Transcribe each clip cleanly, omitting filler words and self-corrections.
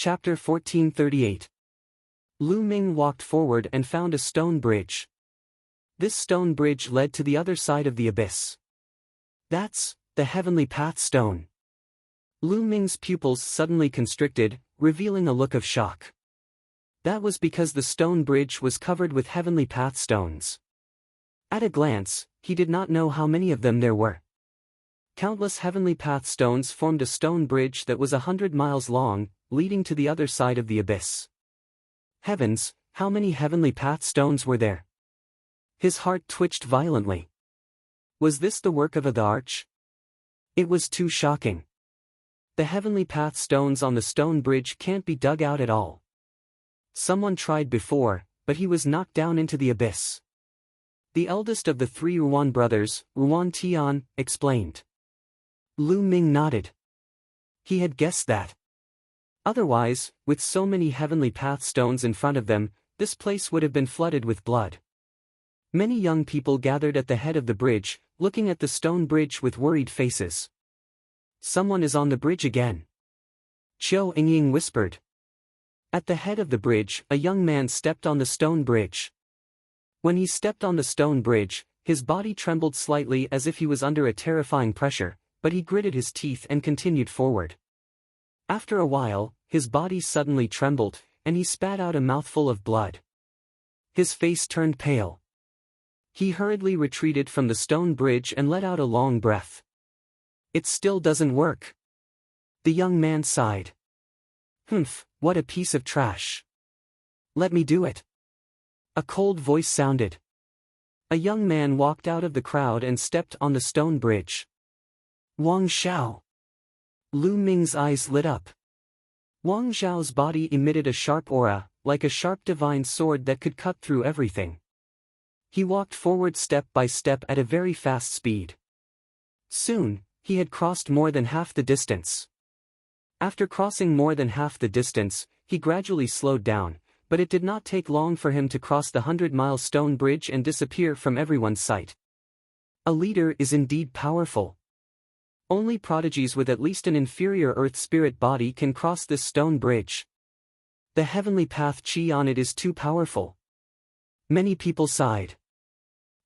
Chapter 1438. Lu Ming walked forward and found a stone bridge. This stone bridge led to the other side of the abyss. That's the heavenly path stone. Lu Ming's pupils suddenly constricted, revealing a look of shock. That was because the stone bridge was covered with heavenly path stones. At a glance, he did not know how many of them there were. Countless heavenly path stones formed a stone bridge that was 100 miles long, leading to the other side of the abyss. Heavens, how many heavenly path stones were there? His heart twitched violently. Was this the work of the arch? It was too shocking. The heavenly path stones on the stone bridge can't be dug out at all. Someone tried before, but he was knocked down into the abyss. The eldest of the three Ruan brothers, Ruan Tian, explained. Lu Ming nodded. He had guessed that. Otherwise, with so many heavenly path stones in front of them, this place would have been flooded with blood. Many young people gathered at the head of the bridge, looking at the stone bridge with worried faces. Someone is on the bridge again. Qiu Yingying whispered. At the head of the bridge, a young man stepped on the stone bridge. When he stepped on the stone bridge, his body trembled slightly as if he was under a terrifying pressure, but he gritted his teeth and continued forward. After a while, his body suddenly trembled, and he spat out a mouthful of blood. His face turned pale. He hurriedly retreated from the stone bridge and let out a long breath. It still doesn't work. The young man sighed. Humph, what a piece of trash. Let me do it. A cold voice sounded. A young man walked out of the crowd and stepped on the stone bridge. Wang Xiao. Lu Ming's eyes lit up. Wang Xiao's body emitted a sharp aura, like a sharp divine sword that could cut through everything. He walked forward step by step at a very fast speed. Soon, he had crossed more than half the distance. After crossing more than half the distance, he gradually slowed down, but it did not take long for him to cross the 100-mile stone bridge and disappear from everyone's sight. A leader is indeed powerful. Only prodigies with at least an inferior earth spirit body can cross this stone bridge. The heavenly path chi on it is too powerful. Many people sighed.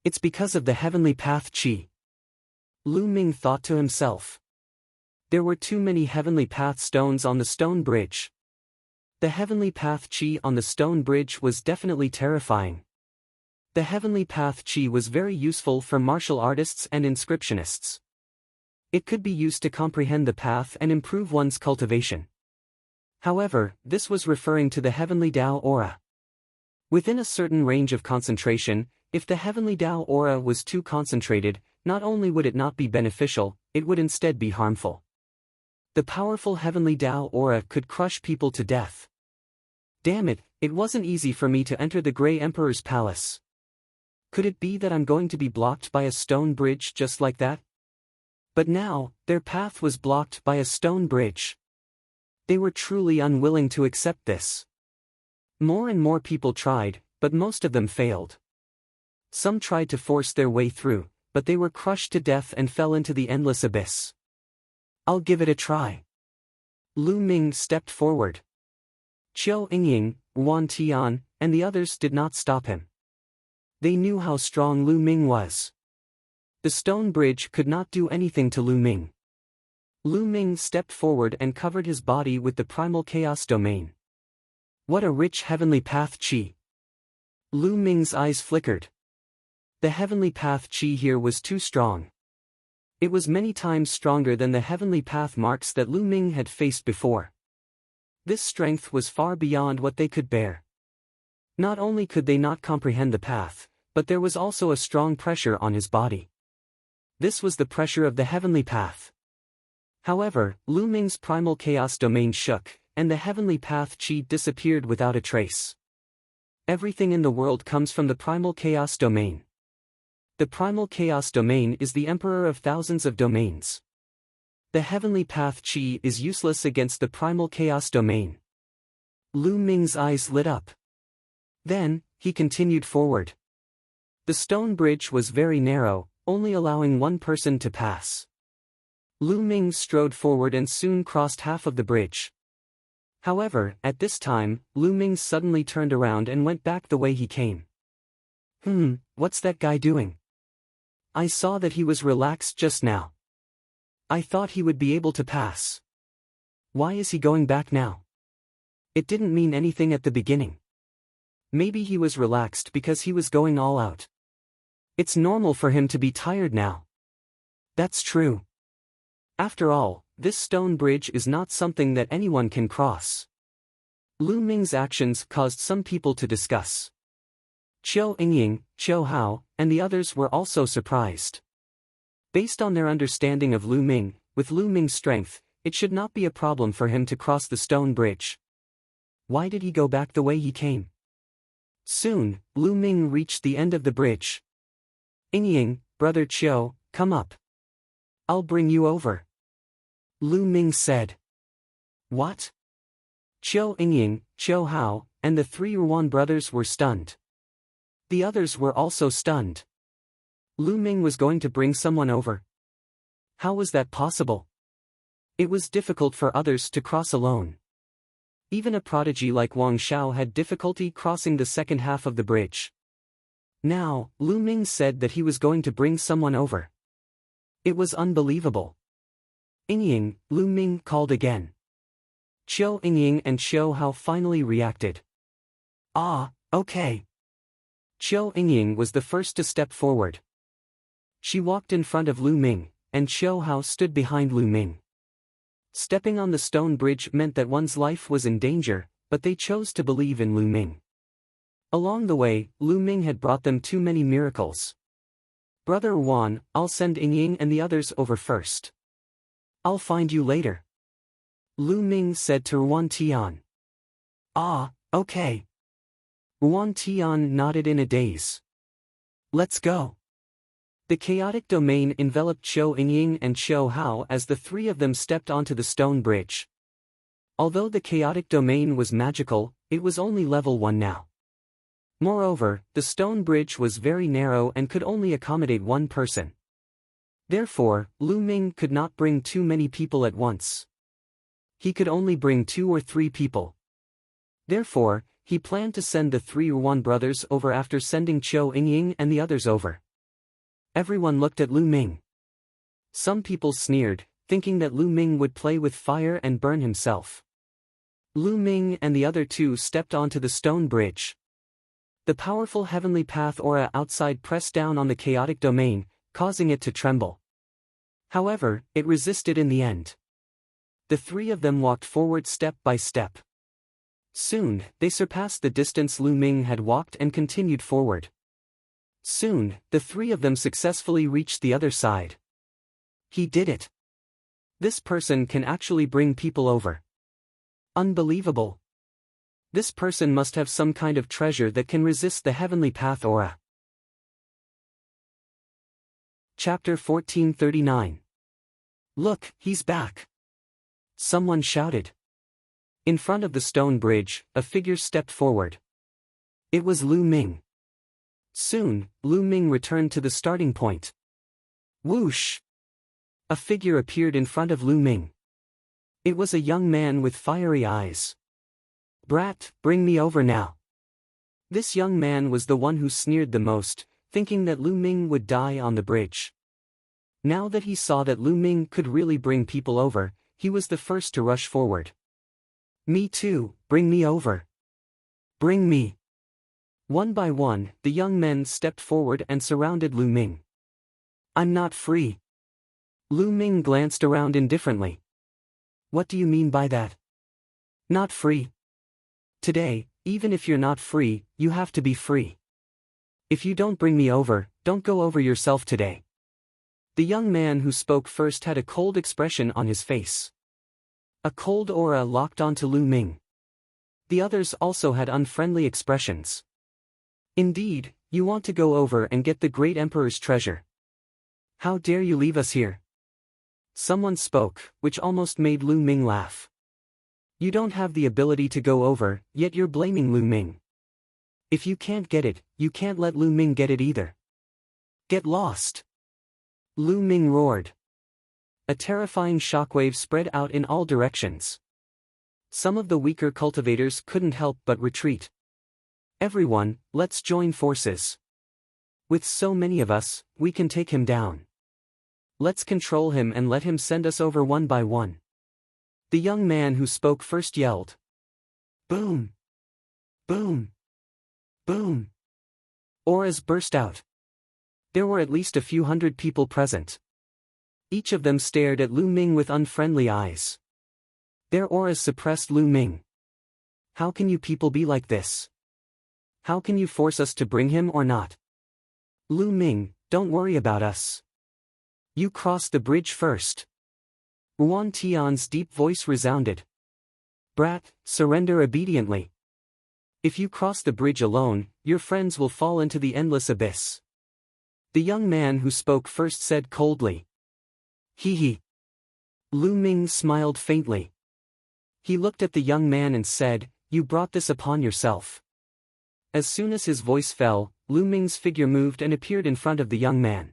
It's because of the heavenly path chi. Lu Ming thought to himself. There were too many heavenly path stones on the stone bridge. The heavenly path chi on the stone bridge was definitely terrifying. The heavenly path chi was very useful for martial artists and inscriptionists. It could be used to comprehend the path and improve one's cultivation. However, this was referring to the heavenly Tao aura. Within a certain range of concentration, if the heavenly Tao aura was too concentrated, not only would it not be beneficial, it would instead be harmful. The powerful heavenly Tao aura could crush people to death. Damn it, it wasn't easy for me to enter the Grey Emperor's palace. Could it be that I'm going to be blocked by a stone bridge just like that? But now, their path was blocked by a stone bridge. They were truly unwilling to accept this. More and more people tried, but most of them failed. Some tried to force their way through, but they were crushed to death and fell into the endless abyss. I'll give it a try. Lu Ming stepped forward. Qiu Yingying, Ruan Tian, and the others did not stop him. They knew how strong Lu Ming was. The stone bridge could not do anything to Lu Ming. Lu Ming stepped forward and covered his body with the primal chaos domain. What a rich heavenly path chi! Lu Ming's eyes flickered. The heavenly path chi here was too strong. It was many times stronger than the heavenly path marks that Lu Ming had faced before. This strength was far beyond what they could bear. Not only could they not comprehend the path, but there was also a strong pressure on his body. This was the pressure of the heavenly path. However, Lu Ming's primal chaos domain shook, and the heavenly path chi disappeared without a trace. Everything in the world comes from the primal chaos domain. The primal chaos domain is the emperor of thousands of domains. The heavenly path chi is useless against the primal chaos domain. Lu Ming's eyes lit up. Then, he continued forward. The stone bridge was very narrow, only allowing one person to pass. Lu Ming strode forward and soon crossed half of the bridge. However, at this time, Lu Ming suddenly turned around and went back the way he came. What's that guy doing? I saw that he was relaxed just now. I thought he would be able to pass. Why is he going back now? It didn't mean anything at the beginning. Maybe he was relaxed because he was going all out. It's normal for him to be tired now. That's true. After all, this stone bridge is not something that anyone can cross. Lu Ming's actions caused some people to discuss. Qiu Yingying, Qiu Hao, and the others were also surprised. Based on their understanding of Lu Ming, with Lu Ming's strength, it should not be a problem for him to cross the stone bridge. Why did he go back the way he came? Soon, Lu Ming reached the end of the bridge. Yingying, brother Qiu, come up. I'll bring you over. Lu Ming said. What? Qiu Yingying, Qiu Hao, and the three Ruan brothers were stunned. The others were also stunned. Lu Ming was going to bring someone over. How was that possible? It was difficult for others to cross alone. Even a prodigy like Wang Xiao had difficulty crossing the second half of the bridge. Now, Lu Ming said that he was going to bring someone over. It was unbelievable. Yingying, Lu Ming called again. Qiu Yingying and Qiu Hao finally reacted. Ah, okay. Qiu Yingying was the first to step forward. She walked in front of Lu Ming, and Qiu Hao stood behind Lu Ming. Stepping on the stone bridge meant that one's life was in danger, but they chose to believe in Lu Ming. Along the way, Lu Ming had brought them too many miracles. Brother Wan, I'll send Yingying and the others over first. I'll find you later. Lu Ming said to Ruan Tian. Ah, okay. Ruan Tian nodded in a daze. Let's go. The chaotic domain enveloped Qiu Yingying and Qiu Hao as the three of them stepped onto the stone bridge. Although the chaotic domain was magical, it was only level 1 now. Moreover, the stone bridge was very narrow and could only accommodate one person. Therefore, Lu Ming could not bring too many people at once. He could only bring 2 or 3 people. Therefore, he planned to send the 3 Ruan brothers over after sending Qiu Yingying and the others over. Everyone looked at Lu Ming. Some people sneered, thinking that Lu Ming would play with fire and burn himself. Lu Ming and the other 2 stepped onto the stone bridge. The powerful heavenly path aura outside pressed down on the chaotic domain, causing it to tremble. However, it resisted in the end. The 3 of them walked forward step by step. Soon, they surpassed the distance Lu Ming had walked and continued forward. Soon, the 3 of them successfully reached the other side. He did it. This person can actually bring people over. Unbelievable. This person must have some kind of treasure that can resist the heavenly path aura. Chapter 1439. Look, he's back. Someone shouted. In front of the stone bridge, a figure stepped forward. It was Lu Ming. Soon, Lu Ming returned to the starting point. Whoosh! A figure appeared in front of Lu Ming. It was a young man with fiery eyes. Brat, bring me over now. This young man was the one who sneered the most, thinking that Lu Ming would die on the bridge. Now that he saw that Lu Ming could really bring people over, he was the first to rush forward. Me too, bring me over. Bring me. One by one, the young men stepped forward and surrounded Lu Ming. I'm not free. Lu Ming glanced around indifferently. What do you mean by that? Not free. Today, even if you're not free, you have to be free. If you don't bring me over, don't go over yourself today. The young man who spoke first had a cold expression on his face. A cold aura locked onto Lu Ming. The others also had unfriendly expressions. Indeed, you want to go over and get the great emperor's treasure. How dare you leave us here? Someone spoke, which almost made Lu Ming laugh. You don't have the ability to go over, yet you're blaming Lu Ming. If you can't get it, you can't let Lu Ming get it either. Get lost! Lu Ming roared. A terrifying shockwave spread out in all directions. Some of the weaker cultivators couldn't help but retreat. Everyone, let's join forces. With so many of us, we can take him down. Let's control him and let him send us over one by one. The young man who spoke first yelled. Boom! Boom! Boom! Auras burst out. There were at least a few hundred people present. Each of them stared at Lu Ming with unfriendly eyes. Their auras suppressed Lu Ming. How can you people be like this? How can you force us to bring him or not? Lu Ming, don't worry about us. You cross the bridge first. Yuan Tian's deep voice resounded. Brat, surrender obediently. If you cross the bridge alone, your friends will fall into the endless abyss. The young man who spoke first said coldly. Hee hee. Lu Ming smiled faintly. He looked at the young man and said, You brought this upon yourself. As soon as his voice fell, Lu Ming's figure moved and appeared in front of the young man.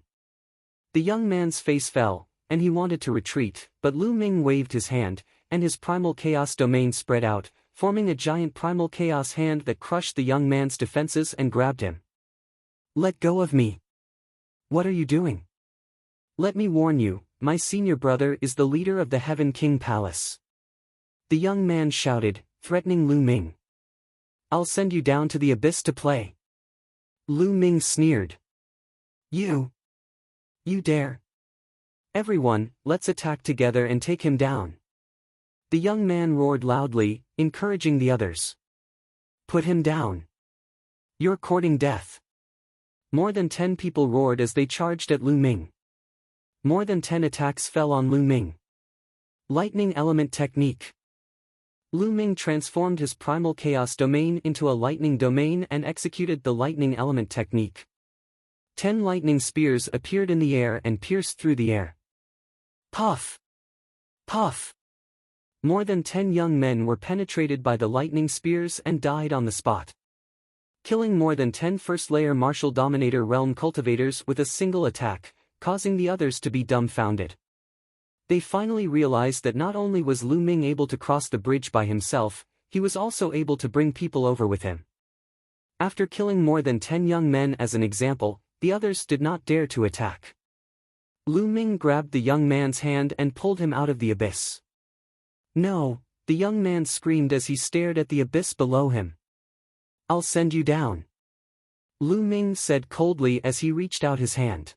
The young man's face fell, and he wanted to retreat, but Lu Ming waved his hand, and his primal chaos domain spread out, forming a giant primal chaos hand that crushed the young man's defenses and grabbed him. Let go of me. What are you doing? Let me warn you, my senior brother is the leader of the Heaven King Palace. The young man shouted, threatening Lu Ming. I'll send you down to the abyss to play. Lu Ming sneered. You dare? Everyone, let's attack together and take him down. The young man roared loudly, encouraging the others. Put him down. You're courting death. More than 10 people roared as they charged at Lu Ming. More than 10 attacks fell on Lu Ming. Lightning Element Technique. Lu Ming transformed his primal chaos domain into a lightning domain and executed the lightning element technique. 10 lightning spears appeared in the air and pierced through the air. Puff! Puff! More than 10 young men were penetrated by the lightning spears and died on the spot. Killing more than 10 first-layer martial dominator realm cultivators with a single attack, causing the others to be dumbfounded. They finally realized that not only was Lu Ming able to cross the bridge by himself, he was also able to bring people over with him. After killing more than 10 young men as an example, the others did not dare to attack. Lu Ming grabbed the young man's hand and pulled him out of the abyss. No, the young man screamed as he stared at the abyss below him. I'll send you down. Lu Ming said coldly as he reached out his hand.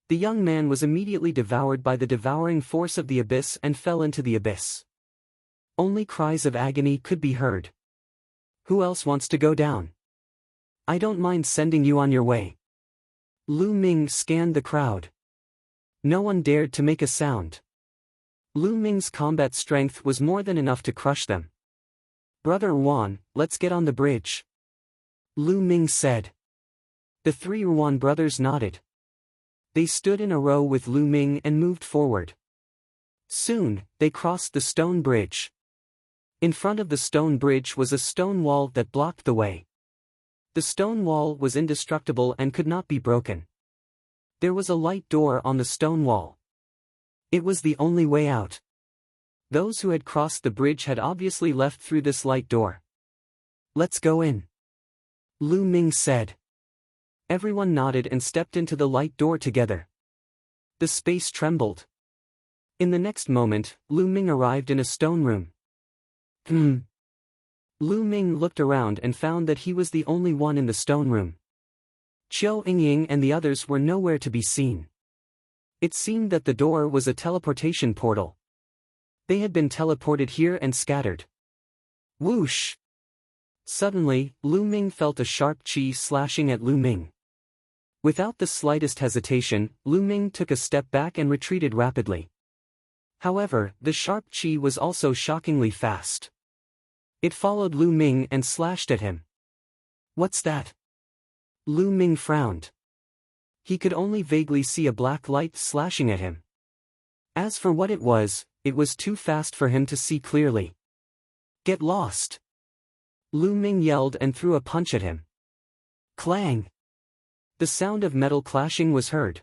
The young man was immediately devoured by the devouring force of the abyss and fell into the abyss. Only cries of agony could be heard. Who else wants to go down? I don't mind sending you on your way. Lu Ming scanned the crowd. No one dared to make a sound. Lu Ming's combat strength was more than enough to crush them. Brother Yuan, let's get on the bridge. Lu Ming said. The 3 Yuan brothers nodded. They stood in a row with Lu Ming and moved forward. Soon, they crossed the stone bridge. In front of the stone bridge was a stone wall that blocked the way. The stone wall was indestructible and could not be broken. There was a light door on the stone wall. It was the only way out. Those who had crossed the bridge had obviously left through this light door. Let's go in. Lu Ming said. Everyone nodded and stepped into the light door together. The space trembled. In the next moment, Lu Ming arrived in a stone room. Lu Ming looked around and found that he was the only one in the stone room. Qiu Yingying and the others were nowhere to be seen. It seemed that the door was a teleportation portal. They had been teleported here and scattered. Whoosh! Suddenly, Lu Ming felt a sharp qi slashing at Lu Ming. Without the slightest hesitation, Lu Ming took a step back and retreated rapidly. However, the sharp qi was also shockingly fast. It followed Lu Ming and slashed at him. What's that? Lu Ming frowned. He could only vaguely see a black light slashing at him. As for what it was too fast for him to see clearly. Get lost! Lu Ming yelled and threw a punch at him. Clang! The sound of metal clashing was heard.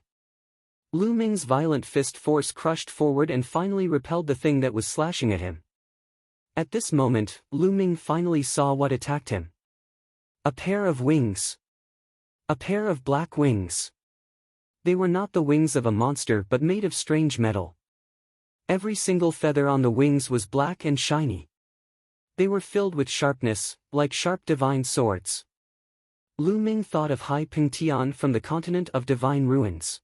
Lu Ming's violent fist force crushed forward and finally repelled the thing that was slashing at him. At this moment, Lu Ming finally saw what attacked him. A pair of wings. A pair of black wings. They were not the wings of a monster but made of strange metal. Every single feather on the wings was black and shiny. They were filled with sharpness, like sharp divine swords. Lu Ming thought of Hai Ping Tian from the continent of divine ruins.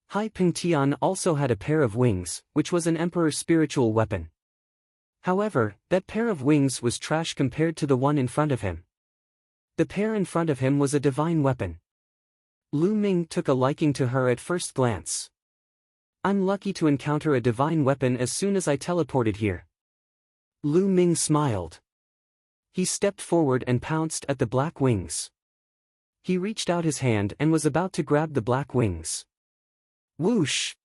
Hai Ping Tian also had a pair of wings, which was an emperor's spiritual weapon. However, that pair of wings was trash compared to the one in front of him. The pair in front of him was a divine weapon. Lu Ming took a liking to her at first glance. I'm lucky to encounter a divine weapon as soon as I teleported here. Lu Ming smiled. He stepped forward and pounced at the black wings. He reached out his hand and was about to grab the black wings. Whoosh!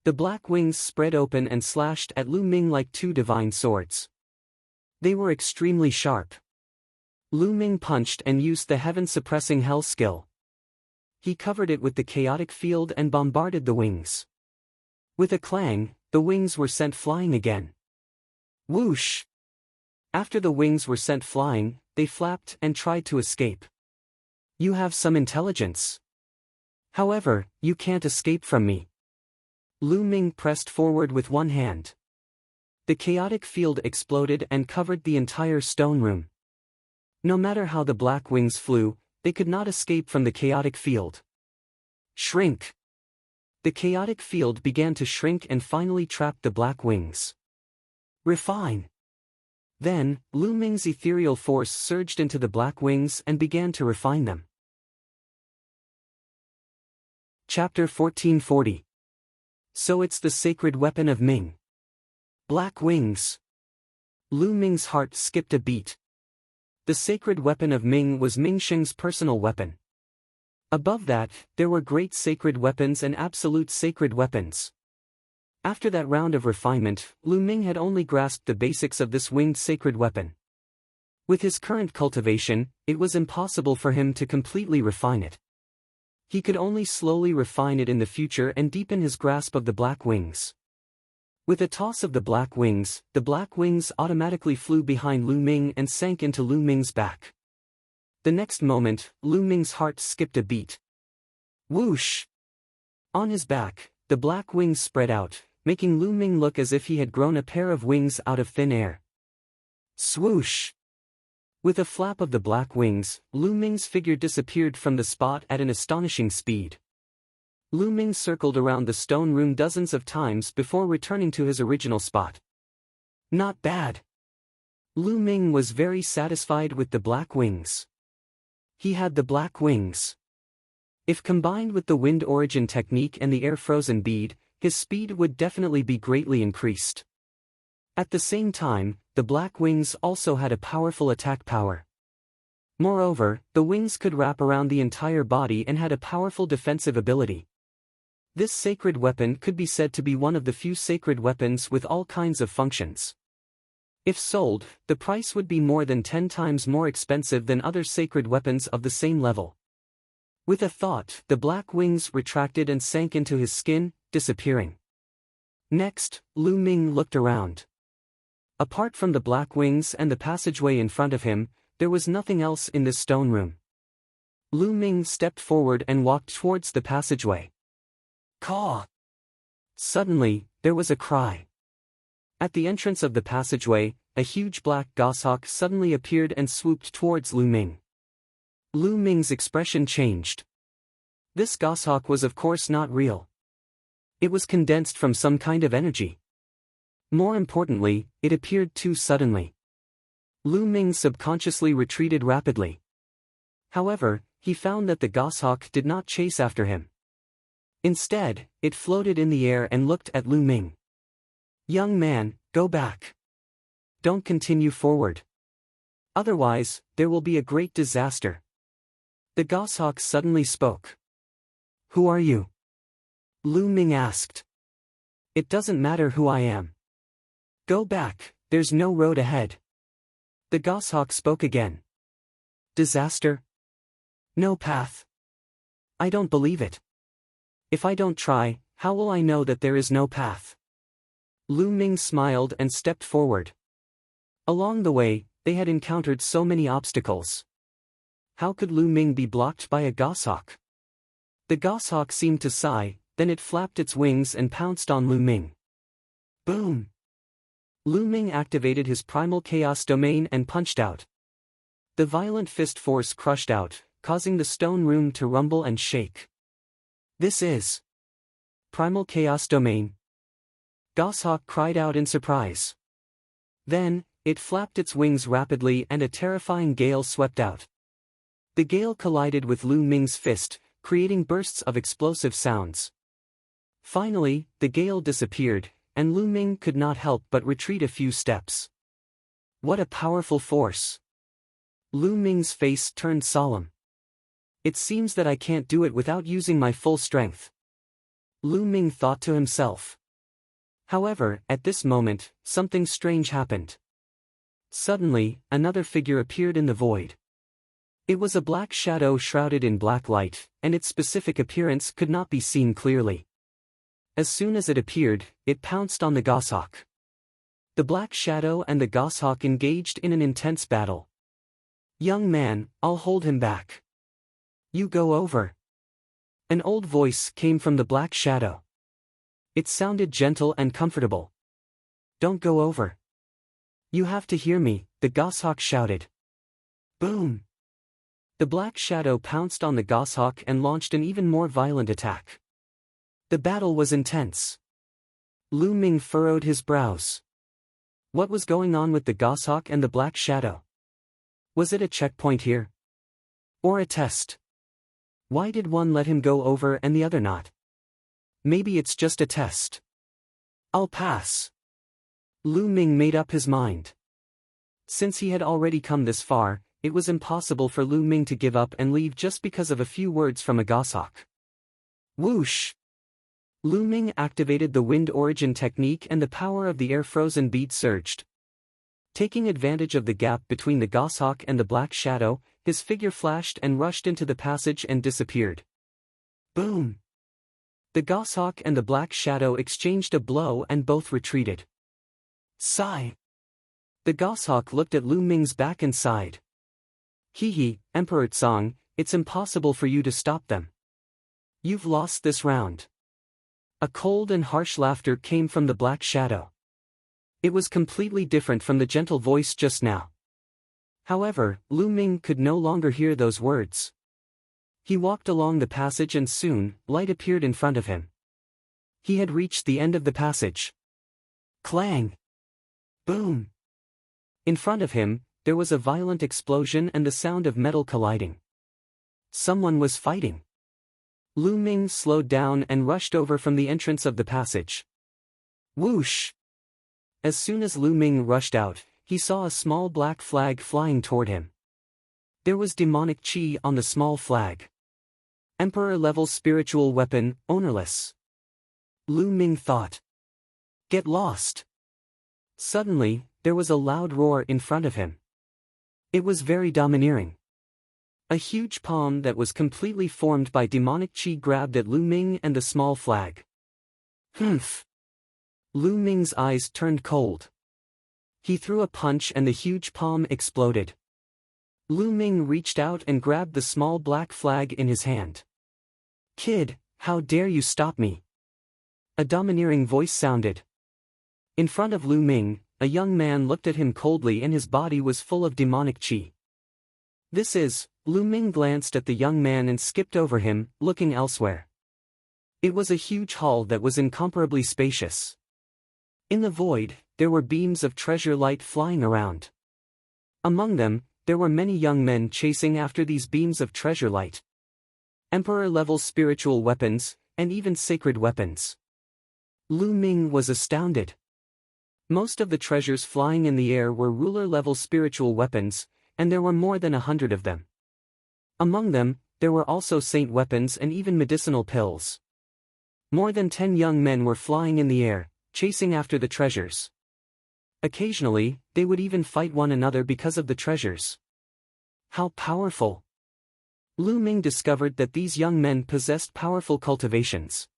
The black wings spread open and slashed at Lu Ming like two divine swords. They were extremely sharp. Lu Ming punched and used the heaven-suppressing hell skill. He covered it with the chaotic field and bombarded the wings. With a clang, the wings were sent flying again. Whoosh! After the wings were sent flying, they flapped and tried to escape. You have some intelligence. However, you can't escape from me. Lu Ming pressed forward with one hand. The chaotic field exploded and covered the entire stone room. No matter how the black wings flew, they could not escape from the chaotic field. Shrink! The chaotic field began to shrink and finally trapped the black wings. Refine! Then, Lu Ming's ethereal force surged into the black wings and began to refine them. Chapter 1440. So it's the sacred weapon of Ming. Black wings. Lu Ming's heart skipped a beat. The sacred weapon of Ming was Ming Sheng's personal weapon. Above that, there were great sacred weapons and absolute sacred weapons. After that round of refinement, Lu Ming had only grasped the basics of this winged sacred weapon. With his current cultivation, it was impossible for him to completely refine it. He could only slowly refine it in the future and deepen his grasp of the black wings. With a toss of the black wings automatically flew behind Lu Ming and sank into Lu Ming's back. The next moment, Lu Ming's heart skipped a beat. Whoosh! On his back, the black wings spread out, making Lu Ming look as if he had grown a pair of wings out of thin air. Swoosh! With a flap of the black wings, Lu Ming's figure disappeared from the spot at an astonishing speed. Lu Ming circled around the stone room dozens of times before returning to his original spot. Not bad. Lu Ming was very satisfied with the black wings. He had the black wings. If combined with the wind origin technique and the air frozen bead, his speed would definitely be greatly increased. At the same time, the black wings also had a powerful attack power. Moreover, the wings could wrap around the entire body and had a powerful defensive ability. This sacred weapon could be said to be one of the few sacred weapons with all kinds of functions. If sold, the price would be more than 10 times more expensive than other sacred weapons of the same level. With a thought, the black wings retracted and sank into his skin, disappearing. Next, Lu Ming looked around. Apart from the black wings and the passageway in front of him, there was nothing else in this stone room. Lu Ming stepped forward and walked towards the passageway. Caw! Suddenly, there was a cry. At the entrance of the passageway, a huge black goshawk suddenly appeared and swooped towards Lu Ming. Lu Ming's expression changed. This goshawk was of course not real. It was condensed from some kind of energy. More importantly, it appeared too suddenly. Lu Ming subconsciously retreated rapidly. However, he found that the goshawk did not chase after him. Instead, it floated in the air and looked at Lu Ming. Young man, go back. Don't continue forward. Otherwise, there will be a great disaster. The goshawk suddenly spoke. Who are you? Lu Ming asked. It doesn't matter who I am. Go back, there's no road ahead. The goshawk spoke again. Disaster? No path. I don't believe it. If I don't try, how will I know that there is no path? Lu Ming smiled and stepped forward. Along the way, they had encountered so many obstacles. How could Lu Ming be blocked by a goshawk? The goshawk seemed to sigh, then it flapped its wings and pounced on Lu Ming. Boom! Lu Ming activated his primal chaos domain and punched out. The violent fist force crushed out, causing the stone room to rumble and shake. This is primal chaos domain. Goshawk cried out in surprise. Then, it flapped its wings rapidly and a terrifying gale swept out. The gale collided with Lu Ming's fist, creating bursts of explosive sounds. Finally, the gale disappeared, and Lu Ming could not help but retreat a few steps. What a powerful force! Lu Ming's face turned solemn. It seems that I can't do it without using my full strength. Lu Ming thought to himself. However, at this moment, something strange happened. Suddenly, another figure appeared in the void. It was a black shadow shrouded in black light, and its specific appearance could not be seen clearly. As soon as it appeared, it pounced on the goshawk. The black shadow and the goshawk engaged in an intense battle. Young man, I'll hold him back. You go over. An old voice came from the black shadow. It sounded gentle and comfortable. Don't go over. You have to hear me, the goshawk shouted. Boom! The black shadow pounced on the goshawk and launched an even more violent attack. The battle was intense. Lu Ming furrowed his brows. What was going on with the goshawk and the black shadow? Was it a checkpoint here? Or a test? Why did one let him go over and the other not? Maybe it's just a test. I'll pass. Lu Ming made up his mind. Since he had already come this far, it was impossible for Lu Ming to give up and leave just because of a few words from a goshawk. Whoosh! Lu Ming activated the wind origin technique and the power of the air frozen bead surged. Taking advantage of the gap between the goshawk and the black shadow, his figure flashed and rushed into the passage and disappeared. Boom! The goshawk and the black shadow exchanged a blow and both retreated. Sigh! The goshawk looked at Lu Ming's back and sighed. Hee, Emperor Tsang, it's impossible for you to stop them. You've lost this round. A cold and harsh laughter came from the black shadow. It was completely different from the gentle voice just now. However, Lu Ming could no longer hear those words. He walked along the passage and soon, light appeared in front of him. He had reached the end of the passage. Clang! Boom! In front of him, there was a violent explosion and the sound of metal colliding. Someone was fighting. Lu Ming slowed down and rushed over from the entrance of the passage. Whoosh! As soon as Lu Ming rushed out, he saw a small black flag flying toward him. There was demonic chi on the small flag. Emperor-level spiritual weapon, ownerless. Lu Ming thought. Get lost. Suddenly, there was a loud roar in front of him. It was very domineering. A huge palm that was completely formed by demonic chi grabbed at Lu Ming and the small flag. Humph! Lu Ming's eyes turned cold. He threw a punch and the huge palm exploded. Lu Ming reached out and grabbed the small black flag in his hand. Kid, how dare you stop me? A domineering voice sounded. In front of Lu Ming, a young man looked at him coldly and his body was full of demonic chi. This is, Lu Ming glanced at the young man and skipped over him, looking elsewhere. It was a huge hall that was incomparably spacious. In the void, there were beams of treasure light flying around. Among them, there were many young men chasing after these beams of treasure light. Emperor-level spiritual weapons, and even sacred weapons. Lu Ming was astounded. Most of the treasures flying in the air were ruler-level spiritual weapons, and there were more than 100 of them. Among them, there were also saint weapons and even medicinal pills. More than 10 young men were flying in the air, chasing after the treasures. Occasionally, they would even fight one another because of the treasures. How powerful! Lu Ming discovered that these young men possessed powerful cultivations.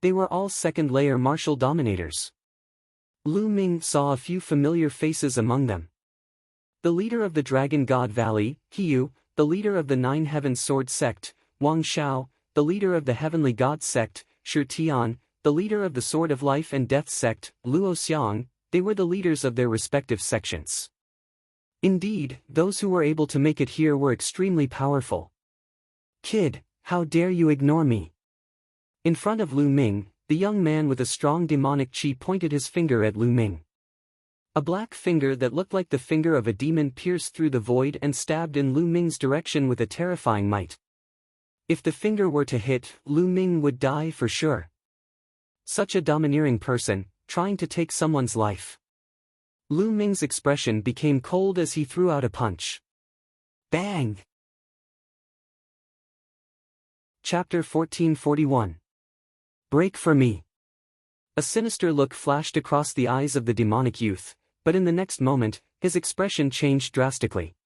They were all second-layer martial dominators. Lu Ming saw a few familiar faces among them. The leader of the Dragon God Valley, Hiyu, the leader of the Nine Heavens Sword Sect, Wang Xiao, the leader of the Heavenly God Sect, Shi Tian, the leader of the Sword of Life and Death Sect, Luo Xiang. They were the leaders of their respective sections. Indeed, those who were able to make it here were extremely powerful. "Kid, how dare you ignore me?" In front of Lu Ming, the young man with a strong demonic chi pointed his finger at Lu Ming. A black finger that looked like the finger of a demon pierced through the void and stabbed in Lu Ming's direction with a terrifying might. If the finger were to hit, Lu Ming would die for sure. Such a domineering person, trying to take someone's life. Lu Ming's expression became cold as he threw out a punch. Bang! Chapter 1441. Break for me. A sinister look flashed across the eyes of the demonic youth, but in the next moment, his expression changed drastically.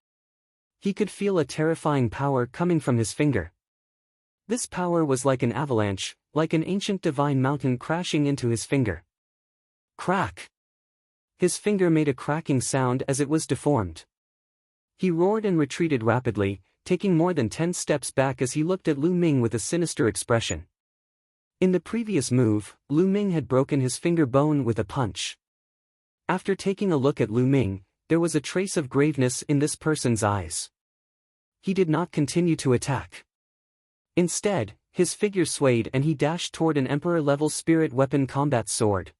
He could feel a terrifying power coming from his finger. This power was like an avalanche, like an ancient divine mountain crashing into his finger. Crack! His finger made a cracking sound as it was deformed. He roared and retreated rapidly, taking more than 10 steps back as he looked at Lu Ming with a sinister expression. In the previous move, Lu Ming had broken his finger bone with a punch. After taking a look at Lu Ming, there was a trace of graveness in this person's eyes. He did not continue to attack. Instead, his figure swayed and he dashed toward an Emperor-level spirit weapon combat sword.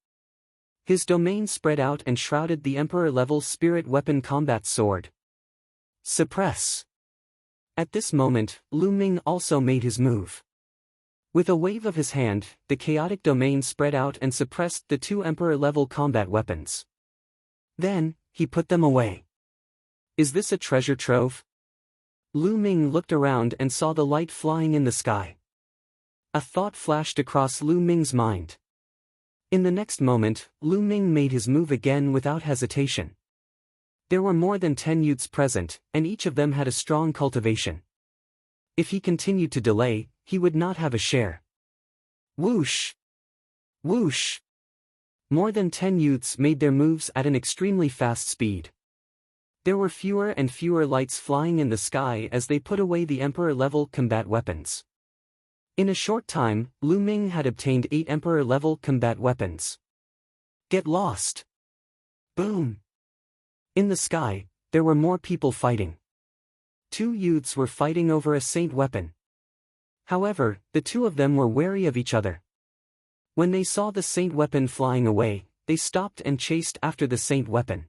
His domain spread out and shrouded the Emperor-level spirit weapon combat sword. Suppress. At this moment, Lu Ming also made his move. With a wave of his hand, the chaotic domain spread out and suppressed the two Emperor-level combat weapons. Then, he put them away. Is this a treasure trove? Lu Ming looked around and saw the light flying in the sky. A thought flashed across Lu Ming's mind. In the next moment, Lu Ming made his move again without hesitation. There were more than 10 youths present, and each of them had a strong cultivation. If he continued to delay, he would not have a share. Whoosh! Whoosh! More than 10 youths made their moves at an extremely fast speed. There were fewer and fewer lights flying in the sky as they put away the Emperor-level combat weapons. In a short time, Lu Ming had obtained 8 Emperor-level combat weapons. Get lost! Boom! In the sky, there were more people fighting. 2 youths were fighting over a saint weapon. However, the two of them were wary of each other. When they saw the saint weapon flying away, they stopped and chased after the saint weapon.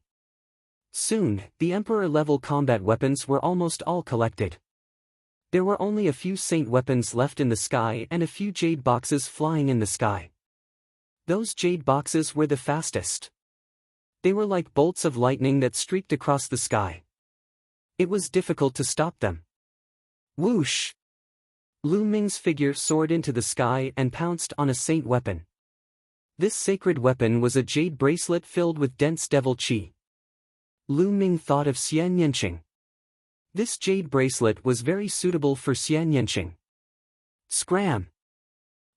Soon, the Emperor-level combat weapons were almost all collected. There were only a few saint weapons left in the sky and a few jade boxes flying in the sky. Those jade boxes were the fastest. They were like bolts of lightning that streaked across the sky. It was difficult to stop them. Whoosh! Lu Ming's figure soared into the sky and pounced on a saint weapon. This sacred weapon was a jade bracelet filled with dense devil chi. Lu Ming thought of Xian Yanqing. This jade bracelet was very suitable for Xian Yanqing. Scram!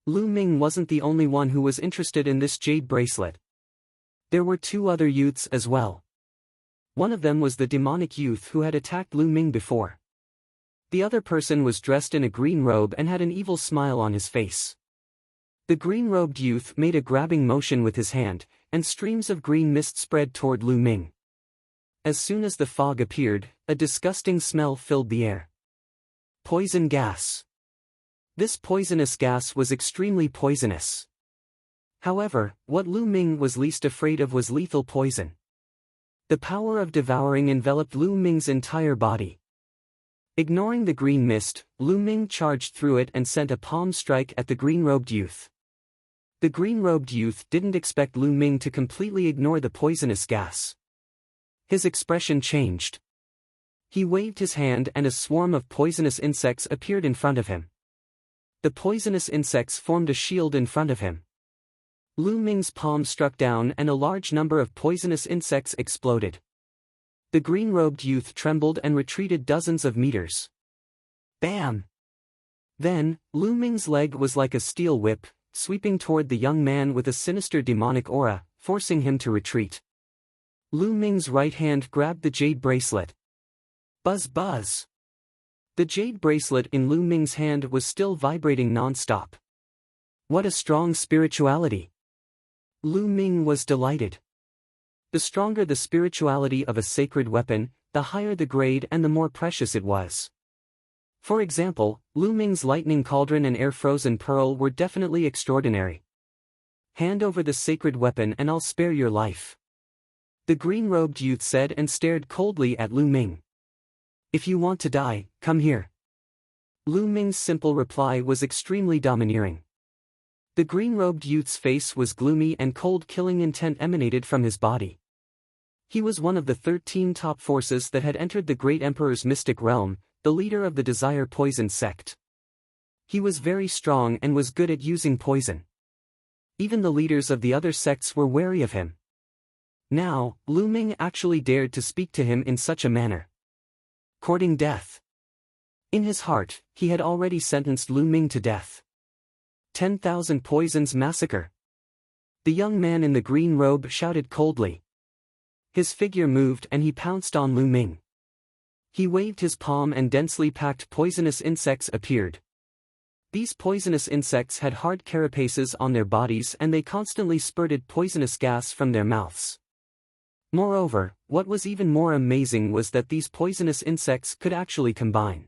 Lu Ming wasn't the only one who was interested in this jade bracelet. There were 2 other youths as well. One of them was the demonic youth who had attacked Lu Ming before. The other person was dressed in a green robe and had an evil smile on his face. The green-robed youth made a grabbing motion with his hand, and streams of green mist spread toward Lu Ming. As soon as the fog appeared, a disgusting smell filled the air. Poison gas. This poisonous gas was extremely poisonous. However, what Lu Ming was least afraid of was lethal poison. The power of devouring enveloped Lu Ming's entire body. Ignoring the green mist, Lu Ming charged through it and sent a palm strike at the green-robed youth. The green-robed youth didn't expect Lu Ming to completely ignore the poisonous gas. His expression changed. He waved his hand and a swarm of poisonous insects appeared in front of him. The poisonous insects formed a shield in front of him. Lu Ming's palm struck down and a large number of poisonous insects exploded. The green-robed youth trembled and retreated dozens of meters. Bam! Then, Lu Ming's leg was like a steel whip, sweeping toward the young man with a sinister demonic aura, forcing him to retreat. Lu Ming's right hand grabbed the jade bracelet. Buzz buzz. The jade bracelet in Lu Ming's hand was still vibrating non-stop. What a strong spirituality! Lu Ming was delighted. The stronger the spirituality of a sacred weapon, the higher the grade and the more precious it was. For example, Lu Ming's lightning cauldron and air-frozen pearl were definitely extraordinary. Hand over the sacred weapon and I'll spare your life. The green-robed youth said and stared coldly at Lu Ming. If you want to die, come here. Lu Ming's simple reply was extremely domineering. The green-robed youth's face was gloomy and cold, killing intent emanated from his body. He was one of the 13 top forces that had entered the Great Emperor's mystic realm, the leader of the Desire Poison sect. He was very strong and was good at using poison. Even the leaders of the other sects were wary of him. Now, Lu Ming actually dared to speak to him in such a manner. Courting death. In his heart, he had already sentenced Lu Ming to death. 10,000 poisons massacre. The young man in the green robe shouted coldly. His figure moved and he pounced on Lu Ming. He waved his palm and densely packed poisonous insects appeared. These poisonous insects had hard carapaces on their bodies and they constantly spurted poisonous gas from their mouths. Moreover, what was even more amazing was that these poisonous insects could actually combine.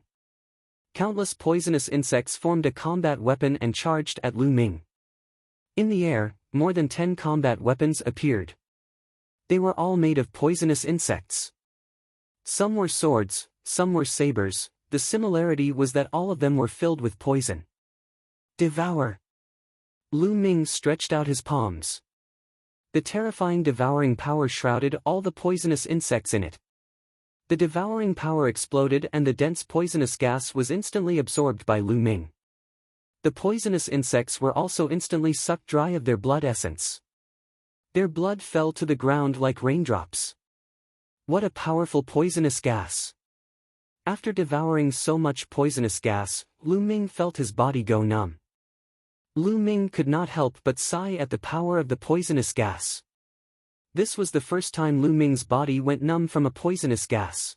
Countless poisonous insects formed a combat weapon and charged at Lu Ming. In the air, more than 10 combat weapons appeared. They were all made of poisonous insects. Some were swords, some were sabers, the similarity was that all of them were filled with poison. Devour! Lu Ming stretched out his palms. The terrifying devouring power shrouded all the poisonous insects in it. The devouring power exploded and the dense poisonous gas was instantly absorbed by Lu Ming. The poisonous insects were also instantly sucked dry of their blood essence. Their blood fell to the ground like raindrops. What a powerful poisonous gas! After devouring so much poisonous gas, Lu Ming felt his body go numb. Lu Ming could not help but sigh at the power of the poisonous gas. This was the first time Lu Ming's body went numb from a poisonous gas.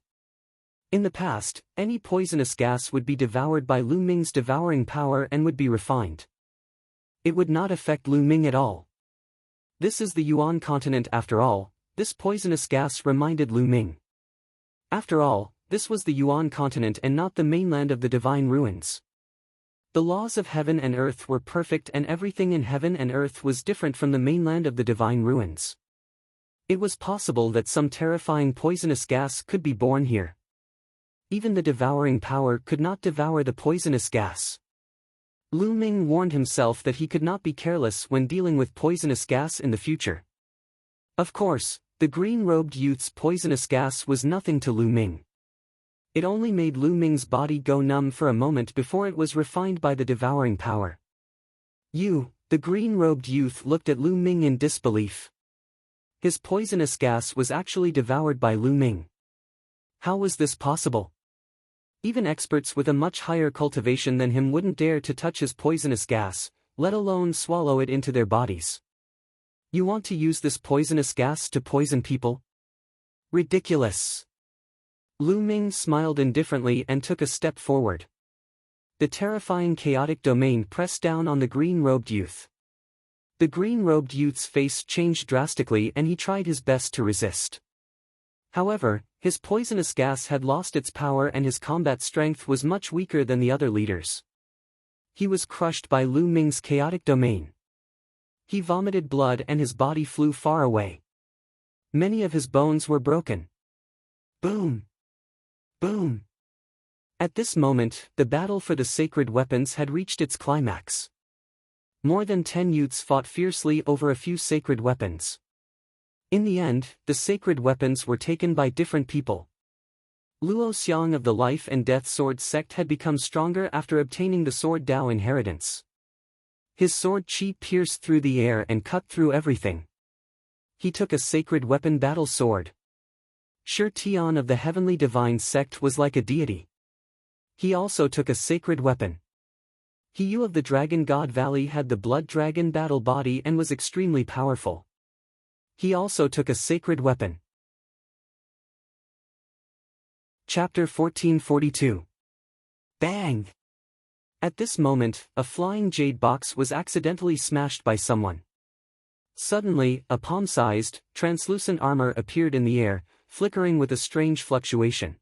In the past, any poisonous gas would be devoured by Lu Ming's devouring power and would be refined. It would not affect Lu Ming at all. This is the Yuan continent after all, this poisonous gas reminded Lu Ming. After all, this was the Yuan continent and not the mainland of the divine ruins. The laws of heaven and earth were perfect and everything in heaven and earth was different from the mainland of the divine ruins. It was possible that some terrifying poisonous gas could be born here. Even the devouring power could not devour the poisonous gas. Lu Ming warned himself that he could not be careless when dealing with poisonous gas in the future. Of course, the green-robed youth's poisonous gas was nothing to Lu Ming. It only made Lu Ming's body go numb for a moment before it was refined by the devouring power. You, the green-robed youth looked at Lu Ming in disbelief. His poisonous gas was actually devoured by Lu Ming. How was this possible? Even experts with a much higher cultivation than him wouldn't dare to touch his poisonous gas, let alone swallow it into their bodies. You want to use this poisonous gas to poison people? Ridiculous! Lu Ming smiled indifferently and took a step forward. The terrifying chaotic domain pressed down on the green-robed youth. The green-robed youth's face changed drastically and he tried his best to resist. However, his poisonous gas had lost its power and his combat strength was much weaker than the other leaders. He was crushed by Lu Ming's chaotic domain. He vomited blood and his body flew far away. Many of his bones were broken. Boom! Boom! At this moment, the battle for the sacred weapons had reached its climax. More than 10 youths fought fiercely over a few sacred weapons. In the end, the sacred weapons were taken by different people. Luo Xiang of the Life and Death Sword sect had become stronger after obtaining the Sword Dao inheritance. His sword chi pierced through the air and cut through everything. He took a sacred weapon battle sword. Shi Tian of the Heavenly Divine sect was like a deity. He also took a sacred weapon. He Yu of the Dragon God Valley had the Blood Dragon battle body and was extremely powerful. He also took a sacred weapon. Chapter 1442. Bang! At this moment, a flying jade box was accidentally smashed by someone. Suddenly, a palm-sized, translucent armor appeared in the air, flickering with a strange fluctuation.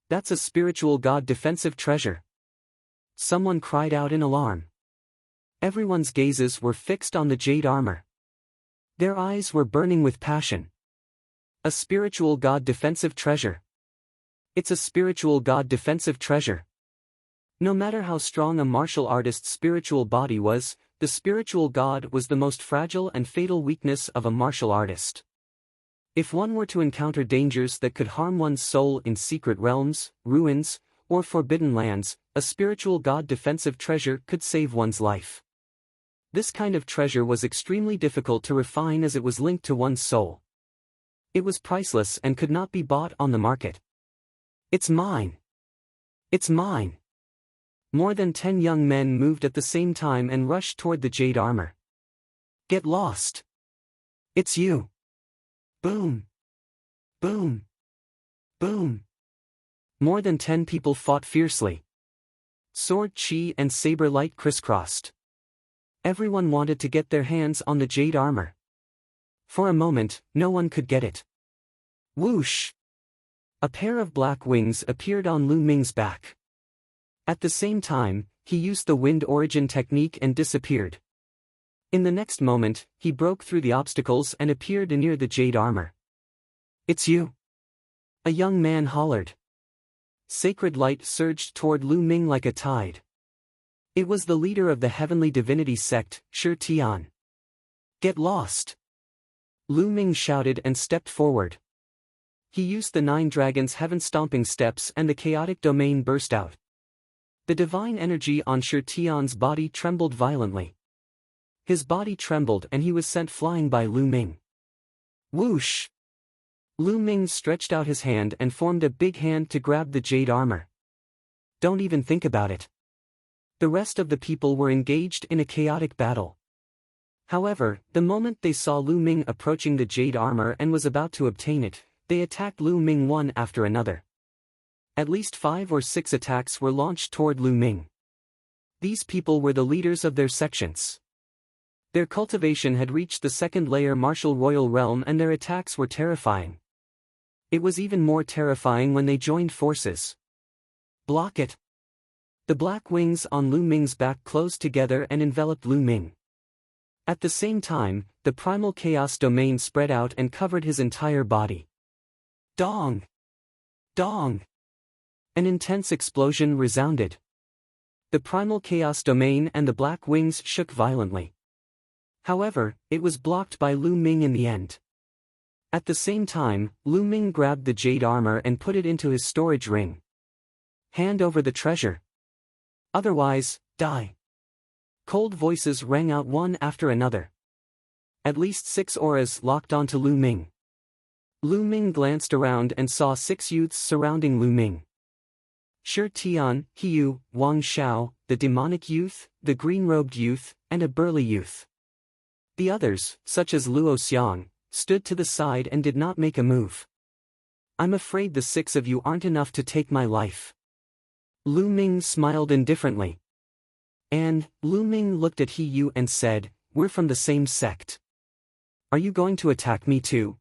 That's a spiritual god defensive treasure. Someone cried out in alarm. Everyone's gazes were fixed on the jade armor. Their eyes were burning with passion. A spiritual god defensive treasure. It's a spiritual god defensive treasure. No matter how strong a martial artist's spiritual body was, the spiritual god was the most fragile and fatal weakness of a martial artist. If one were to encounter dangers that could harm one's soul in secret realms, ruins, or forbidden lands, a spiritual god defensive treasure could save one's life. This kind of treasure was extremely difficult to refine as it was linked to one's soul. It was priceless and could not be bought on the market. It's mine! It's mine! More than 10 young men moved at the same time and rushed toward the jade armor. Get lost! It's you! Boom! Boom! Boom! More than 10 people fought fiercely. Sword chi and saber light crisscrossed. Everyone wanted to get their hands on the jade armor. For a moment, no one could get it. Whoosh! A pair of black wings appeared on Lu Ming's back. At the same time, he used the wind origin technique and disappeared. In the next moment, he broke through the obstacles and appeared near the jade armor. It's you! A young man hollered. Sacred light surged toward Lu Ming like a tide. It was the leader of the heavenly divinity sect, Shi Tian. Get lost! Lu Ming shouted and stepped forward. He used the 9 dragons' heaven-stomping steps and the chaotic domain burst out. The divine energy on Shi Tian's body trembled violently. His body trembled and he was sent flying by Lu Ming. Whoosh! Lu Ming stretched out his hand and formed a big hand to grab the jade armor. Don't even think about it. The rest of the people were engaged in a chaotic battle. However, the moment they saw Lu Ming approaching the jade armor and was about to obtain it, they attacked Lu Ming one after another. At least 5 or 6 attacks were launched toward Lu Ming. These people were the leaders of their sections. Their cultivation had reached the 2nd layer martial royal realm and their attacks were terrifying. It was even more terrifying when they joined forces. Block it! The black wings on Lu Ming's back closed together and enveloped Lu Ming. At the same time, the primal chaos domain spread out and covered his entire body. Dong! Dong! An intense explosion resounded. The primal chaos domain and the black wings shook violently. However, it was blocked by Lu Ming in the end. At the same time, Lu Ming grabbed the jade armor and put it into his storage ring. Hand over the treasure. Otherwise, die. Cold voices rang out one after another. At least 6 auras locked onto Lu Ming. Lu Ming glanced around and saw 6 youths surrounding Lu Ming. Shi Tian, Hiyu, Wang Xiao, the demonic youth, the green-robed youth, and a burly youth. The others, such as Luo Xiang, stood to the side and did not make a move. I'm afraid the 6 of you aren't enough to take my life. Lu Ming smiled indifferently. And, Lu Ming looked at Hiyu and said, we're from the same sect. Are you going to attack me too?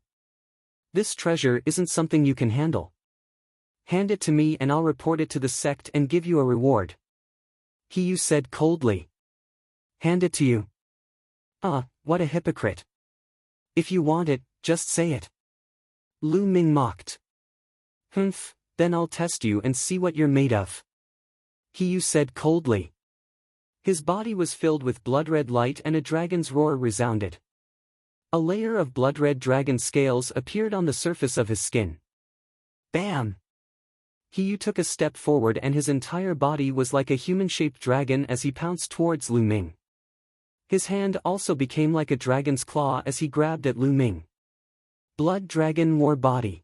This treasure isn't something you can handle. Hand it to me and I'll report it to the sect and give you a reward. Hiyu said coldly. Hand it to you. What a hypocrite. If you want it, just say it. Lu Ming mocked. Humph, then I'll test you and see what you're made of. Hiyu said coldly. His body was filled with blood-red light and a dragon's roar resounded. A layer of blood-red dragon scales appeared on the surface of his skin. Bam! Hiyu took a step forward and his entire body was like a human-shaped dragon as he pounced towards Lu Ming. His hand also became like a dragon's claw as he grabbed at Lu Ming. Blood Dragon War Body.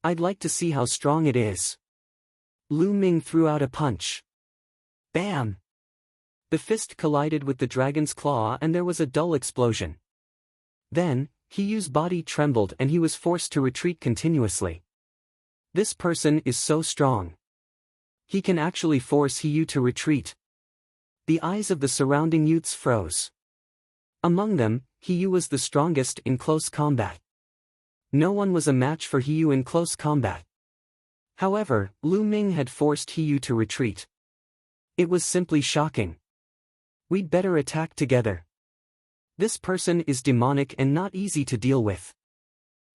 I'd like to see how strong it is. Lu Ming threw out a punch. Bam! The fist collided with the dragon's claw and there was a dull explosion. Then, Hiyu's body trembled and he was forced to retreat continuously. This person is so strong. He can actually force Hiyu to retreat. The eyes of the surrounding youths froze. Among them, Hiyu was the strongest in close combat. No one was a match for Hiyu in close combat. However, Lu Ming had forced Hiyu to retreat. It was simply shocking. We'd better attack together. This person is demonic and not easy to deal with.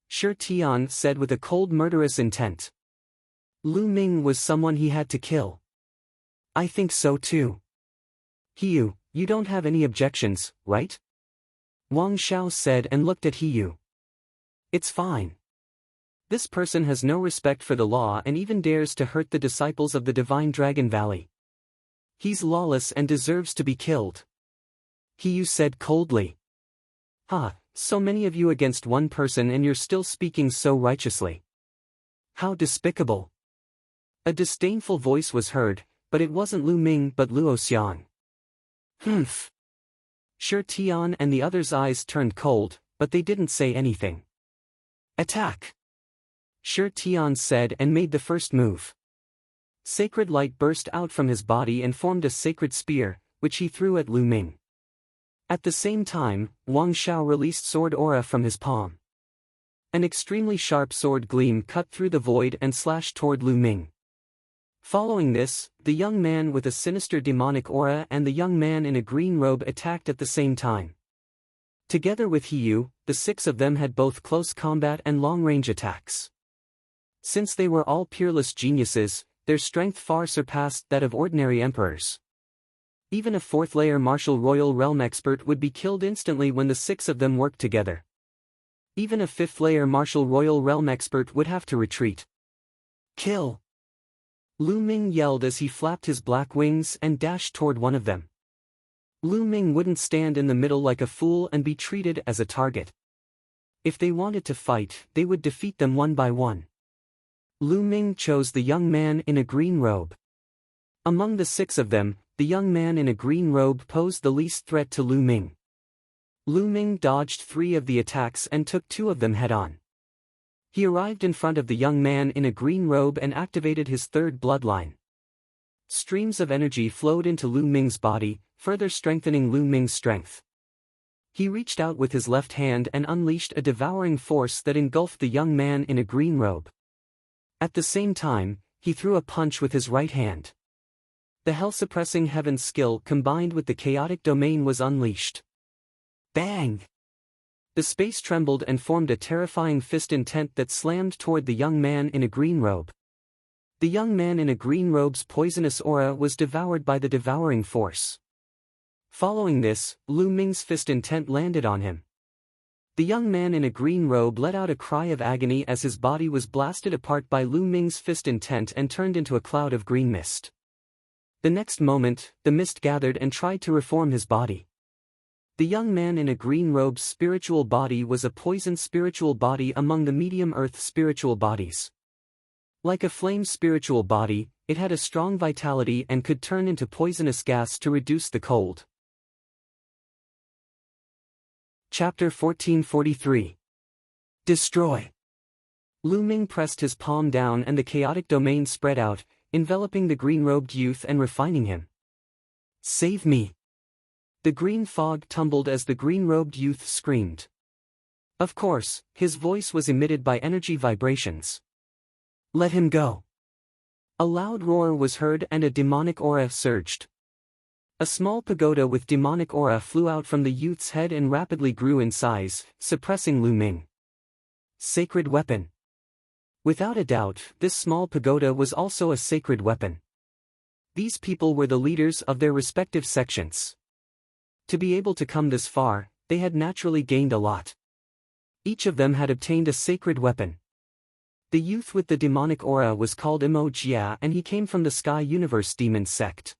Shi Tian said with a cold murderous intent. Lu Ming was someone he had to kill. I think so too. Hiyu, you don't have any objections, right? Wang Xiao said and looked at Hiyu. It's fine. This person has no respect for the law and even dares to hurt the disciples of the Divine Dragon Valley. He's lawless and deserves to be killed. Hiyu said coldly. So many of you against one person and you're still speaking so righteously. How despicable. A disdainful voice was heard, but it wasn't Lu Ming but Luo Xiang. Humph. Shi Tian and the others' eyes turned cold, but they didn't say anything. Attack! Shi Tian said and made the first move. Sacred light burst out from his body and formed a sacred spear, which he threw at Lu Ming. At the same time, Wang Xiao released sword aura from his palm. An extremely sharp sword gleam cut through the void and slashed toward Lu Ming. Following this, the young man with a sinister demonic aura and the young man in a green robe attacked at the same time. Together with Hiyu, the six of them had both close combat and long-range attacks. Since they were all peerless geniuses, their strength far surpassed that of ordinary emperors. Even a fourth-layer martial royal realm expert would be killed instantly when the six of them worked together. Even a fifth-layer martial royal realm expert would have to retreat. Kill! Lu Ming yelled as he flapped his black wings and dashed toward one of them. Lu Ming wouldn't stand in the middle like a fool and be treated as a target. If they wanted to fight, they would defeat them one by one. Lu Ming chose the young man in a green robe. Among the six of them, the young man in a green robe posed the least threat to Lu Ming. Lu Ming dodged 3 of the attacks and took 2 of them head-on. He arrived in front of the young man in a green robe and activated his third bloodline. Streams of energy flowed into Lu Ming's body, further strengthening Lu Ming's strength. He reached out with his left hand and unleashed a devouring force that engulfed the young man in a green robe. At the same time, he threw a punch with his right hand. The hell-suppressing heaven skill combined with the chaotic domain was unleashed. Bang! The space trembled and formed a terrifying fist intent that slammed toward the young man in a green robe. The young man in a green robe's poisonous aura was devoured by the devouring force. Following this, Lu Ming's fist intent landed on him. The young man in a green robe let out a cry of agony as his body was blasted apart by Lu Ming's fist intent and turned into a cloud of green mist. The next moment, the mist gathered and tried to reform his body. The young man in a green robe's spiritual body was a poison spiritual body among the medium earth spiritual bodies. Like a flame spiritual body, it had a strong vitality and could turn into poisonous gas to reduce the cold. Chapter 1443. Destroy. Lu Ming pressed his palm down and the chaotic domain spread out, enveloping the green-robed youth and refining him. Save me! The green fog tumbled as the green-robed youth screamed. Of course, his voice was emitted by energy vibrations. Let him go! A loud roar was heard and a demonic aura surged. A small pagoda with demonic aura flew out from the youth's head and rapidly grew in size, suppressing Lu Ming. Sacred weapon. Without a doubt, this small pagoda was also a sacred weapon. These people were the leaders of their respective sections. To be able to come this far, they had naturally gained a lot. Each of them had obtained a sacred weapon. The youth with the demonic aura was called Imo Jia and he came from the Sky Universe Demon sect.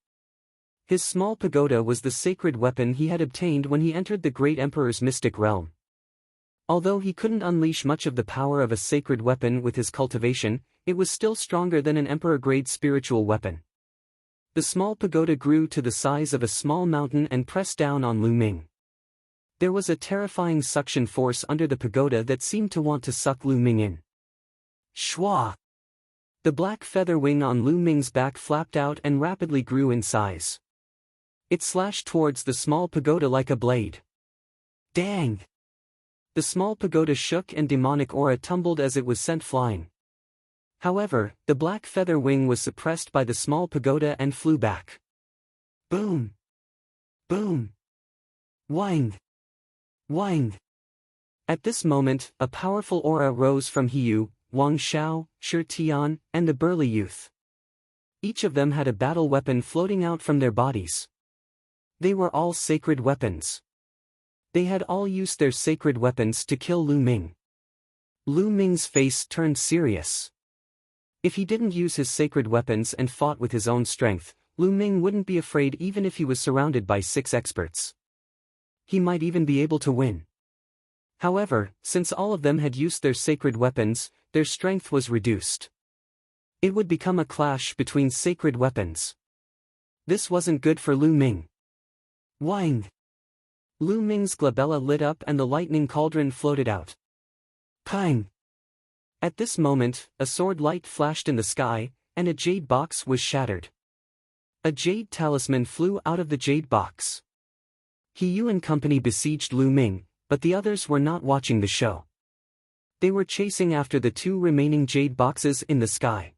His small pagoda was the sacred weapon he had obtained when he entered the Great Emperor's mystic realm. Although he couldn't unleash much of the power of a sacred weapon with his cultivation, it was still stronger than an emperor-grade spiritual weapon. The small pagoda grew to the size of a small mountain and pressed down on Lu Ming. There was a terrifying suction force under the pagoda that seemed to want to suck Lu Ming in. Shwa! The black feather wing on Lu Ming's back flapped out and rapidly grew in size. It slashed towards the small pagoda like a blade. Dang! The small pagoda shook and demonic aura tumbled as it was sent flying. However, the black feather wing was suppressed by the small pagoda and flew back. Boom! Boom! Wang! Wang! At this moment, a powerful aura rose from Hiyu, Wang Xiao, Shi Tian, and the burly youth. Each of them had a battle weapon floating out from their bodies. They were all sacred weapons. They had all used their sacred weapons to kill Lu Ming. Lu Ming's face turned serious. If he didn't use his sacred weapons and fought with his own strength, Lu Ming wouldn't be afraid even if he was surrounded by 6 experts. He might even be able to win. However, since all of them had used their sacred weapons, their strength was reduced. It would become a clash between sacred weapons. This wasn't good for Lu Ming. Wang! Lu Ming's glabella lit up and the lightning cauldron floated out. Pang! At this moment, a sword light flashed in the sky, and a jade box was shattered. A jade talisman flew out of the jade box. Hiyu and company besieged Lu Ming, but the others were not watching the show. They were chasing after the 2 remaining jade boxes in the sky.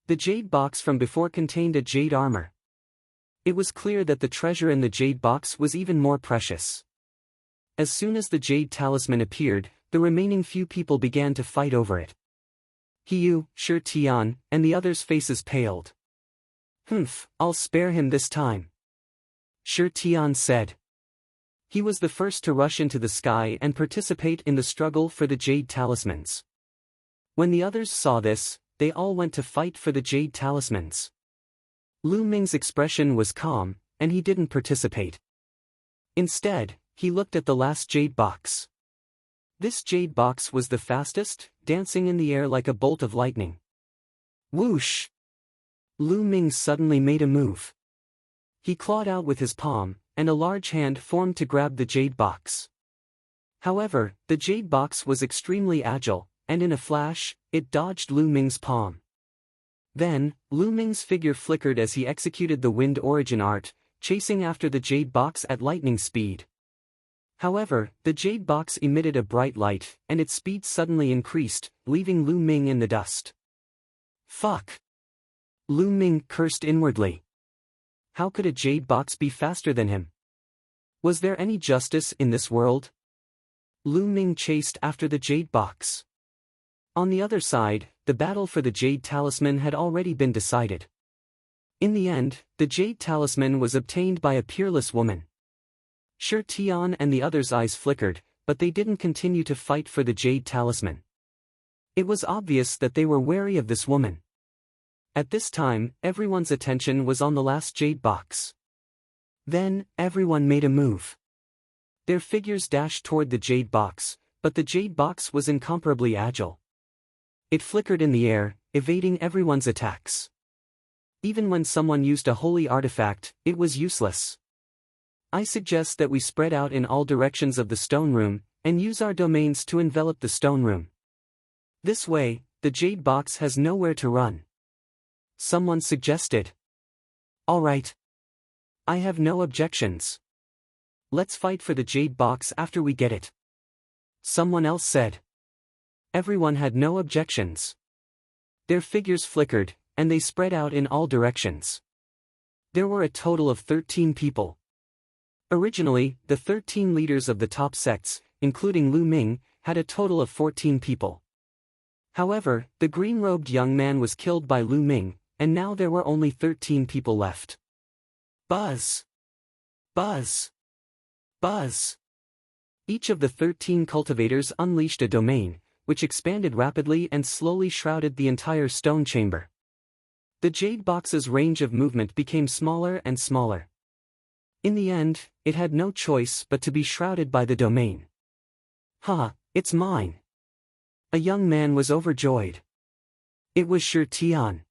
The jade box from before contained a jade armor. It was clear that the treasure in the jade box was even more precious. As soon as the jade talisman appeared, the remaining few people began to fight over it. Hiyu, Shi Tian, and the others' faces paled. I'll spare him this time," Shi Tian said. He was the first to rush into the sky and participate in the struggle for the jade talismans. When the others saw this, they all went to fight for the jade talismans. Lu Ming's expression was calm, and he didn't participate. Instead, he looked at the last jade box. This jade box was the fastest, dancing in the air like a bolt of lightning. Whoosh! Lu Ming suddenly made a move. He clawed out with his palm, and a large hand formed to grab the jade box. However, the jade box was extremely agile, and in a flash, it dodged Lu Ming's palm. Then, Lu Ming's figure flickered as he executed the wind origin art, chasing after the jade box at lightning speed. However, the jade box emitted a bright light, and its speed suddenly increased, leaving Lu Ming in the dust. Fuck! Lu Ming cursed inwardly. How could a jade box be faster than him? Was there any justice in this world? Lu Ming chased after the jade box. On the other side, the battle for the jade talisman had already been decided. In the end, the jade talisman was obtained by a peerless woman. Shi Tian and the others' eyes flickered, but they didn't continue to fight for the jade talisman. It was obvious that they were wary of this woman. At this time, everyone's attention was on the last jade box. Then, everyone made a move. Their figures dashed toward the jade box, but the jade box was incomparably agile. It flickered in the air, evading everyone's attacks. Even when someone used a holy artifact, it was useless. I suggest that we spread out in all directions of the stone room, and use our domains to envelop the stone room. This way, the jade box has nowhere to run. Someone suggested. All right. I have no objections. Let's fight for the jade box after we get it. Someone else said. Everyone had no objections. Their figures flickered, and they spread out in all directions. There were a total of 13 people. Originally, the 13 leaders of the top sects, including Lu Ming, had a total of 14 people. However, the green-robed young man was killed by Lu Ming, and now there were only 13 people left. Buzz! Buzz! Buzz! Each of the 13 cultivators unleashed a domain, which expanded rapidly and slowly shrouded the entire stone chamber. The jade box's range of movement became smaller and smaller. In the end, it had no choice but to be shrouded by the domain. It's mine! A young man was overjoyed. It was Shi Tian.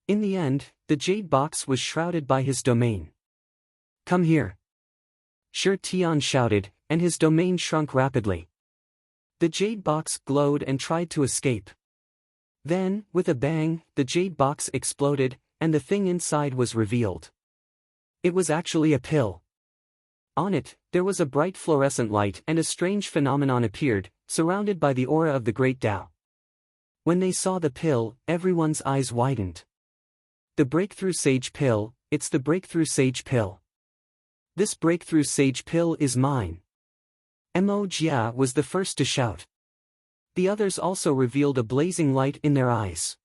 In the end, the jade box was shrouded by his domain. Come here! Shi Tian shouted, and his domain shrunk rapidly. The jade box glowed and tried to escape. Then, with a bang, the jade box exploded, and the thing inside was revealed. It was actually a pill. On it, there was a bright fluorescent light and a strange phenomenon appeared, surrounded by the aura of the Great Tao. When they saw the pill, everyone's eyes widened. The Breakthrough Sage Pill, it's the Breakthrough Sage Pill. This Breakthrough Sage Pill is mine. Mo Jia was the first to shout. The others also revealed a blazing light in their eyes.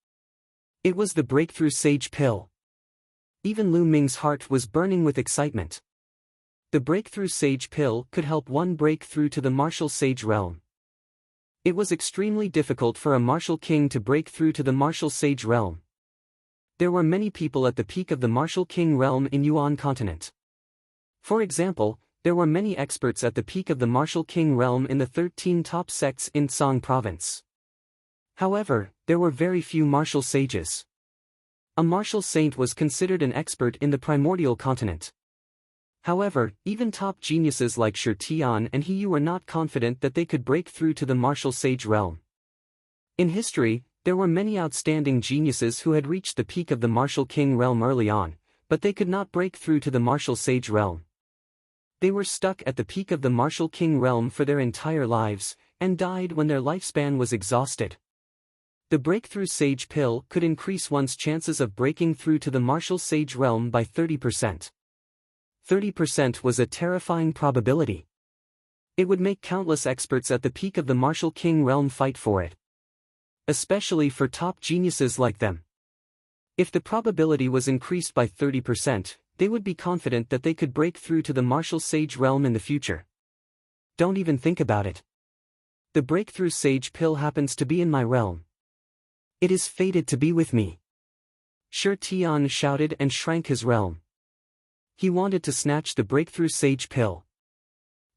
It was the Breakthrough Sage Pill. Even Lu Ming's heart was burning with excitement. The Breakthrough Sage Pill could help one break through to the martial sage realm. It was extremely difficult for a martial king to break through to the martial sage realm. There were many people at the peak of the martial king realm in Yuan continent. For example, there were many experts at the peak of the martial king realm in the 13 top sects in Song province. However, there were very few martial sages. A martial saint was considered an expert in the primordial continent. However, even top geniuses like Shi Tian and He Yu were not confident that they could break through to the martial sage realm. In history, there were many outstanding geniuses who had reached the peak of the martial king realm early on, but they could not break through to the martial sage realm. They were stuck at the peak of the martial king realm for their entire lives, and died when their lifespan was exhausted. The Breakthrough Sage Pill could increase one's chances of breaking through to the martial sage realm by 30%. 30% was a terrifying probability. It would make countless experts at the peak of the martial king realm fight for it. Especially for top geniuses like them. If the probability was increased by 30%, they would be confident that they could break through to the martial sage realm in the future. Don't even think about it. The Breakthrough Sage Pill happens to be in my realm. It is fated to be with me. Shi Tian shouted and shrank his realm. He wanted to snatch the Breakthrough Sage Pill.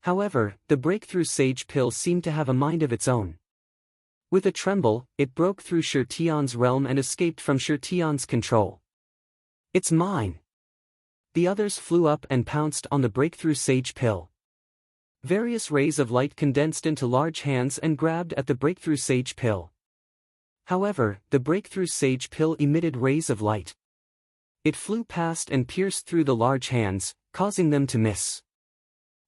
However, the Breakthrough Sage Pill seemed to have a mind of its own. With a tremble, it broke through Shi Tian's realm and escaped from Shi Tian's control. It's mine. The others flew up and pounced on the Breakthrough Sage Pill. Various rays of light condensed into large hands and grabbed at the Breakthrough Sage Pill. However, the Breakthrough Sage Pill emitted rays of light. It flew past and pierced through the large hands, causing them to miss.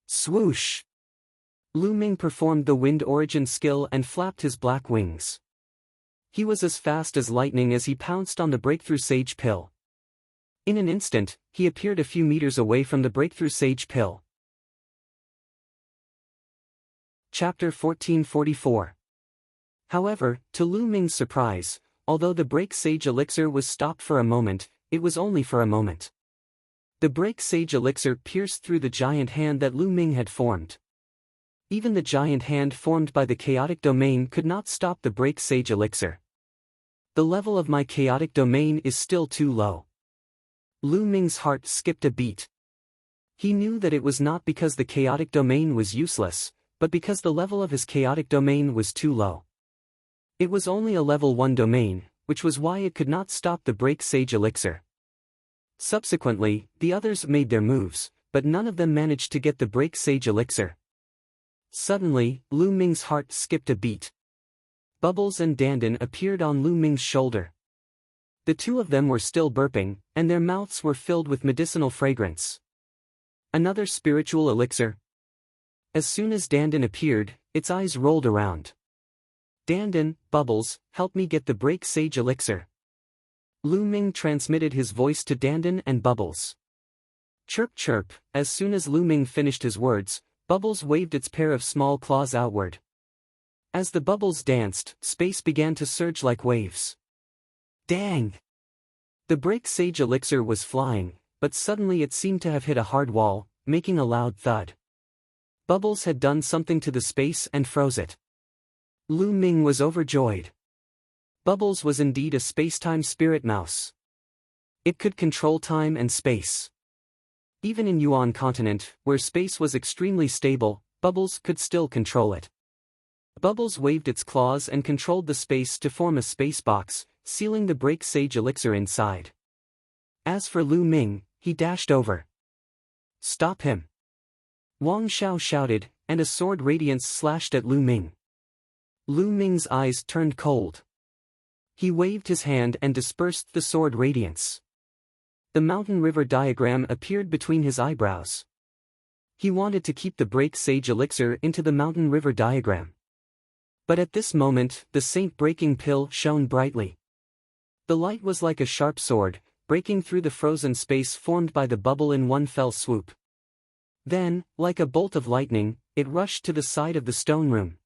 Swoosh! Lu Ming performed the wind origin skill and flapped his black wings. He was as fast as lightning as he pounced on the Breakthrough Sage Pill. In an instant, he appeared a few meters away from the Breakthrough Sage Pill. Chapter 1444. However, to Lu Ming's surprise, although the Break Sage Elixir was stopped for a moment, it was only for a moment. The Break Sage Elixir pierced through the giant hand that Lu Ming had formed. Even the giant hand formed by the chaotic domain could not stop the Break Sage Elixir. The level of my chaotic domain is still too low. Lu Ming's heart skipped a beat. He knew that it was not because the chaotic domain was useless, but because the level of his chaotic domain was too low. It was only a level 1 domain, which was why it could not stop the Break Sage Elixir. Subsequently, the others made their moves, but none of them managed to get the Break Sage Elixir. Suddenly, Lu Ming's heart skipped a beat. Bubbles and Dandan appeared on Lu Ming's shoulder. The two of them were still burping, and their mouths were filled with medicinal fragrance. Another spiritual elixir? As soon as Dandan appeared, its eyes rolled around. Dandan, Bubbles, help me get the Break Sage Elixir. Lu Ming transmitted his voice to Dandan and Bubbles. Chirp chirp, as soon as Lu Ming finished his words, Bubbles waved its pair of small claws outward. As the bubbles danced, space began to surge like waves. Dang! The Break Sage Elixir was flying, but suddenly it seemed to have hit a hard wall, making a loud thud. Bubbles had done something to the space and froze it. Lu Ming was overjoyed. Bubbles was indeed a space-time spirit mouse. It could control time and space. Even in Yuan continent, where space was extremely stable, Bubbles could still control it. Bubbles waved its claws and controlled the space to form a space box, sealing the Break Sage Elixir inside. As for Lu Ming, he dashed over. Stop him! Wang Xiao shouted, and a sword radiance slashed at Lu Ming. Lu Ming's eyes turned cold. He waved his hand and dispersed the sword radiance. The mountain river diagram appeared between his eyebrows. He wanted to keep the break sage elixir into the mountain river diagram. But at this moment, the saint breaking pill shone brightly. The light was like a sharp sword, breaking through the frozen space formed by the bubble in one fell swoop. Then, like a bolt of lightning, it rushed to the side of the stone room.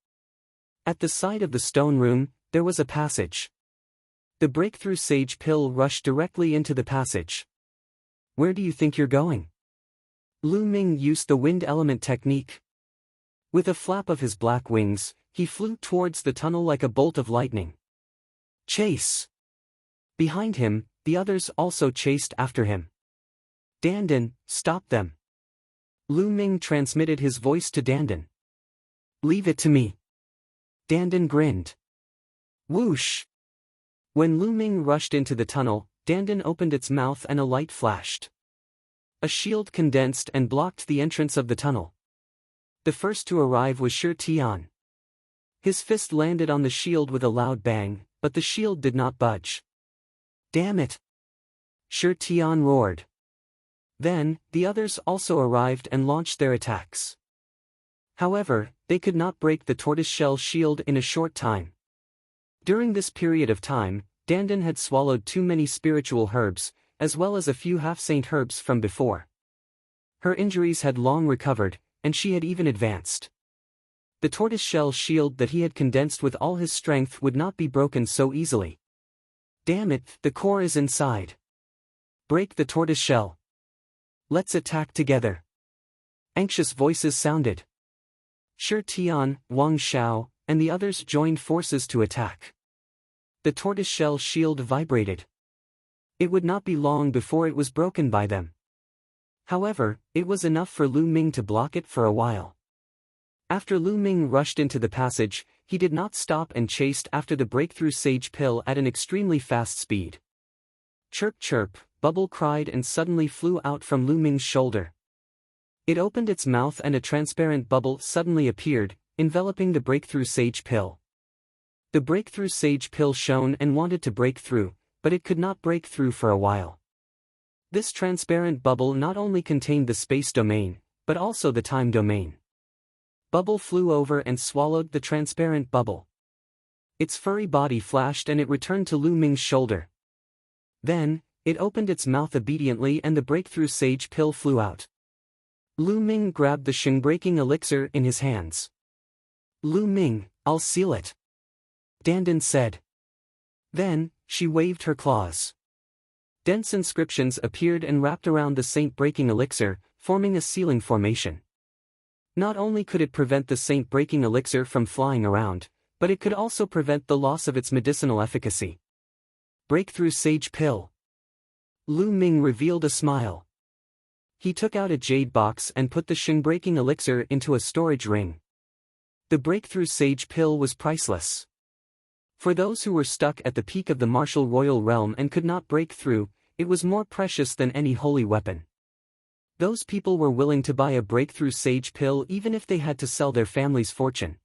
At the side of the stone room, there was a passage. The breakthrough sage pill rushed directly into the passage. Where do you think you're going? Lu Ming used the wind element technique. With a flap of his black wings, he flew towards the tunnel like a bolt of lightning. Chase! Behind him, the others also chased after him. Dandan, stop them! Lu Ming transmitted his voice to Dandan. Leave it to me. Dandan grinned. Whoosh! When Lu Ming rushed into the tunnel, Dandan opened its mouth and a light flashed. A shield condensed and blocked the entrance of the tunnel. The first to arrive was Shi Tian. His fist landed on the shield with a loud bang, but the shield did not budge. Damn it! Shi Tian roared. Then, the others also arrived and launched their attacks. However, they could not break the tortoiseshell shield in a short time. During this period of time, Dandan had swallowed too many spiritual herbs, as well as a few half-saint herbs from before. Her injuries had long recovered, and she had even advanced. The tortoiseshell shield that he had condensed with all his strength would not be broken so easily. Damn it, the core is inside. Break the tortoiseshell. Let's attack together. Anxious voices sounded. Shi Tian, Wang Xiao, and the others joined forces to attack. The tortoiseshell shield vibrated. It would not be long before it was broken by them. However, it was enough for Lu Ming to block it for a while. After Lu Ming rushed into the passage, he did not stop and chased after the breakthrough sage pill at an extremely fast speed. Chirp chirp, Bubble cried and suddenly flew out from Lu Ming's shoulder. It opened its mouth and a transparent bubble suddenly appeared, enveloping the breakthrough sage pill. The breakthrough sage pill shone and wanted to break through, but it could not break through for a while. This transparent bubble not only contained the space domain, but also the time domain. Bubble flew over and swallowed the transparent bubble. Its furry body flashed and it returned to Lu Ming's shoulder. Then, it opened its mouth obediently and the breakthrough sage pill flew out. Lu Ming grabbed the Shingbreaking elixir in his hands. Lu Ming, I'll seal it. Dandan said. Then, she waved her claws. Dense inscriptions appeared and wrapped around the saint-breaking elixir, forming a sealing formation. Not only could it prevent the saint-breaking elixir from flying around, but it could also prevent the loss of its medicinal efficacy. Breakthrough sage pill. Lu Ming revealed a smile. He took out a jade box and put the Shingbreaking elixir into a storage ring. The breakthrough sage pill was priceless. For those who were stuck at the peak of the martial royal realm and could not break through, it was more precious than any holy weapon. Those people were willing to buy a breakthrough sage pill even if they had to sell their family's fortune.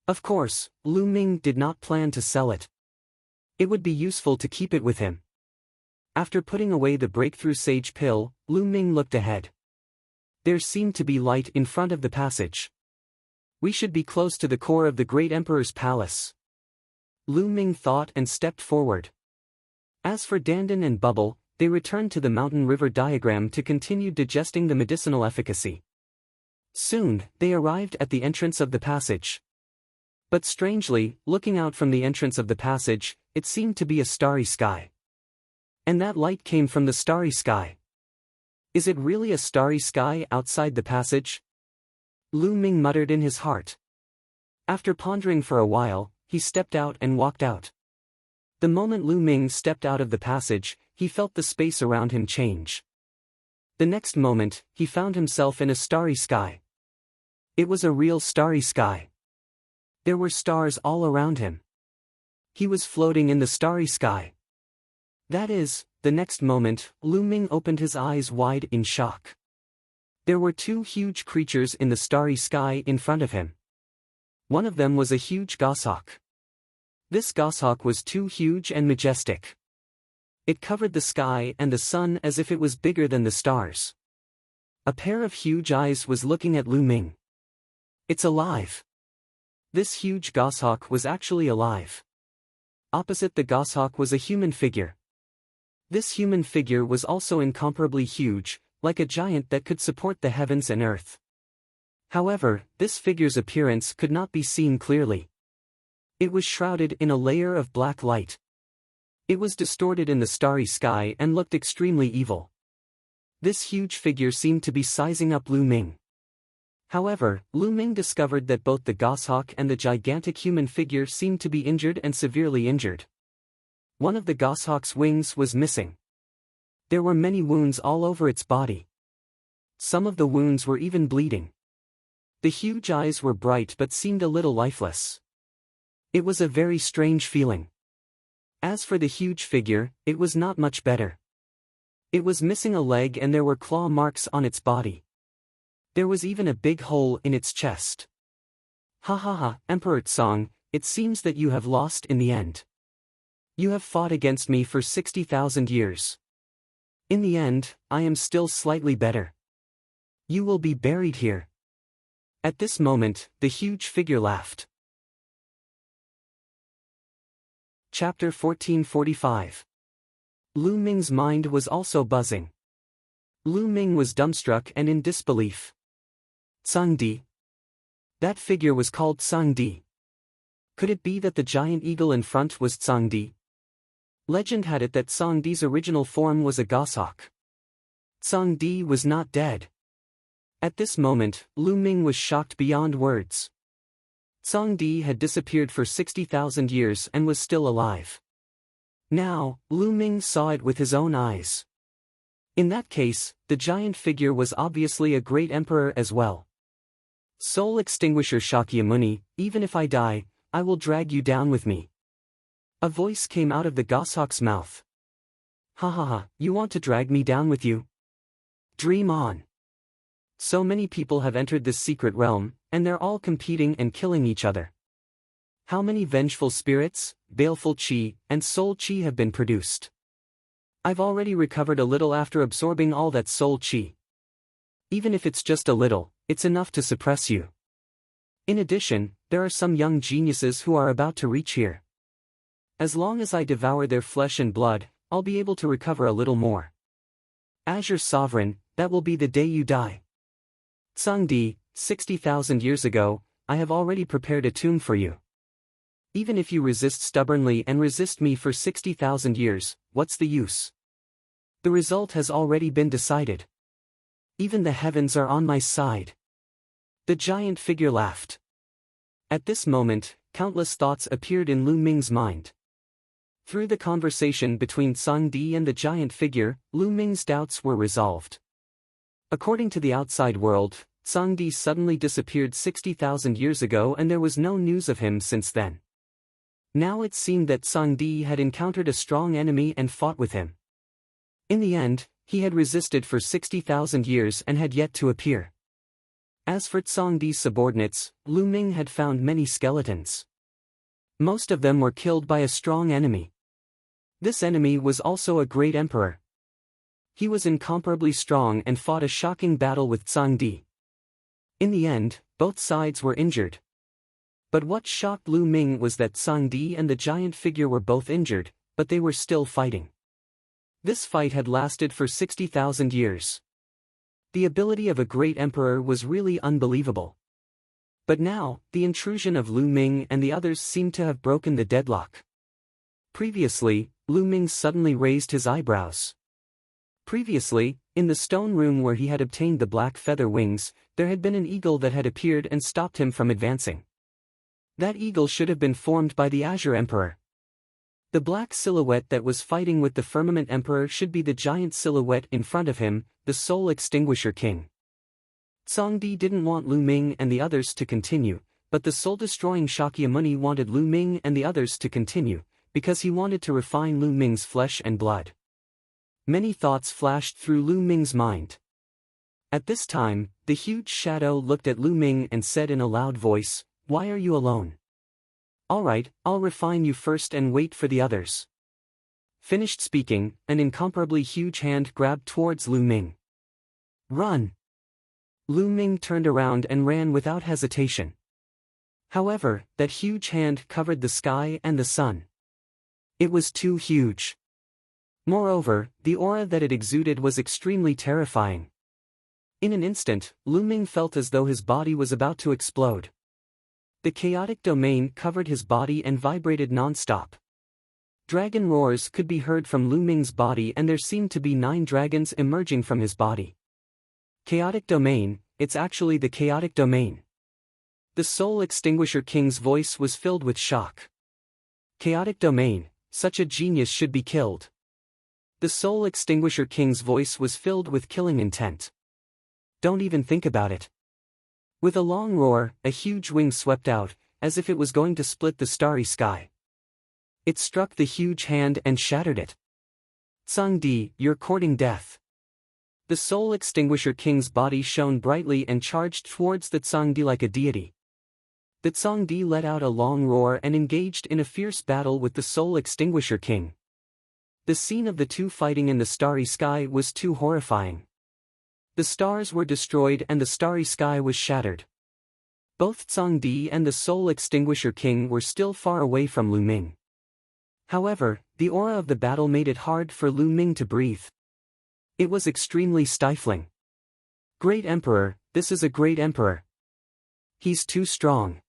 Of course, Lu Ming did not plan to sell it. It would be useful to keep it with him. After putting away the breakthrough sage pill, Lu Ming looked ahead. There seemed to be light in front of the passage. We should be close to the core of the great emperor's palace. Lu Ming thought and stepped forward. As for Dandan and Bubble, they returned to the mountain river diagram to continue digesting the medicinal efficacy. Soon, they arrived at the entrance of the passage. But strangely, looking out from the entrance of the passage, it seemed to be a starry sky. And that light came from the starry sky. Is it really a starry sky outside the passage? Lu Ming muttered in his heart. After pondering for a while, he stepped out and walked out. The moment Lu Ming stepped out of the passage, he felt the space around him change. The next moment, he found himself in a starry sky. It was a real starry sky. There were stars all around him. He was floating in the starry sky. That is, the next moment, Lu Ming opened his eyes wide in shock. There were two huge creatures in the starry sky in front of him. One of them was a huge goshawk. This goshawk was too huge and majestic. It covered the sky and the sun as if it was bigger than the stars. A pair of huge eyes was looking at Lu Ming. It's alive. This huge goshawk was actually alive. Opposite the goshawk was a human figure. This human figure was also incomparably huge, like a giant that could support the heavens and earth. However, this figure's appearance could not be seen clearly. It was shrouded in a layer of black light. It was distorted in the starry sky and looked extremely evil. This huge figure seemed to be sizing up Lu Ming. However, Lu Ming discovered that both the goshawk and the gigantic human figure seemed to be injured and severely injured. One of the goshawk's wings was missing. There were many wounds all over its body. Some of the wounds were even bleeding. The huge eyes were bright but seemed a little lifeless. It was a very strange feeling. As for the huge figure, it was not much better. It was missing a leg and there were claw marks on its body. There was even a big hole in its chest. Ha ha ha, Emperor Tsong, it seems that you have lost in the end. You have fought against me for 60,000 years. In the end, I am still slightly better. You will be buried here. At this moment, the huge figure laughed. Chapter 1445. Lu Ming's mind was also buzzing. Lu Ming was dumbstruck and in disbelief. Tsang Di. That figure was called Tsang Di. Could it be that the giant eagle in front was Tsang Di? Legend had it that Tsang Di's original form was a goshawk. Tsang Di was not dead. At this moment, Lu Ming was shocked beyond words. Tsang Di had disappeared for 60,000 years and was still alive. Now, Lu Ming saw it with his own eyes. In that case, the giant figure was obviously a great emperor as well. Soul Extinguisher Shakyamuni, even if I die, I will drag you down with me. A voice came out of the goshawk's mouth. Ha ha ha, you want to drag me down with you? Dream on. So many people have entered this secret realm, and they're all competing and killing each other. How many vengeful spirits, baleful chi, and soul chi have been produced? I've already recovered a little after absorbing all that soul chi. Even if it's just a little, it's enough to suppress you. In addition, there are some young geniuses who are about to reach here. As long as I devour their flesh and blood, I'll be able to recover a little more. As your sovereign, that will be the day you die. Tsang Di, 60,000 years ago, I have already prepared a tomb for you. Even if you resist stubbornly and resist me for 60,000 years, what's the use? The result has already been decided. Even the heavens are on my side. The giant figure laughed. At this moment, countless thoughts appeared in Lu Ming's mind. Through the conversation between Tsang Di and the giant figure, Lu Ming's doubts were resolved. According to the outside world, Tsang Di suddenly disappeared 60,000 years ago and there was no news of him since then. Now it seemed that Tsang Di had encountered a strong enemy and fought with him. In the end, he had resisted for 60,000 years and had yet to appear. As for Tsang Di's subordinates, Lu Ming had found many skeletons. Most of them were killed by a strong enemy. This enemy was also a great emperor. He was incomparably strong and fought a shocking battle with Tsang Di. In the end, both sides were injured. But what shocked Lu Ming was that Tsang Di and the giant figure were both injured, but they were still fighting. This fight had lasted for 60,000 years. The ability of a great emperor was really unbelievable. But now, the intrusion of Lu Ming and the others seemed to have broken the deadlock. Previously, Lu Ming suddenly raised his eyebrows. Previously, in the stone room where he had obtained the black feather wings, there had been an eagle that had appeared and stopped him from advancing. That eagle should have been formed by the Azure Emperor. The black silhouette that was fighting with the Firmament Emperor should be the giant silhouette in front of him, the Soul Extinguisher King. Tsang Di didn't want Lu Ming and the others to continue, but the soul-destroying Shakyamuni wanted Lu Ming and the others to continue, because he wanted to refine Lu Ming's flesh and blood. Many thoughts flashed through Lu Ming's mind. At this time, the huge shadow looked at Lu Ming and said in a loud voice, "Why are you alone? Alright, I'll refine you first and wait for the others." Finished speaking, an incomparably huge hand grabbed towards Lu Ming. "Run!" Lu Ming turned around and ran without hesitation. However, that huge hand covered the sky and the sun. It was too huge. Moreover, the aura that it exuded was extremely terrifying. In an instant, Lu Ming felt as though his body was about to explode. The chaotic domain covered his body and vibrated non-stop. Dragon roars could be heard from Lu Ming's body, and there seemed to be 9 dragons emerging from his body. Chaotic domain, it's actually the chaotic domain. The Soul Extinguisher King's voice was filled with shock. Chaotic domain, such a genius should be killed. The Soul Extinguisher King's voice was filled with killing intent. Don't even think about it. With a long roar, a huge wing swept out, as if it was going to split the starry sky. It struck the huge hand and shattered it. "Tsangdi, you're courting death." The Soul Extinguisher King's body shone brightly and charged towards the Tsangdi like a deity. The Tsangdi let out a long roar and engaged in a fierce battle with the Soul Extinguisher King. The scene of the two fighting in the starry sky was too horrifying. The stars were destroyed and the starry sky was shattered. Both Tsangdi and the Soul Extinguisher King were still far away from Lu Ming. However, the aura of the battle made it hard for Lu Ming to breathe. It was extremely stifling. "Great Emperor, this is a great emperor. He's too strong.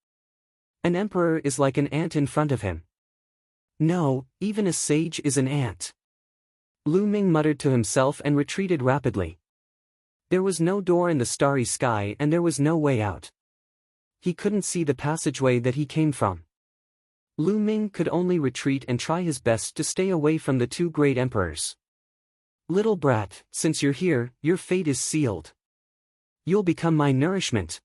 An emperor is like an ant in front of him. No, even a sage is an ant." Lu Ming muttered to himself and retreated rapidly. There was no door in the starry sky and there was no way out. He couldn't see the passageway that he came from. Lu Ming could only retreat and try his best to stay away from the two great emperors. "Little brat, since you're here, your fate is sealed. You'll become my nourishment."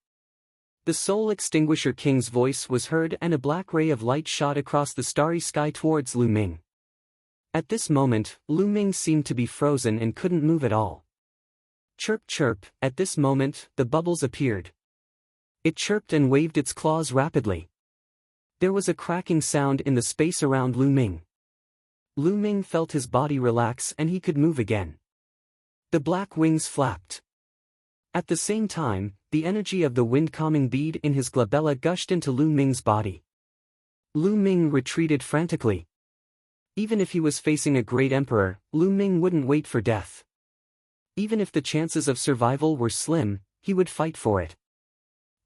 The Soul Extinguisher King's voice was heard and a black ray of light shot across the starry sky towards Lu Ming. At this moment, Lu Ming seemed to be frozen and couldn't move at all. Chirp chirp, at this moment, the bubbles appeared. It chirped and waved its claws rapidly. There was a cracking sound in the space around Lu Ming. Lu Ming felt his body relax and he could move again. The black wings flapped. At the same time, the energy of the wind-calming bead in his glabella gushed into Lu Ming's body. Lu Ming retreated frantically. Even if he was facing a great emperor, Lu Ming wouldn't wait for death. Even if the chances of survival were slim, he would fight for it.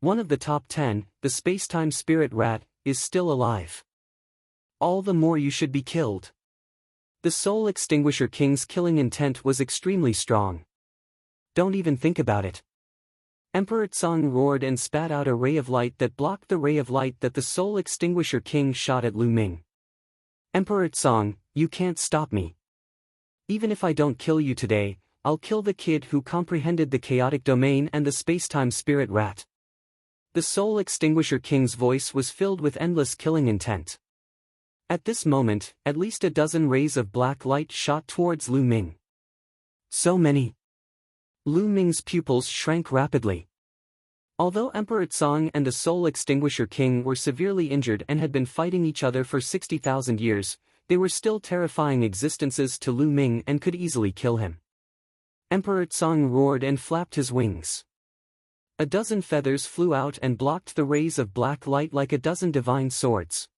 One of the top 10, the space-time spirit rat, is still alive. All the more you should be killed. The Soul Extinguisher King's killing intent was extremely strong. Don't even think about it. Emperor Tsang roared and spat out a ray of light that blocked the ray of light that the Soul Extinguisher King shot at Lu Ming. "Emperor Tsang, you can't stop me. Even if I don't kill you today, I'll kill the kid who comprehended the chaotic domain and the space-time spirit rat." The Soul Extinguisher King's voice was filled with endless killing intent. At this moment, at least a dozen rays of black light shot towards Lu Ming. So many. Lu Ming's pupils shrank rapidly. Although Emperor Tsang and the Soul Extinguisher King were severely injured and had been fighting each other for 60,000 years, they were still terrifying existences to Lu Ming and could easily kill him. Emperor Tsang roared and flapped his wings. A dozen feathers flew out and blocked the rays of black light like a dozen divine swords.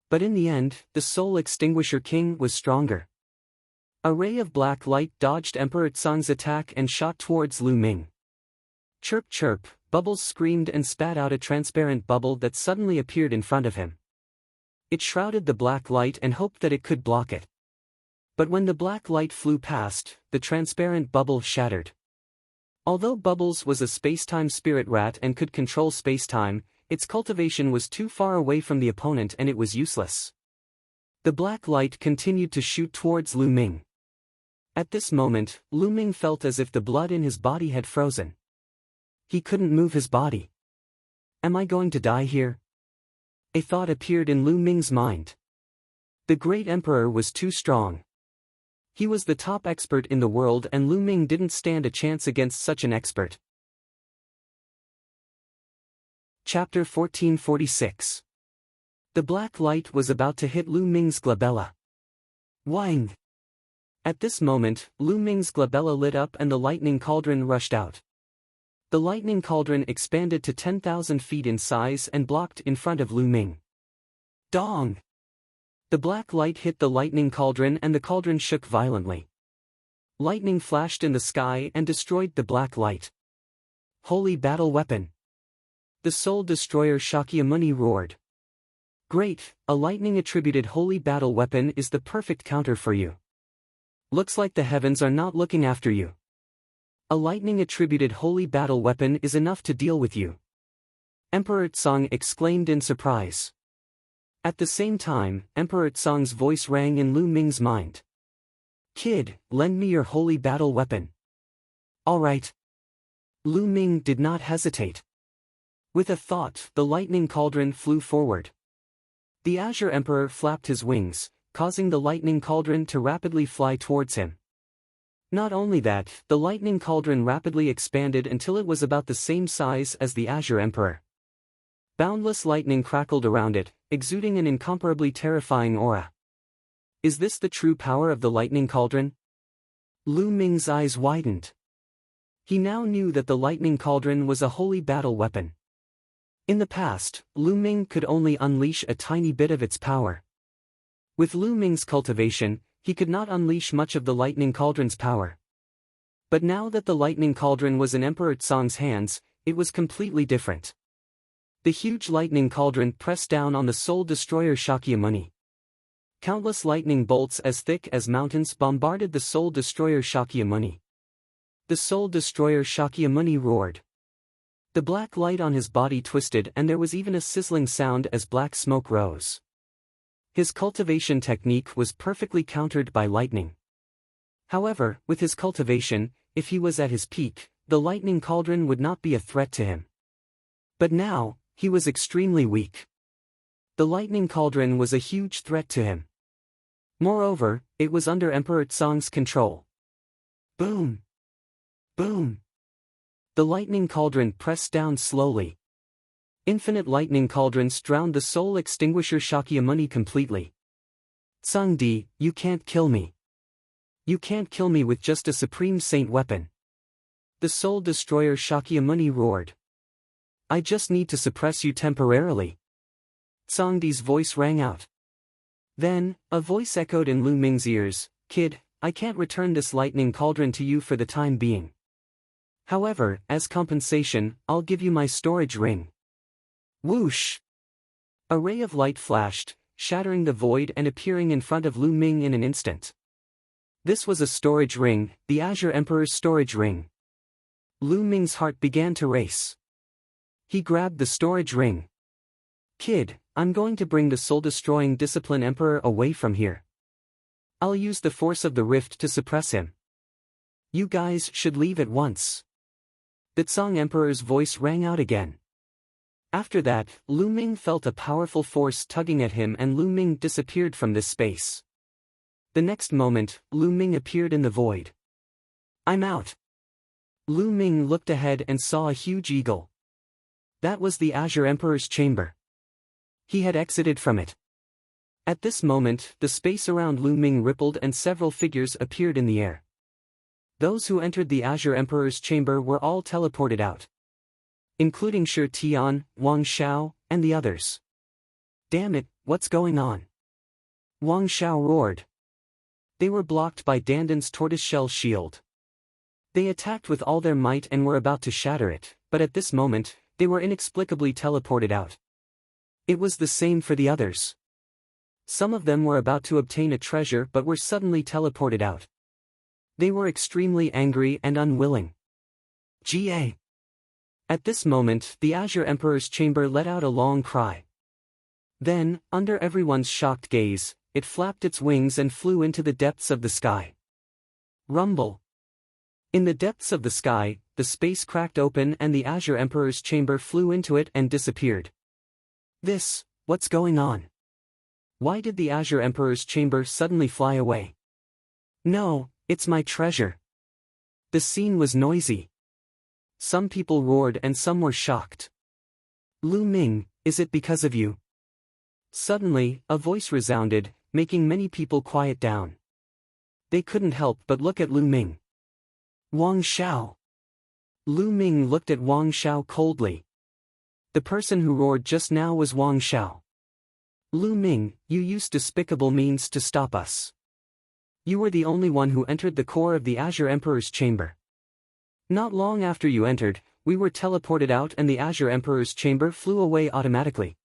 But in the end, the Soul Extinguisher King was stronger. A ray of black light dodged Emperor Tsang's attack and shot towards Lu Ming. Chirp chirp, Bubbles screamed and spat out a transparent bubble that suddenly appeared in front of him. It shrouded the black light and hoped that it could block it. But when the black light flew past, the transparent bubble shattered. Although Bubbles was a space-time spirit rat and could control space-time, its cultivation was too far away from the opponent and it was useless. The black light continued to shoot towards Lu Ming. At this moment, Lu Ming felt as if the blood in his body had frozen. He couldn't move his body. Am I going to die here? A thought appeared in Lu Ming's mind. The great emperor was too strong. He was the top expert in the world and Lu Ming didn't stand a chance against such an expert. Chapter 1446. The black light was about to hit Lu Ming's glabella. Wang! At this moment, Lu Ming's glabella lit up and the lightning cauldron rushed out. The lightning cauldron expanded to 10,000 feet in size and blocked in front of Lu Ming. Dong! The black light hit the lightning cauldron and the cauldron shook violently. Lightning flashed in the sky and destroyed the black light. Holy battle weapon! The soul destroyer Shakyamuni roared. Great, a lightning-attributed holy battle weapon is the perfect counter for you. Looks like the heavens are not looking after you. A lightning-attributed holy battle weapon is enough to deal with you. Emperor Tsang exclaimed in surprise. At the same time, Emperor Tsang's voice rang in Lu Ming's mind. Kid, lend me your holy battle weapon. All right. Lu Ming did not hesitate. With a thought, the lightning cauldron flew forward. The Azure Emperor flapped his wings, causing the lightning cauldron to rapidly fly towards him. Not only that, the lightning cauldron rapidly expanded until it was about the same size as the Azure Emperor. Boundless lightning crackled around it, exuding an incomparably terrifying aura. Is this the true power of the lightning cauldron? Lu Ming's eyes widened. He now knew that the lightning cauldron was a holy battle weapon. In the past, Lu Ming could only unleash a tiny bit of its power. With Lu Ming's cultivation, he could not unleash much of the lightning cauldron's power. But now that the lightning cauldron was in Emperor Tsang's hands, it was completely different. The huge lightning cauldron pressed down on the soul destroyer Shakyamuni. Countless lightning bolts as thick as mountains bombarded the soul destroyer Shakyamuni. The soul destroyer Shakyamuni roared. The black light on his body twisted and there was even a sizzling sound as black smoke rose. His cultivation technique was perfectly countered by lightning. However, with his cultivation, if he was at his peak, the lightning cauldron would not be a threat to him. But now, he was extremely weak. The lightning cauldron was a huge threat to him. Moreover, it was under Emperor Tsang's control. Boom! Boom! The lightning cauldron pressed down slowly. Infinite lightning cauldrons drowned the soul extinguisher Shakyamuni completely. Tsangdi, you can't kill me. You can't kill me with just a supreme saint weapon. The soul destroyer Shakyamuni roared. I just need to suppress you temporarily. Tsangdi's voice rang out. Then, a voice echoed in Lu Ming's ears, Kid, I can't return this lightning cauldron to you for the time being. However, as compensation, I'll give you my storage ring. Whoosh! A ray of light flashed, shattering the void and appearing in front of Lu Ming in an instant. This was a storage ring, the Azure Emperor's storage ring. Lu Ming's heart began to race. He grabbed the storage ring. Kid, I'm going to bring the soul-destroying Discipline Emperor away from here. I'll use the force of the rift to suppress him. You guys should leave at once. The Tsang Emperor's voice rang out again. After that, Lu Ming felt a powerful force tugging at him and Lu Ming disappeared from this space. The next moment, Lu Ming appeared in the void. I'm out. Lu Ming looked ahead and saw a huge eagle. That was the Azure Emperor's chamber. He had exited from it. At this moment, the space around Lu Ming rippled and several figures appeared in the air. Those who entered the Azure Emperor's chamber were all teleported out, including Shi Tian, Wang Xiao, and the others. Damn it, what's going on? Wang Xiao roared. They were blocked by Dandan's tortoiseshell shield. They attacked with all their might and were about to shatter it, but at this moment, they were inexplicably teleported out. It was the same for the others. Some of them were about to obtain a treasure but were suddenly teleported out. They were extremely angry and unwilling. Ga! At this moment, the Azure Emperor's chamber let out a long cry. Then, under everyone's shocked gaze, it flapped its wings and flew into the depths of the sky. Rumble! In the depths of the sky, the space cracked open and the Azure Emperor's chamber flew into it and disappeared. What's going on? Why did the Azure Emperor's chamber suddenly fly away? No, it's my treasure. The scene was noisy. Some people roared and some were shocked. Lu Ming, is it because of you? Suddenly, a voice resounded, making many people quiet down. They couldn't help but look at Lu Ming. Wang Xiao. Lu Ming looked at Wang Xiao coldly. The person who roared just now was Wang Xiao. Lu Ming, you used despicable means to stop us. You were the only one who entered the core of the Azure Emperor's chamber. Not long after you entered, we were teleported out and the Azure Emperor's chamber flew away automatically.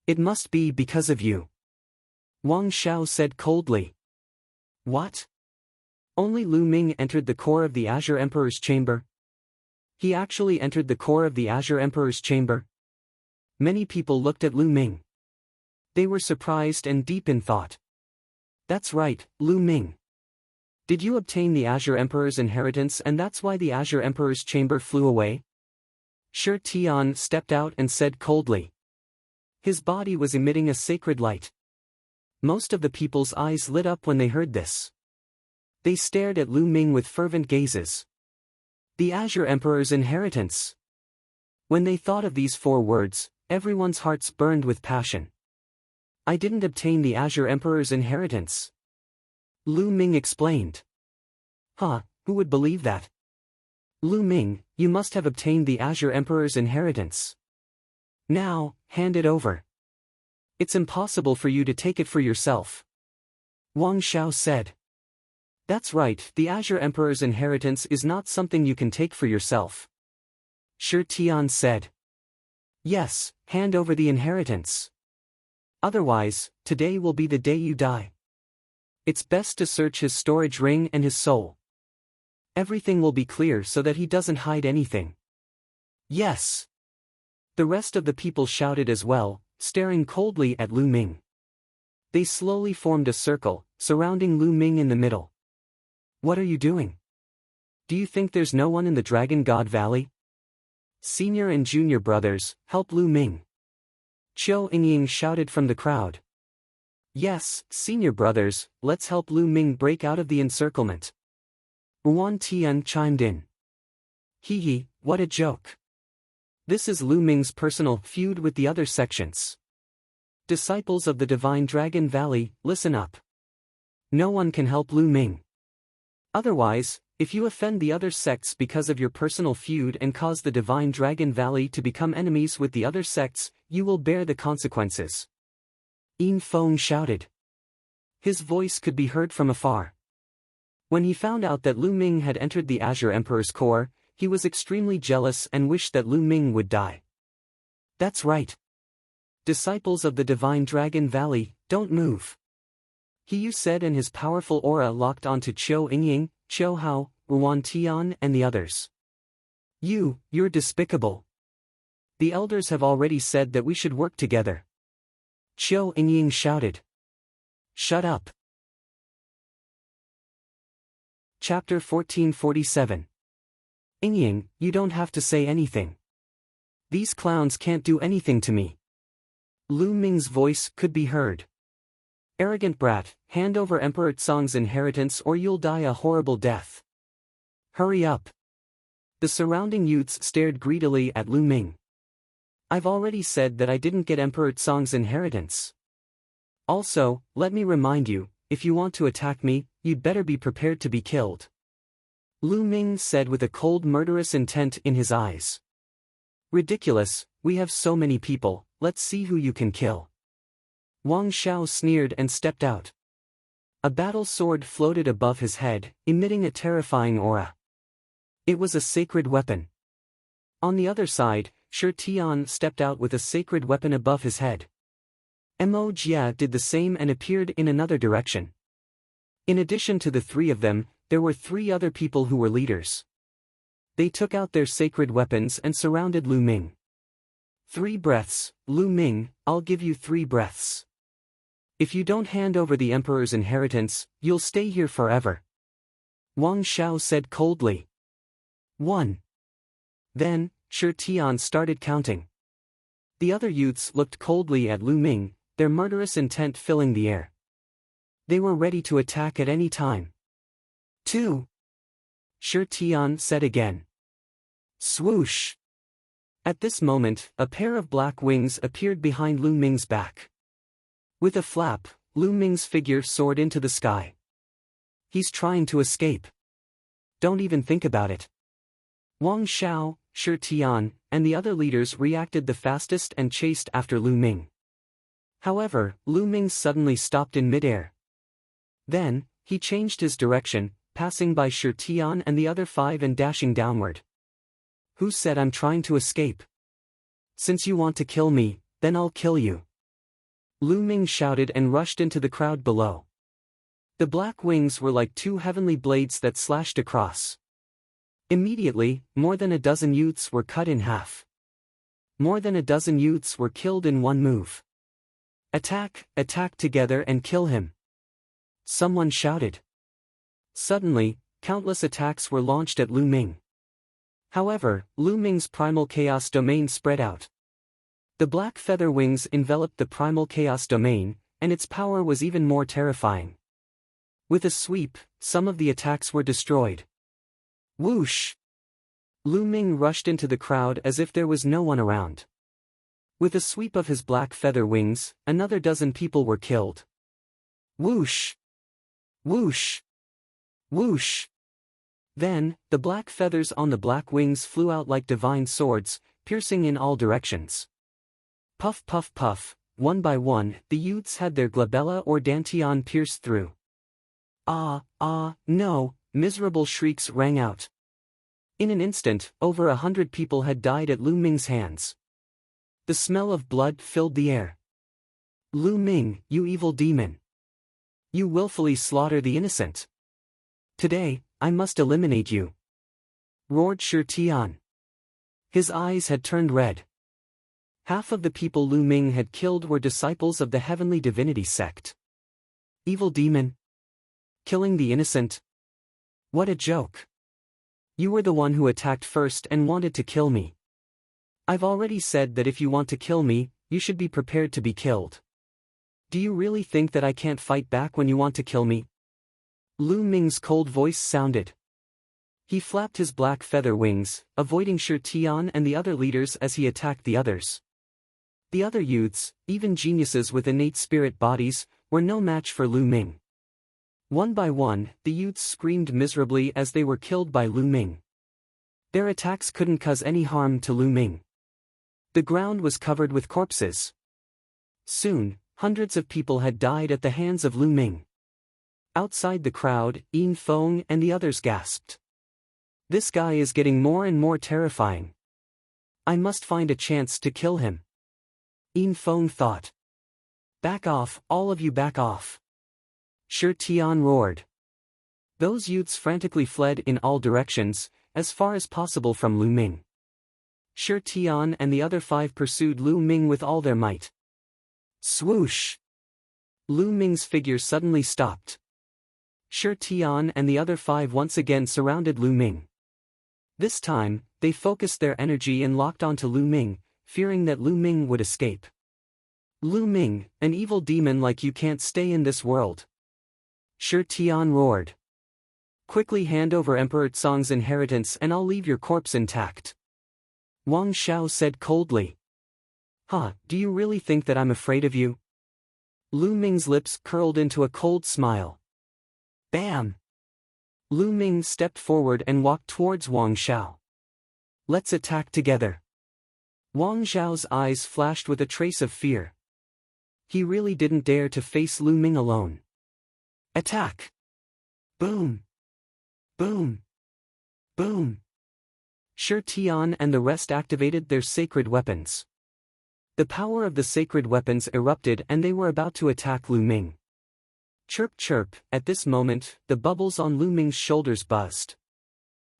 It must be because of you. Wang Xiao said coldly. What? Only Lu Ming entered the core of the Azure Emperor's chamber? He actually entered the core of the Azure Emperor's chamber? Many people looked at Lu Ming. They were surprised and deep in thought. That's right, Lu Ming. Did you obtain the Azure Emperor's inheritance and that's why the Azure Emperor's chamber flew away? Shi Tian stepped out and said coldly. His body was emitting a sacred light. Most of the people's eyes lit up when they heard this. They stared at Lu Ming with fervent gazes. The Azure Emperor's inheritance. When they thought of these 4 words, everyone's hearts burned with passion. I didn't obtain the Azure Emperor's inheritance. Lu Ming explained. Huh, who would believe that? Lu Ming, you must have obtained the Azure Emperor's inheritance. Now, hand it over. It's impossible for you to take it for yourself. Wang Xiao said. That's right, the Azure Emperor's inheritance is not something you can take for yourself. Shi Tian said. Yes, hand over the inheritance. Otherwise, today will be the day you die. It's best to search his storage ring and his soul. Everything will be clear so that he doesn't hide anything. Yes. The rest of the people shouted as well, staring coldly at Lu Ming. They slowly formed a circle, surrounding Lu Ming in the middle. What are you doing? Do you think there's no one in the Dragon God Valley? Senior and junior brothers, help Lu Ming. Qiu Yingying shouted from the crowd. Yes, senior brothers, let's help Lu Ming break out of the encirclement. Yuan Tian chimed in. Hee hee, what a joke. This is Lu Ming's personal feud with the other sections. Disciples of the Divine Dragon Valley, listen up. No one can help Lu Ming. Otherwise, if you offend the other sects because of your personal feud and cause the Divine Dragon Valley to become enemies with the other sects, you will bear the consequences. Yin Feng shouted. His voice could be heard from afar. When he found out that Lu Ming had entered the Azure Emperor's core, he was extremely jealous and wished that Lu Ming would die. That's right. Disciples of the Divine Dragon Valley, don't move. He said, and his powerful aura locked onto Qiu Yingying, Qiu Hao, Yuan Tian and the others. You're despicable. The elders have already said that we should work together. Qiu Yingying shouted. Shut up. Chapter 1447. Yingying, you don't have to say anything. These clowns can't do anything to me. Lu Ming's voice could be heard. Arrogant brat, hand over Emperor Tsong's inheritance or you'll die a horrible death. Hurry up. The surrounding youths stared greedily at Lu Ming. I've already said that I didn't get Emperor Tsong's inheritance. Also, let me remind you, if you want to attack me, you'd better be prepared to be killed. Lu Ming said with a cold murderous intent in his eyes. Ridiculous, we have so many people, let's see who you can kill. Wang Xiao sneered and stepped out. A battle sword floated above his head, emitting a terrifying aura. It was a sacred weapon. On the other side, Shi Tian stepped out with a sacred weapon above his head. Mo Jia did the same and appeared in another direction. In addition to the 3 of them, there were 3 other people who were leaders. They took out their sacred weapons and surrounded Lu Ming. 3 breaths, Lu Ming, I'll give you 3 breaths. If you don't hand over the Emperor's inheritance, you'll stay here forever. Wang Xiao said coldly. 1. Then, Shi Tian started counting. The other youths looked coldly at Lu Ming, their murderous intent filling the air. They were ready to attack at any time. 2. Shi Tian said again. Swoosh! At this moment, a pair of black wings appeared behind Lu Ming's back. With a flap, Lu Ming's figure soared into the sky. He's trying to escape. Don't even think about it. Wang Xiao, Shi Tian, and the other leaders reacted the fastest and chased after Lu Ming. However, Lu Ming suddenly stopped in midair. Then, he changed his direction, passing by Shi Tian and the other 5 and dashing downward. Who said I'm trying to escape? Since you want to kill me, then I'll kill you. Lu Ming shouted and rushed into the crowd below. The black wings were like 2 heavenly blades that slashed across. Immediately, more than a dozen youths were cut in half. More than a dozen youths were killed in one move. Attack, attack together and kill him. Someone shouted. Suddenly, countless attacks were launched at Lu Ming. However, Lu Ming's primal chaos domain spread out. The black feather wings enveloped the primal chaos domain, and its power was even more terrifying. With a sweep, some of the attacks were destroyed. Whoosh! Lu Ming rushed into the crowd as if there was no one around. With a sweep of his black feather wings, another dozen people were killed. Whoosh! Whoosh! Whoosh! Then, the black feathers on the black wings flew out like divine swords, piercing in all directions. Puff puff puff, one by one, the youths had their glabella or dantian pierced through. No, miserable shrieks rang out. In an instant, over 100 people had died at Lu Ming's hands. The smell of blood filled the air. Lu Ming, you evil demon! You willfully slaughter the innocent. Today, I must eliminate you! Roared Shi Tian. His eyes had turned red. Half of the people Lu Ming had killed were disciples of the heavenly divinity sect. Evil demon! Killing the innocent? What a joke! You were the one who attacked first and wanted to kill me. I've already said that if you want to kill me, you should be prepared to be killed. Do you really think that I can't fight back when you want to kill me? Lu Ming's cold voice sounded. He flapped his black feather wings, avoiding Shi Tian and the other leaders as he attacked the others. The other youths, even geniuses with innate spirit bodies, were no match for Lu Ming. One by one, the youths screamed miserably as they were killed by Lu Ming. Their attacks couldn't cause any harm to Lu Ming. The ground was covered with corpses. Soon, hundreds of people had died at the hands of Lu Ming. Outside the crowd, Yin Feng and the others gasped. This guy is getting more and more terrifying. I must find a chance to kill him. Yin Feng thought. Back off, all of you back off! Shi Tian roared. Those youths frantically fled in all directions, as far as possible from Lu Ming. Shi Tian and the other 5 pursued Lu Ming with all their might. Swoosh! Lu Ming's figure suddenly stopped. Shi Tian and the other 5 once again surrounded Lu Ming. This time, they focused their energy and locked onto Lu Ming, fearing that Lu Ming would escape. Lu Ming, an evil demon like you can't stay in this world! Shi Tian roared. Quickly hand over Emperor Tsong's inheritance and I'll leave your corpse intact. Wang Xiao said coldly. Do you really think that I'm afraid of you? Lu Ming's lips curled into a cold smile. Bam! Lu Ming stepped forward and walked towards Wang Xiao. Let's attack together. Wang Xiao's eyes flashed with a trace of fear. He really didn't dare to face Lu Ming alone. Attack! Boom! Boom! Boom! Shi Tian and the rest activated their sacred weapons. The power of the sacred weapons erupted and they were about to attack Lu Ming. Chirp chirp, at this moment, the bubbles on Lu Ming's shoulders buzzed.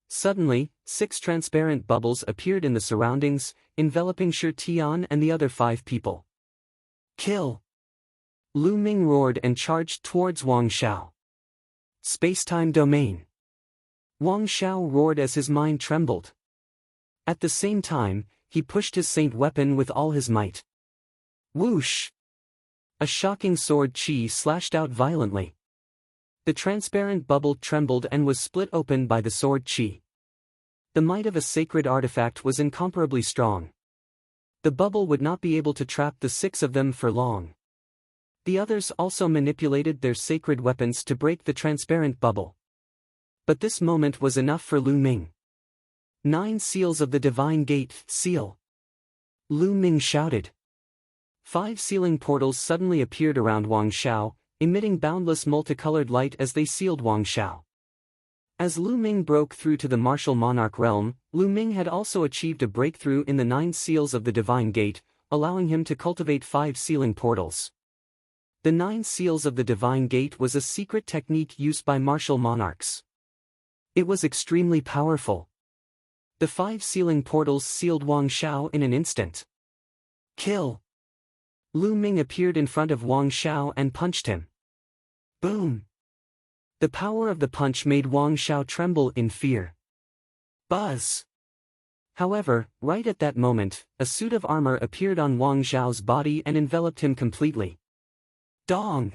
Suddenly, 6 transparent bubbles appeared in the surroundings, enveloping Shi Tian and the other 5 people. Kill! Lu Ming roared and charged towards Wang Xiao. Spacetime domain. Wang Xiao roared as his mind trembled. At the same time, he pushed his saint weapon with all his might. Whoosh! A shocking sword chi slashed out violently. The transparent bubble trembled and was split open by the sword chi. The might of a sacred artifact was incomparably strong. The bubble would not be able to trap the 6 of them for long. The others also manipulated their sacred weapons to break the transparent bubble. But this moment was enough for Lu Ming. 9 seals of the divine gate, seal. Lu Ming shouted. 5 sealing portals suddenly appeared around Wang Xiao, emitting boundless multicolored light as they sealed Wang Xiao. As Lu Ming broke through to the martial monarch realm, Lu Ming had also achieved a breakthrough in the 9 seals of the divine gate, allowing him to cultivate 5 sealing portals. The 9 seals of the divine gate was a secret technique used by martial monarchs. It was extremely powerful. The 5 sealing portals sealed Wang Xiao in an instant. Kill! Lu Ming appeared in front of Wang Xiao and punched him. Boom! The power of the punch made Wang Xiao tremble in fear. Buzz! However, right at that moment, a suit of armor appeared on Wang Xiao's body and enveloped him completely. Dong!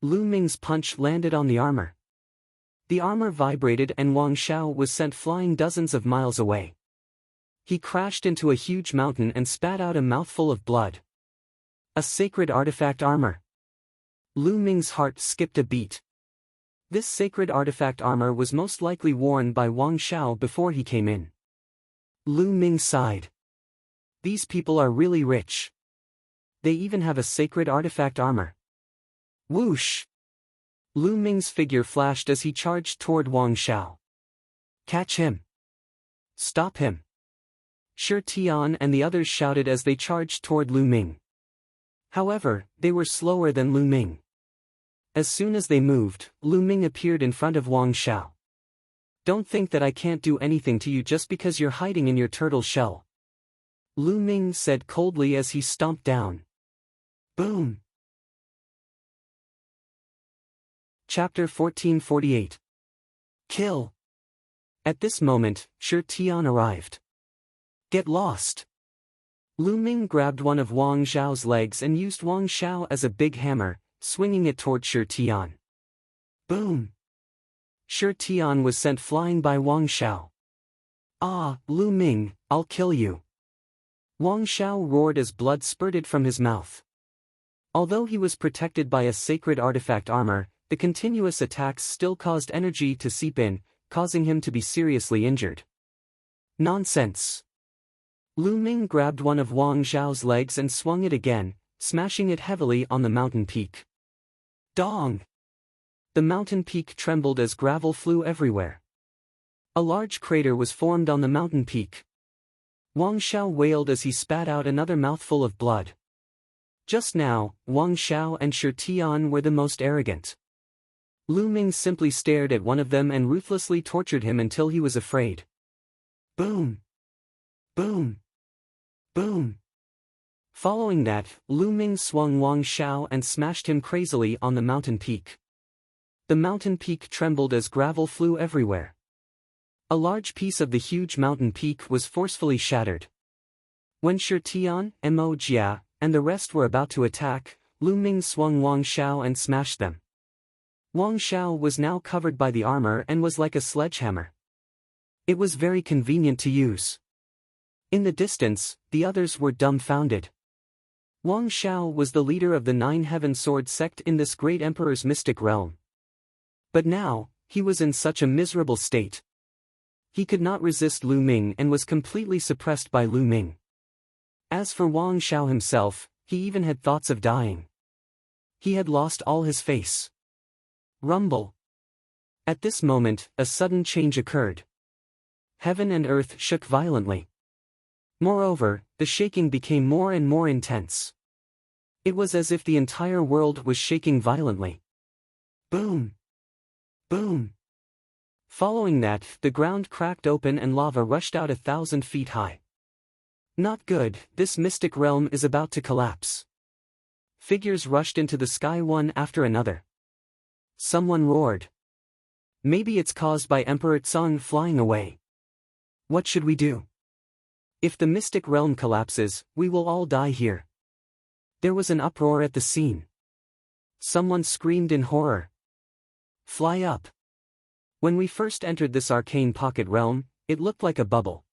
Lu Ming's punch landed on the armor. The armor vibrated and Wang Xiao was sent flying dozens of miles away. He crashed into a huge mountain and spat out a mouthful of blood. A sacred artifact armor. Lu Ming's heart skipped a beat. This sacred artifact armor was most likely worn by Wang Xiao before he came in. Lu Ming sighed. These people are really rich. They even have a sacred artifact armor. Whoosh! Lu Ming's figure flashed as he charged toward Wang Xiao. Catch him! Stop him! Shi Tian and the others shouted as they charged toward Lu Ming. However, they were slower than Lu Ming. As soon as they moved, Lu Ming appeared in front of Wang Xiao. Don't think that I can't do anything to you just because you're hiding in your turtle shell. Lu Ming said coldly as he stomped down. Boom! Chapter 1448. Kill! At this moment, Shi Tian arrived. Get lost! Lu Ming grabbed one of Wang Xiao's legs and used Wang Xiao as a big hammer, swinging it toward Shi Tian. Boom! Shi Tian was sent flying by Wang Xiao. Ah, Lu Ming, I'll kill you! Wang Xiao roared as blood spurted from his mouth. Although he was protected by a sacred artifact armor, the continuous attacks still caused energy to seep in, causing him to be seriously injured. Nonsense! Lu Ming grabbed one of Wang Xiao's legs and swung it again, smashing it heavily on the mountain peak. Dong! The mountain peak trembled as gravel flew everywhere. A large crater was formed on the mountain peak. Wang Xiao wailed as he spat out another mouthful of blood. Just now, Wang Xiao and Shi Tian were the most arrogant. Lu Ming simply stared at one of them and ruthlessly tortured him until he was afraid. Boom! Boom! Boom! Following that, Lu Ming swung Wang Xiao and smashed him crazily on the mountain peak. The mountain peak trembled as gravel flew everywhere. A large piece of the huge mountain peak was forcefully shattered. When Shi Tian, Mo Jia, and the rest were about to attack, Lu Ming swung Wang Xiao and smashed them. Wang Xiao was now covered by the armor and was like a sledgehammer. It was very convenient to use. In the distance, the others were dumbfounded. Wang Xiao was the leader of the 9 Heaven Sword sect in this great emperor's mystic realm. But now, he was in such a miserable state. He could not resist Lu Ming and was completely suppressed by Lu Ming. As for Wang Xiao himself, he even had thoughts of dying. He had lost all his face. Rumble. At this moment, a sudden change occurred. Heaven and earth shook violently. Moreover, the shaking became more and more intense. It was as if the entire world was shaking violently. Boom! Boom! Following that, the ground cracked open and lava rushed out 1,000 feet high. Not good, this mystic realm is about to collapse. Figures rushed into the sky one after another. Someone roared. Maybe it's caused by Emperor Tsang flying away. What should we do? If the mystic realm collapses, we will all die here. There was an uproar at the scene. Someone screamed in horror. Fly up. When we first entered this arcane pocket realm, it looked like a bubble.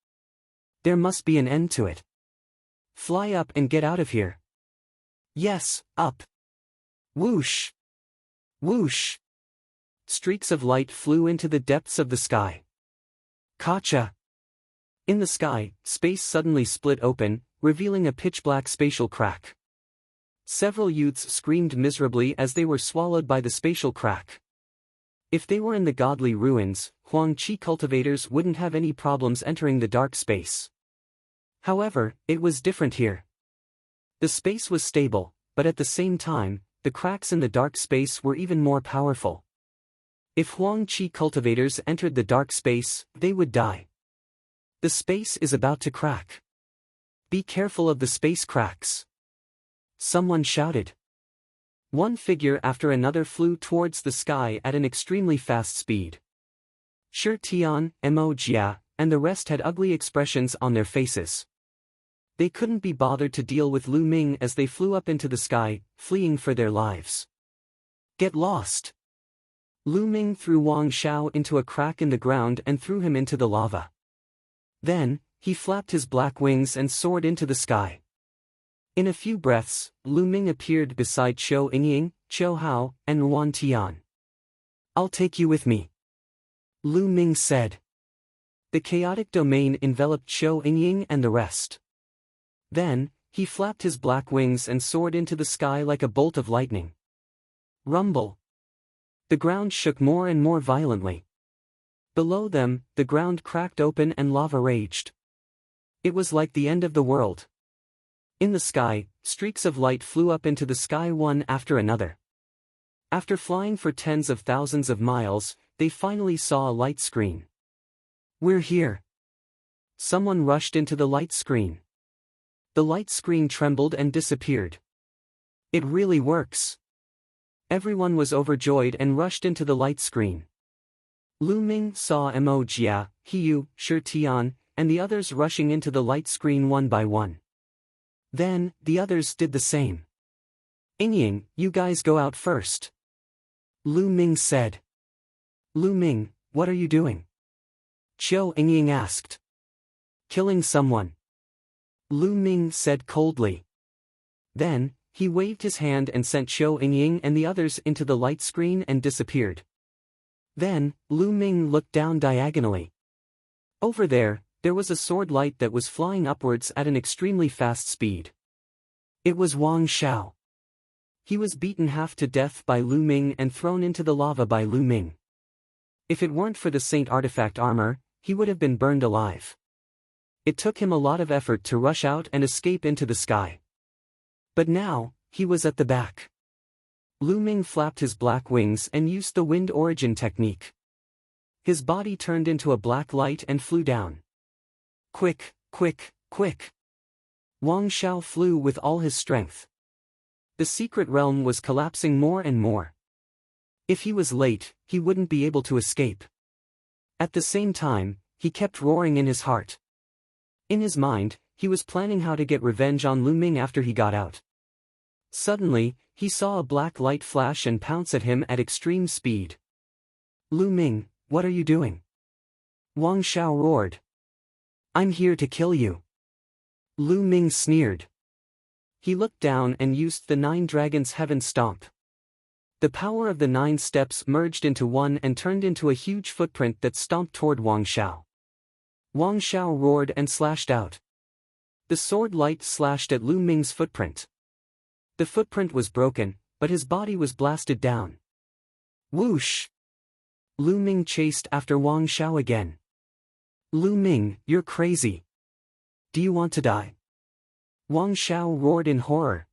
There must be an end to it. Fly up and get out of here. Yes, up. Whoosh. Whoosh. Streaks of light flew into the depths of the sky. Gotcha. In the sky, space suddenly split open, revealing a pitch-black spatial crack. Several youths screamed miserably as they were swallowed by the spatial crack. If they were in the godly ruins, Huangqi cultivators wouldn't have any problems entering the dark space. However, it was different here. The space was stable, but at the same time, the cracks in the dark space were even more powerful. If Huangqi cultivators entered the dark space, they would die. The space is about to crack. Be careful of the space cracks. Someone shouted. One figure after another flew towards the sky at an extremely fast speed. Shi Tian, Mo Jia, and the rest had ugly expressions on their faces. They couldn't be bothered to deal with Lu Ming as they flew up into the sky, fleeing for their lives. Get lost! Lu Ming threw Wang Xiao into a crack in the ground and threw him into the lava. Then, he flapped his black wings and soared into the sky. In a few breaths, Lu Ming appeared beside Zhou Yingying, Zhou Hao, and Yuan Tian. I'll take you with me. Lu Ming said. The chaotic domain enveloped Zhou Yingying and the rest. Then, he flapped his black wings and soared into the sky like a bolt of lightning. Rumble. The ground shook more and more violently. Below them, the ground cracked open and lava raged. It was like the end of the world. In the sky, streaks of light flew up into the sky one after another. After flying for tens of thousands of miles, they finally saw a light screen. We're here. Someone rushed into the light screen. The light screen trembled and disappeared. It really works. Everyone was overjoyed and rushed into the light screen. Lu Ming saw Mo Jia, Hiyu, Shi Tian, and the others rushing into the light screen one by one. Then, the others did the same. Yingying, you guys go out first. Lu Ming said. Lu Ming, what are you doing? Zhou Yingying asked. Killing someone. Lu Ming said coldly. Then, he waved his hand and sent Zhou Yingying and the others into the light screen and disappeared. Then, Lu Ming looked down diagonally. Over there was a sword light that was flying upwards at an extremely fast speed. It was Wang Xiao. He was beaten half to death by Lu Ming and thrown into the lava by Lu Ming. If it weren't for the Saint Artifact armor, he would have been burned alive. It took him a lot of effort to rush out and escape into the sky. But now, he was at the back. Lu Ming flapped his black wings and used the wind origin technique. His body turned into a black light and flew down. Quick, quick, quick! Wang Xiao flew with all his strength. The secret realm was collapsing more and more. If he was late, he wouldn't be able to escape. At the same time, he kept roaring in his heart. In his mind, he was planning how to get revenge on Lu Ming after he got out. Suddenly, he saw a black light flash and pounce at him at extreme speed. Lu Ming, what are you doing? Wang Xiao roared. I'm here to kill you. Lu Ming sneered. He looked down and used the 9 Dragons' Heaven Stomp. The power of the 9 steps merged into one and turned into a huge footprint that stomped toward Wang Xiao. Wang Xiao roared and slashed out. The sword light slashed at Lu Ming's footprint. The footprint was broken, but his body was blasted down. Whoosh! Lu Ming chased after Wang Xiao again. Lu Ming, you're crazy. Do you want to die? Wang Xiao roared in horror.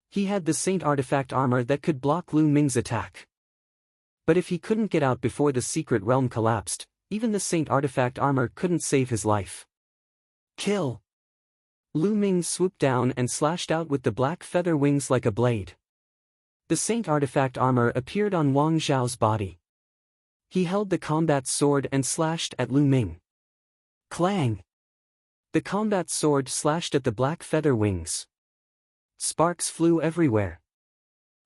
He had the Saint Artifact armor that could block Lu Ming's attack. But if he couldn't get out before the secret realm collapsed, even the Saint Artifact armor couldn't save his life. Kill! Lu Ming swooped down and slashed out with the black feather wings like a blade. The Saint Artifact armor appeared on Wang Xiao's body. He held the combat sword and slashed at Lu Ming. Clang! The combat sword slashed at the black feather wings. Sparks flew everywhere.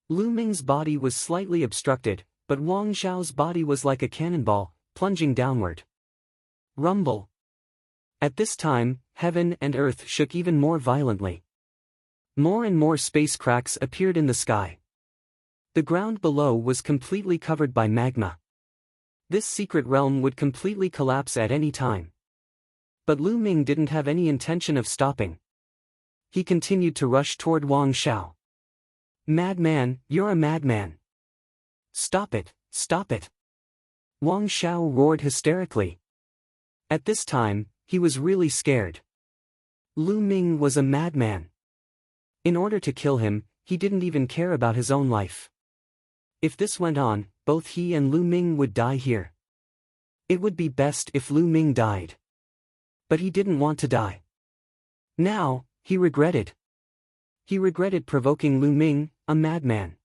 Lu Ming's body was slightly obstructed, but Wang Xiao's body was like a cannonball, plunging downward. Rumble. At this time, heaven and earth shook even more violently. More and more space cracks appeared in the sky. The ground below was completely covered by magma. This secret realm would completely collapse at any time. But Lu Ming didn't have any intention of stopping. He continued to rush toward Wang Xiao. "Madman, you're a madman. Stop it, stop it." Wang Xiao roared hysterically. At this time, he was really scared. Lu Ming was a madman. In order to kill him, he didn't even care about his own life. If this went on, both he and Lu Ming would die here. It would be best if Lu Ming died. But he didn't want to die. Now, he regretted. He regretted provoking Lu Ming, a madman.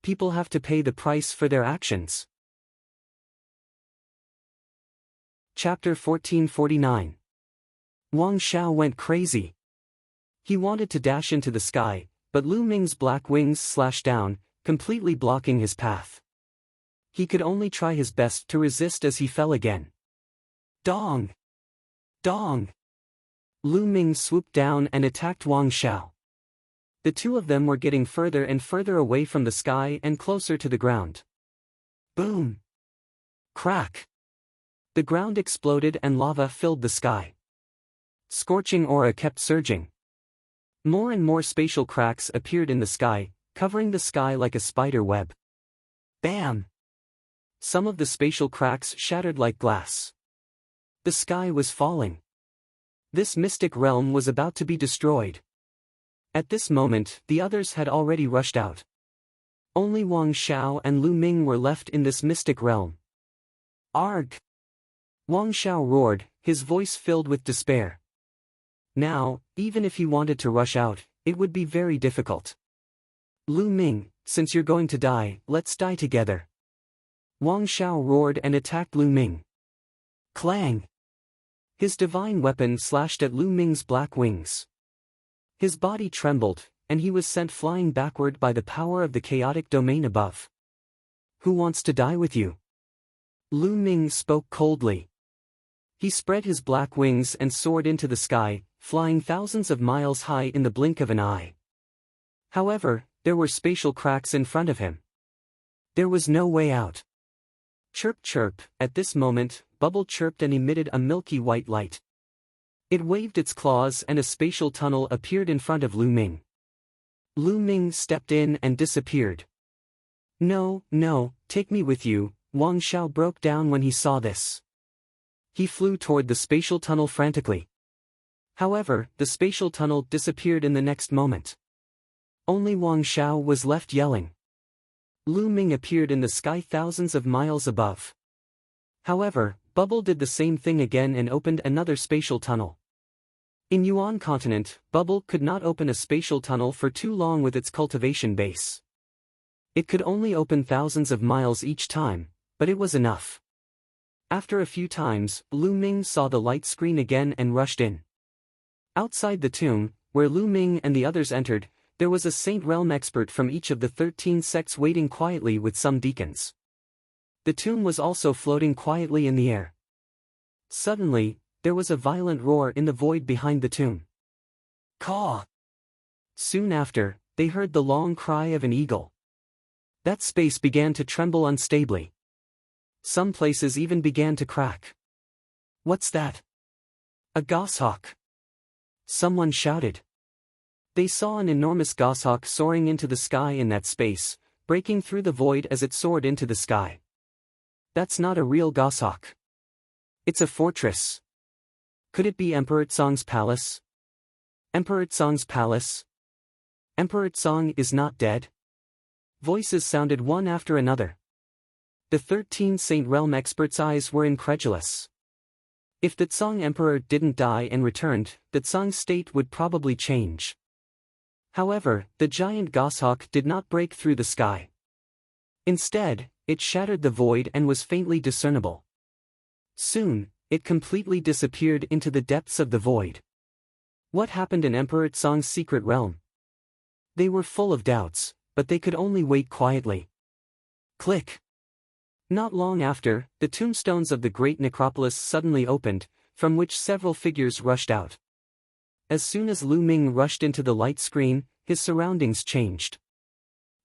People have to pay the price for their actions. Chapter 1449. Wang Xiao went crazy. He wanted to dash into the sky, but Lu Ming's black wings slashed down, completely blocking his path. He could only try his best to resist as he fell again. Dong! Dong! Lu Ming swooped down and attacked Wang Xiao. The two of them were getting further and further away from the sky and closer to the ground. Boom! Crack! The ground exploded and lava filled the sky. Scorching aura kept surging. More and more spatial cracks appeared in the sky, covering the sky like a spider web. Bam! Some of the spatial cracks shattered like glass. The sky was falling. This mystic realm was about to be destroyed. At this moment, the others had already rushed out. Only Wang Xiao and Lu Ming were left in this mystic realm. Arg! Wang Xiao roared, his voice filled with despair. Now, even if he wanted to rush out, it would be very difficult. Lu Ming, since you're going to die, let's die together. Wang Xiao roared and attacked Lu Ming. Clang! His divine weapon slashed at Lu Ming's black wings. His body trembled, and he was sent flying backward by the power of the chaotic domain above. Who wants to die with you? Lu Ming spoke coldly. He spread his black wings and soared into the sky, flying thousands of miles high in the blink of an eye. However, there were spatial cracks in front of him. There was no way out. Chirp chirp, at this moment, Bubble chirped and emitted a milky white light. It waved its claws and a spatial tunnel appeared in front of Lu Ming. Lu Ming stepped in and disappeared. No, no, take me with you, Wang Xiao broke down when he saw this. He flew toward the spatial tunnel frantically. However, the spatial tunnel disappeared in the next moment. Only Wang Xiao was left yelling. Lu Ming appeared in the sky thousands of miles above. However, Bubble did the same thing again and opened another spatial tunnel. In Yuan continent, Bubble could not open a spatial tunnel for too long with its cultivation base. It could only open thousands of miles each time, but it was enough. After a few times, Lu Ming saw the light screen again and rushed in. Outside the tomb, where Lu Ming and the others entered, there was a Saint Realm expert from each of the 13 sects waiting quietly with some deacons. The tomb was also floating quietly in the air. Suddenly, there was a violent roar in the void behind the tomb. Caw! Soon after, they heard the long cry of an eagle. That space began to tremble unstably. Some places even began to crack. What's that? A goshawk! Someone shouted. They saw an enormous goshawk soaring into the sky in that space, breaking through the void as it soared into the sky. That's not a real goshawk. It's a fortress. Could it be Emperor Tsong's palace? Emperor Tsong's palace? Emperor Tsong is not dead? Voices sounded one after another. The 13 Saint Realm experts' eyes were incredulous. If the Tsong Emperor didn't die and returned, the Tsong state would probably change. However, the giant goshawk did not break through the sky. Instead, it shattered the void and was faintly discernible. Soon, it completely disappeared into the depths of the void. What happened in Emperor Tsong's secret realm? They were full of doubts, but they could only wait quietly. Click. Not long after, the tombstones of the great necropolis suddenly opened, from which several figures rushed out. As soon as Lu Ming rushed into the light screen, his surroundings changed.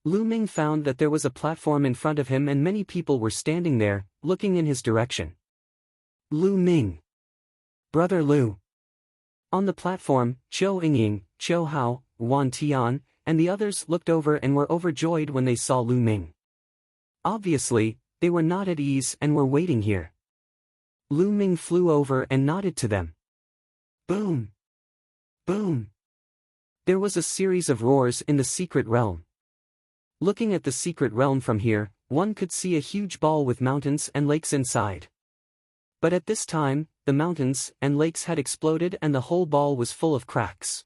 Lu Ming found that there was a platform in front of him and many people were standing there, looking in his direction. Lu Ming. Brother Lu. On the platform, Zhou Yingying, Zhou Hao, Wan Tian, and the others looked over and were overjoyed when they saw Lu Ming. Obviously, they were not at ease and were waiting here. Lu Ming flew over and nodded to them. Boom! Boom! There was a series of roars in the secret realm. Looking at the secret realm from here, one could see a huge ball with mountains and lakes inside. But at this time, the mountains and lakes had exploded and the whole ball was full of cracks.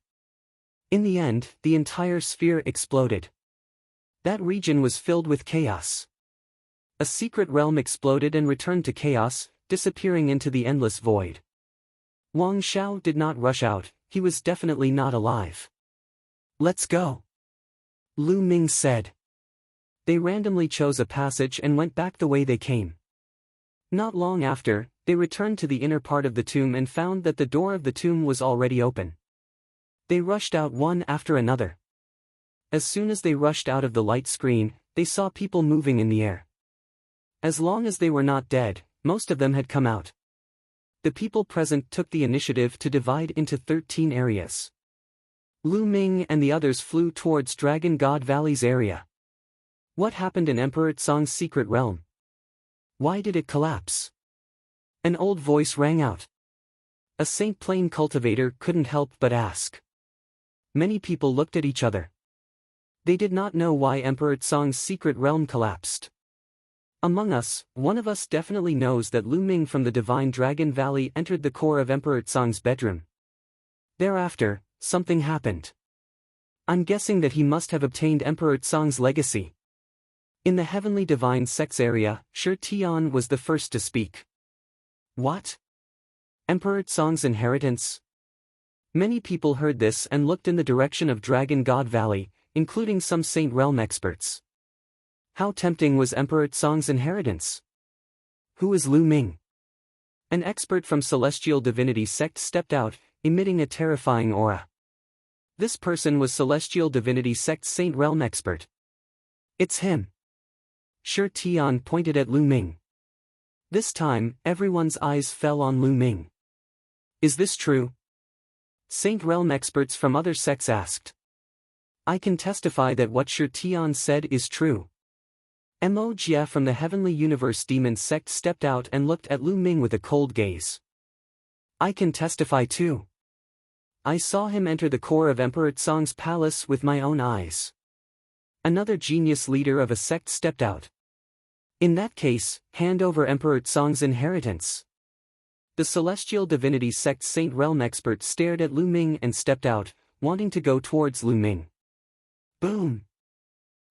In the end, the entire sphere exploded. That region was filled with chaos. A secret realm exploded and returned to chaos, disappearing into the endless void. Wang Xiao did not rush out, he was definitely not alive. Let's go. Lu Ming said. They randomly chose a passage and went back the way they came. Not long after, they returned to the inner part of the tomb and found that the door of the tomb was already open. They rushed out one after another. As soon as they rushed out of the light screen, they saw people moving in the air. As long as they were not dead, most of them had come out. The people present took the initiative to divide into 13 areas. Lu Ming and the others flew towards Dragon God Valley's area. What happened in Emperor Tsong's secret realm? Why did it collapse? An old voice rang out. A Saint Plain cultivator couldn't help but ask. Many people looked at each other. They did not know why Emperor Tsong's secret realm collapsed. Among us, one of us definitely knows that Lu Ming from the Divine Dragon Valley entered the core of Emperor Tsong's bedroom. Thereafter, something happened. I'm guessing that he must have obtained Emperor Tsong's legacy. In the Heavenly Divine Sex area, Shi Tian was the first to speak. What? Emperor Tsong's inheritance? Many people heard this and looked in the direction of Dragon God Valley, including some Saint Realm experts. How tempting was Emperor Tsong's inheritance? Who is Lu Ming? An expert from Celestial Divinity sect stepped out, emitting a terrifying aura. This person was Celestial Divinity sect's Saint Realm expert. It's him. Shi Tian pointed at Lu Ming. This time, everyone's eyes fell on Lu Ming. Is this true? Saint Realm experts from other sects asked. I can testify that what Shi Tian said is true. Mo Jia from the Heavenly Universe Demon sect stepped out and looked at Lu Ming with a cold gaze. I can testify too. I saw him enter the core of Emperor Tsong's palace with my own eyes. Another genius leader of a sect stepped out. In that case, hand over Emperor Tsong's inheritance. The Celestial Divinity sect Saint Realm expert stared at Lu Ming and stepped out, wanting to go towards Lu Ming. Boom!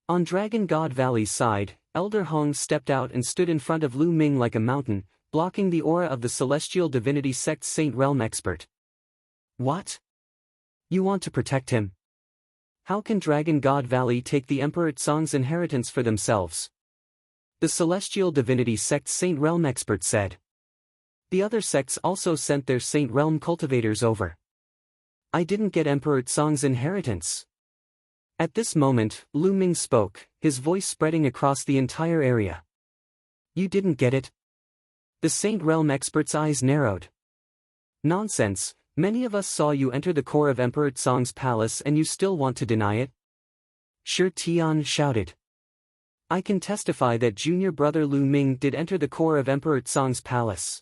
On Dragon God Valley's side, Elder Hong stepped out and stood in front of Lu Ming like a mountain, blocking the aura of the Celestial Divinity sect Saint Realm expert. What? You want to protect him? How can Dragon God Valley take the Emperor Tsong's inheritance for themselves? The Celestial Divinity sect Saint Realm expert said. The other sects also sent their Saint Realm cultivators over. I didn't get Emperor Tsong's inheritance. At this moment, Lu Ming spoke, his voice spreading across the entire area. You didn't get it? The Saint Realm expert's eyes narrowed. Nonsense, many of us saw you enter the core of Emperor Tsong's palace and you still want to deny it? Shi Tian shouted. I can testify that junior brother Lu Ming did enter the core of Emperor Tsong's palace.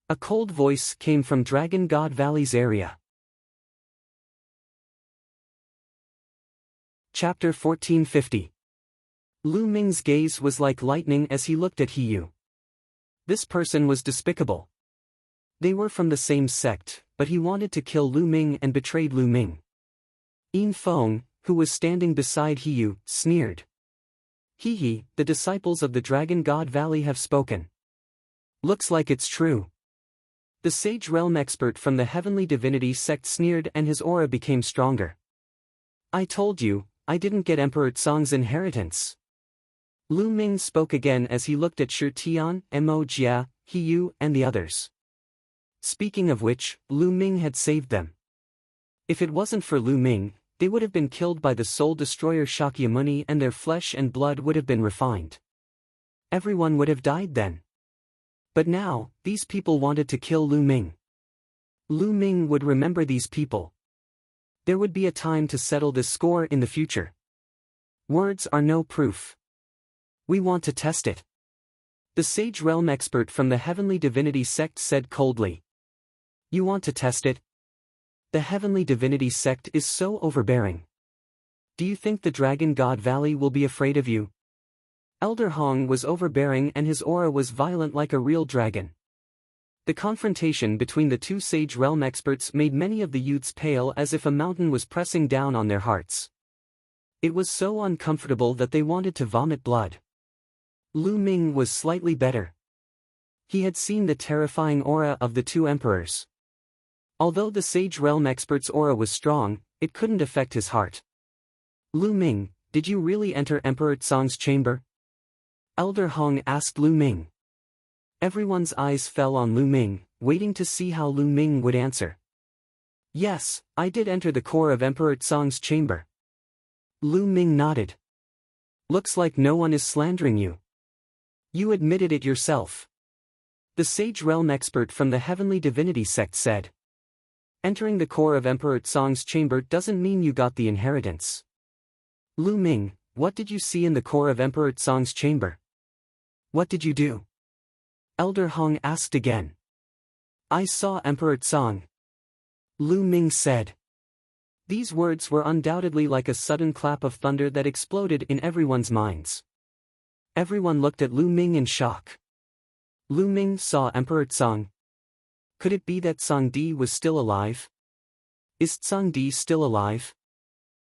A cold voice came from Dragon God Valley's area. Chapter 1450. Lu Ming's gaze was like lightning as he looked at Hiyu. This person was despicable. They were from the same sect, but he wanted to kill Lu Ming and betrayed Lu Ming. Yin Feng, who was standing beside Hiyu, sneered. He, the disciples of the Dragon God Valley have spoken. Looks like it's true. The Sage Realm expert from the Heavenly Divinity sect sneered and his aura became stronger. I told you, I didn't get Emperor Tsong's inheritance. Lu Ming spoke again as he looked at Shi Tian, Mo Jia, He Yu, and the others. Speaking of which, Lu Ming had saved them. If it wasn't for Lu Ming, they would have been killed by the Soul Destroyer Shakyamuni and their flesh and blood would have been refined. Everyone would have died then. But now, these people wanted to kill Lu Ming. Lu Ming would remember these people. There would be a time to settle this score in the future. Words are no proof. We want to test it. The Sage Realm expert from the Heavenly Divinity sect said coldly. You want to test it? The Heavenly Divinity sect is so overbearing. Do you think the Dragon God Valley will be afraid of you? Elder Hong was overbearing and his aura was violent like a real dragon. The confrontation between the two Sage Realm experts made many of the youths pale as if a mountain was pressing down on their hearts. It was so uncomfortable that they wanted to vomit blood. Lu Ming was slightly better. He had seen the terrifying aura of the two emperors. Although the Sage Realm expert's aura was strong, it couldn't affect his heart. Lu Ming, did you really enter Emperor Tsong's chamber? Elder Hong asked Lu Ming. Everyone's eyes fell on Lu Ming, waiting to see how Lu Ming would answer. Yes, I did enter the core of Emperor Tsong's chamber. Lu Ming nodded. Looks like no one is slandering you. You admitted it yourself. The Sage Realm expert from the Heavenly Divinity sect said. Entering the core of Emperor Tsong's chamber doesn't mean you got the inheritance. Lu Ming, what did you see in the core of Emperor Tsong's chamber? What did you do? Elder Hong asked again. I saw Emperor Tsong. Lu Ming said. These words were undoubtedly like a sudden clap of thunder that exploded in everyone's minds. Everyone looked at Lu Ming in shock. Lu Ming saw Emperor Tsong. Could it be that Tsong Di was still alive? Is Tsong Di still alive?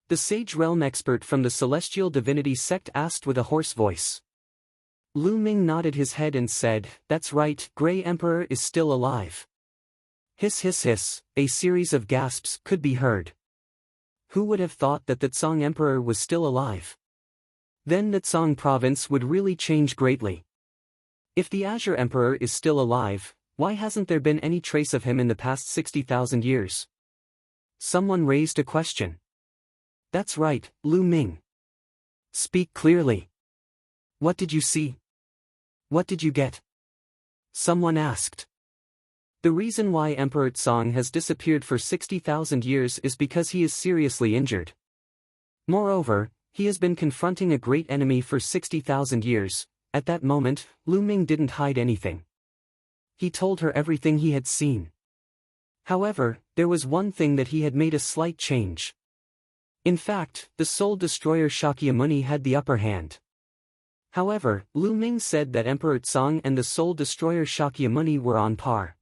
The Sage Realm expert from the Celestial Divinity sect asked with a hoarse voice. Lu Ming nodded his head and said, That's right, Grey Emperor is still alive. Hiss hiss hiss, a series of gasps could be heard. Who would have thought that the Tsong Emperor was still alive? Then the Tsong province would really change greatly. If the Azure Emperor is still alive, why hasn't there been any trace of him in the past 60,000 years? Someone raised a question. That's right, Lu Ming. Speak clearly. What did you see? What did you get? Someone asked. The reason why Emperor Tsong has disappeared for 60,000 years is because he is seriously injured. Moreover, he has been confronting a great enemy for 60,000 years. At that moment, Lu Ming didn't hide anything. He told her everything he had seen. However, there was one thing that he had made a slight change. In fact, the Soul Destroyer Shakyamuni had the upper hand. However, Lu Ming said that Emperor Tsong and the Soul Destroyer Shakyamuni were on par.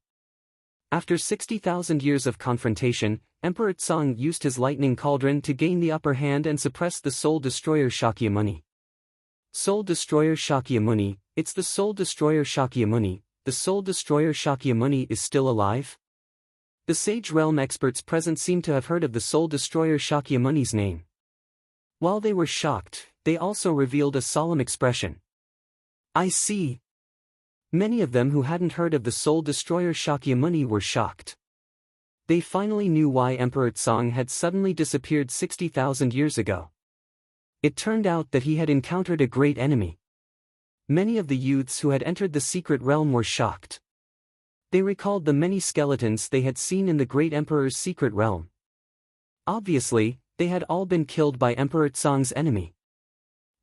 After 60,000 years of confrontation, Emperor Tsong used his lightning cauldron to gain the upper hand and suppress the Soul Destroyer Shakyamuni. Soul Destroyer Shakyamuni, it's the Soul Destroyer Shakyamuni. The Soul Destroyer Shakyamuni is still alive? The Sage Realm experts present seemed to have heard of the Soul Destroyer Shakyamuni's name. While they were shocked, they also revealed a solemn expression. I see. Many of them who hadn't heard of the Soul Destroyer Shakyamuni were shocked. They finally knew why Emperor Tsong had suddenly disappeared 60,000 years ago. It turned out that he had encountered a great enemy. Many of the youths who had entered the secret realm were shocked. They recalled the many skeletons they had seen in the Great Emperor's secret realm. Obviously, they had all been killed by Emperor Tsong's enemy.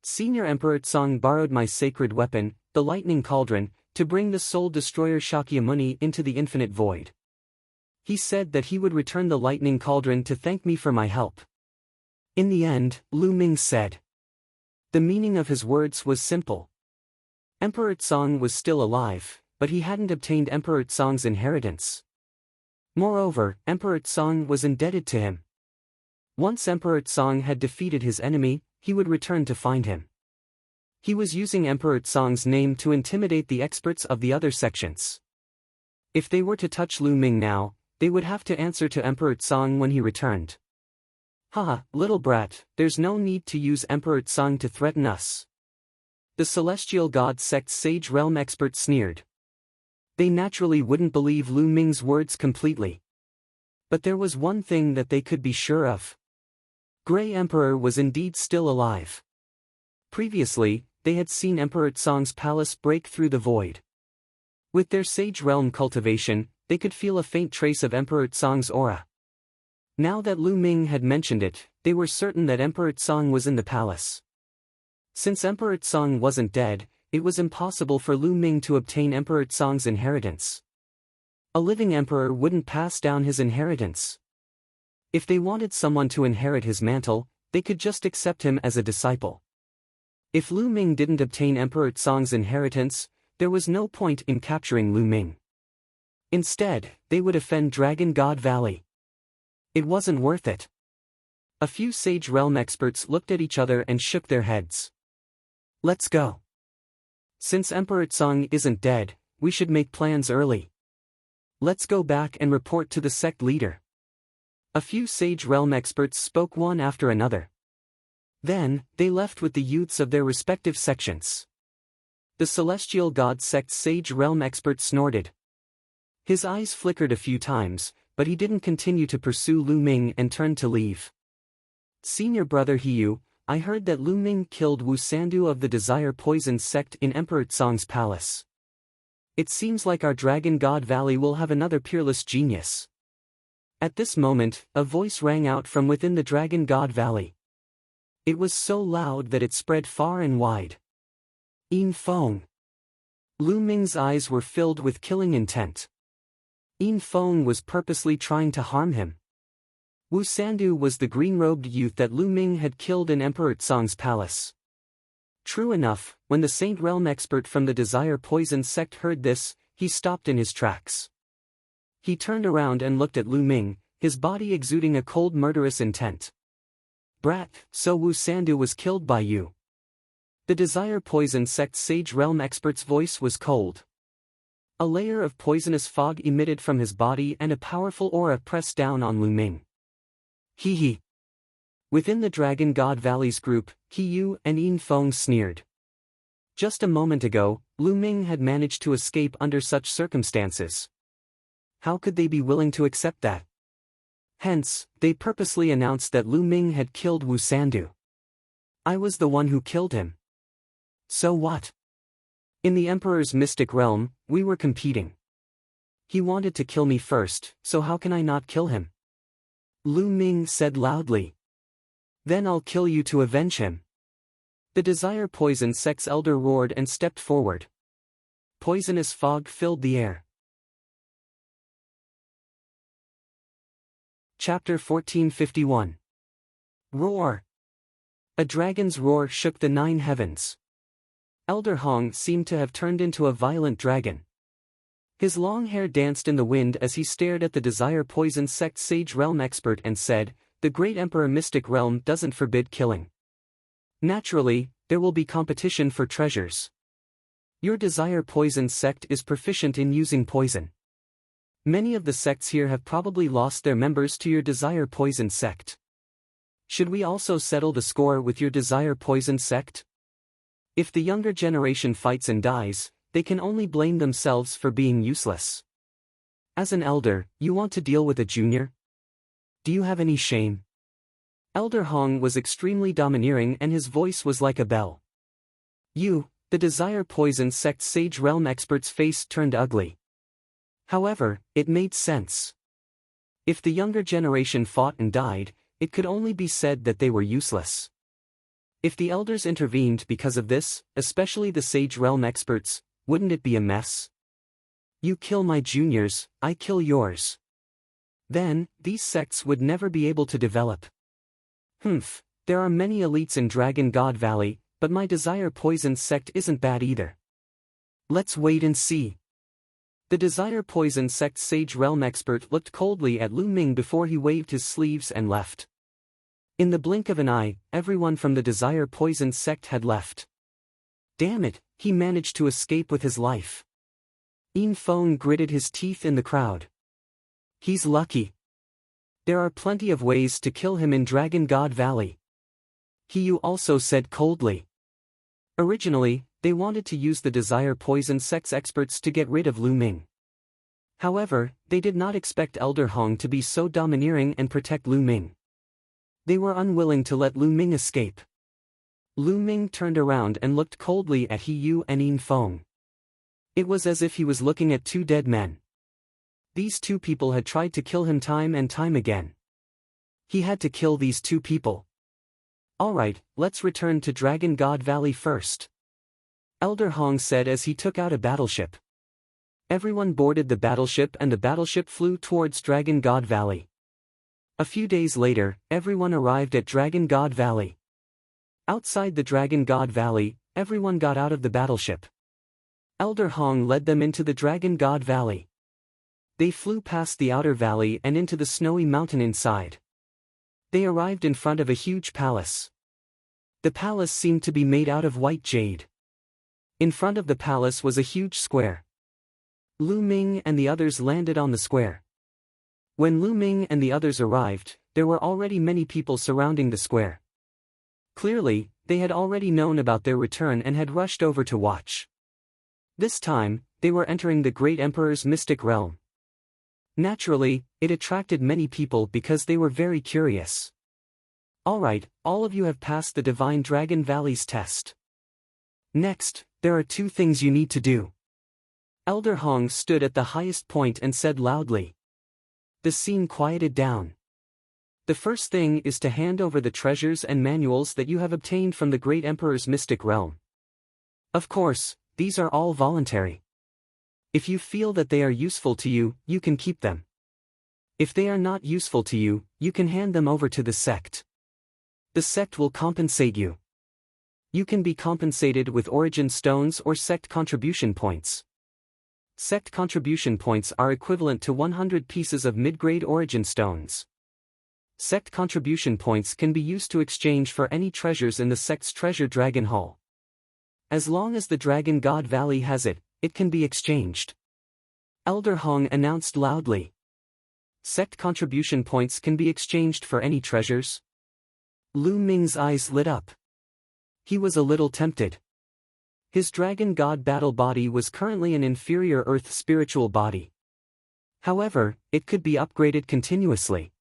Senior Emperor Tsong borrowed my sacred weapon, the lightning cauldron, to bring the Soul Destroyer Shakyamuni into the infinite void. He said that he would return the lightning cauldron to thank me for my help. In the end, Lu Ming said. The meaning of his words was simple. Emperor Tsong was still alive, but he hadn't obtained Emperor Tsong's inheritance. Moreover, Emperor Tsong was indebted to him. Once Emperor Tsong had defeated his enemy, he would return to find him. He was using Emperor Tsong's name to intimidate the experts of the other sections. If they were to touch Lu Ming now, they would have to answer to Emperor Tsong when he returned. Haha, little brat, there's no need to use Emperor Tsong to threaten us. The celestial god sect's sage realm expert sneered. They naturally wouldn't believe Lu Ming's words completely. But there was one thing that they could be sure of. Grey Emperor was indeed still alive. Previously, they had seen Emperor Tsong's palace break through the void. With their sage realm cultivation, they could feel a faint trace of Emperor Tsong's aura. Now that Lu Ming had mentioned it, they were certain that Emperor Tsong was in the palace. Since Emperor Tsong wasn't dead, it was impossible for Lu Ming to obtain Emperor Tsong's inheritance. A living emperor wouldn't pass down his inheritance. If they wanted someone to inherit his mantle, they could just accept him as a disciple. If Lu Ming didn't obtain Emperor Tsong's inheritance, there was no point in capturing Lu Ming. Instead, they would offend Dragon God Valley. It wasn't worth it. A few Sage Realm experts looked at each other and shook their heads. Let's go. Since Emperor Tsong isn't dead, we should make plans early. Let's go back and report to the sect leader. A few Sage Realm experts spoke one after another. Then, they left with the youths of their respective sections. The Celestial God sect's Sage Realm expert snorted. His eyes flickered a few times, but he didn't continue to pursue Lu Ming and turned to leave. Senior brother Hiyu, I heard that Lu Ming killed Wu Sandu of the Desire Poison sect in Emperor Tsong's palace. It seems like our Dragon God Valley will have another peerless genius. At this moment, a voice rang out from within the Dragon God Valley. It was so loud that it spread far and wide. Yin Feng. Lu Ming's eyes were filled with killing intent. Yin Feng was purposely trying to harm him. Wu Sandu was the green-robed youth that Lu Ming had killed in Emperor Tsong's palace. True enough, when the Saint Realm expert from the Desire Poison sect heard this, he stopped in his tracks. He turned around and looked at Lu Ming, his body exuding a cold murderous intent. Brat, so Wu Sandu was killed by you. The Desire Poison sect's Sage Realm expert's voice was cold. A layer of poisonous fog emitted from his body and a powerful aura pressed down on Lu Ming. Hee. Within the Dragon God Valley's group, Hiyu and Yin Feng sneered. Just a moment ago, Lu Ming had managed to escape under such circumstances. How could they be willing to accept that? Hence, they purposely announced that Lu Ming had killed Wu Sandu. I was the one who killed him. So what? In the Emperor's mystic realm, we were competing. He wanted to kill me first, so how can I not kill him? Lu Ming said loudly. Then I'll kill you to avenge him. The Desire Poison sect's elder roared and stepped forward. Poisonous fog filled the air. Chapter 1451. Roar. A dragon's roar shook the 9 heavens. Elder Hong seemed to have turned into a violent dragon. His long hair danced in the wind as he stared at the Desire Poison sect Sage Realm expert and said, "The Great Emperor Mystic Realm doesn't forbid killing. Naturally, there will be competition for treasures. Your Desire Poison sect is proficient in using poison. Many of the sects here have probably lost their members to your Desire Poison sect. Should we also settle the score with your Desire Poison sect? If the younger generation fights and dies, they can only blame themselves for being useless. As an elder, you want to deal with a junior? Do you have any shame?" Elder Hong was extremely domineering and his voice was like a bell. "You," the Desire Poison sect Sage Realm expert's face turned ugly. However, it made sense. If the younger generation fought and died, it could only be said that they were useless. If the elders intervened because of this, especially the Sage Realm experts, wouldn't it be a mess? You kill my juniors, I kill yours. Then, these sects would never be able to develop. There are many elites in Dragon God Valley, but my Desire Poison sect isn't bad either. Let's wait and see." The Desire Poison sect Sage Realm expert looked coldly at Lu Ming before he waved his sleeves and left. In the blink of an eye, everyone from the Desire Poison sect had left. Damn it, he managed to escape with his life. Yin Feng gritted his teeth in the crowd. He's lucky. There are plenty of ways to kill him in Dragon God Valley. Hiyu also said coldly. Originally, they wanted to use the desire poison sect's experts to get rid of Lu Ming. However, they did not expect Elder Hong to be so domineering and protect Lu Ming. They were unwilling to let Lu Ming escape. Lu Ming turned around and looked coldly at He Yu and Yin Feng. It was as if he was looking at two dead men. These two people had tried to kill him time and time again. He had to kill these two people. Alright, let's return to Dragon God Valley first. Elder Hong said as he took out a battleship. Everyone boarded the battleship and the battleship flew towards Dragon God Valley. A few days later, everyone arrived at Dragon God Valley. Outside the Dragon God Valley, everyone got out of the battleship. Elder Hong led them into the Dragon God Valley. They flew past the outer valley and into the snowy mountain inside. They arrived in front of a huge palace. The palace seemed to be made out of white jade. In front of the palace was a huge square. Lu Ming and the others landed on the square. When Lu Ming and the others arrived, there were already many people surrounding the square. Clearly, they had already known about their return and had rushed over to watch. This time, they were entering the Great Emperor's mystic realm. Naturally, it attracted many people because they were very curious. Alright, all of you have passed the Divine Dragon Valley's test. Next, there are two things you need to do. Elder Hong stood at the highest point and said loudly. The scene quieted down. The first thing is to hand over the treasures and manuals that you have obtained from the Great Emperor's mystic realm. Of course, these are all voluntary. If you feel that they are useful to you, you can keep them. If they are not useful to you, you can hand them over to the sect. The sect will compensate you. You can be compensated with origin stones or sect contribution points. Sect contribution points are equivalent to 100 pieces of mid-grade origin stones. Sect contribution points can be used to exchange for any treasures in the sect's treasure dragon hall. As long as the Dragon God Valley has it, it can be exchanged. Elder Hong announced loudly. Sect contribution points can be exchanged for any treasures? Lu Ming's eyes lit up. He was a little tempted. His Dragon God battle body was currently an inferior Earth spiritual body. However, it could be upgraded continuously.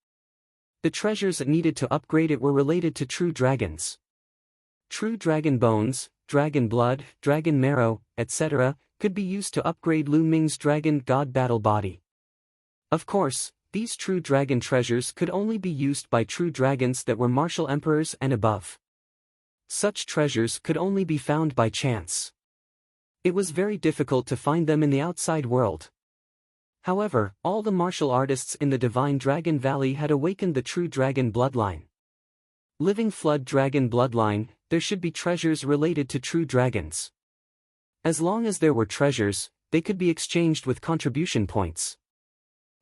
The treasures needed to upgrade it were related to true dragons. True dragon bones, dragon blood, dragon marrow, etc., could be used to upgrade Lu Ming's Dragon God battle body. Of course, these true dragon treasures could only be used by true dragons that were martial emperors and above. Such treasures could only be found by chance. It was very difficult to find them in the outside world. However, all the martial artists in the Divine Dragon Valley had awakened the true dragon bloodline. Living Flood Dragon bloodline, there should be treasures related to true dragons. As long as there were treasures, they could be exchanged with contribution points.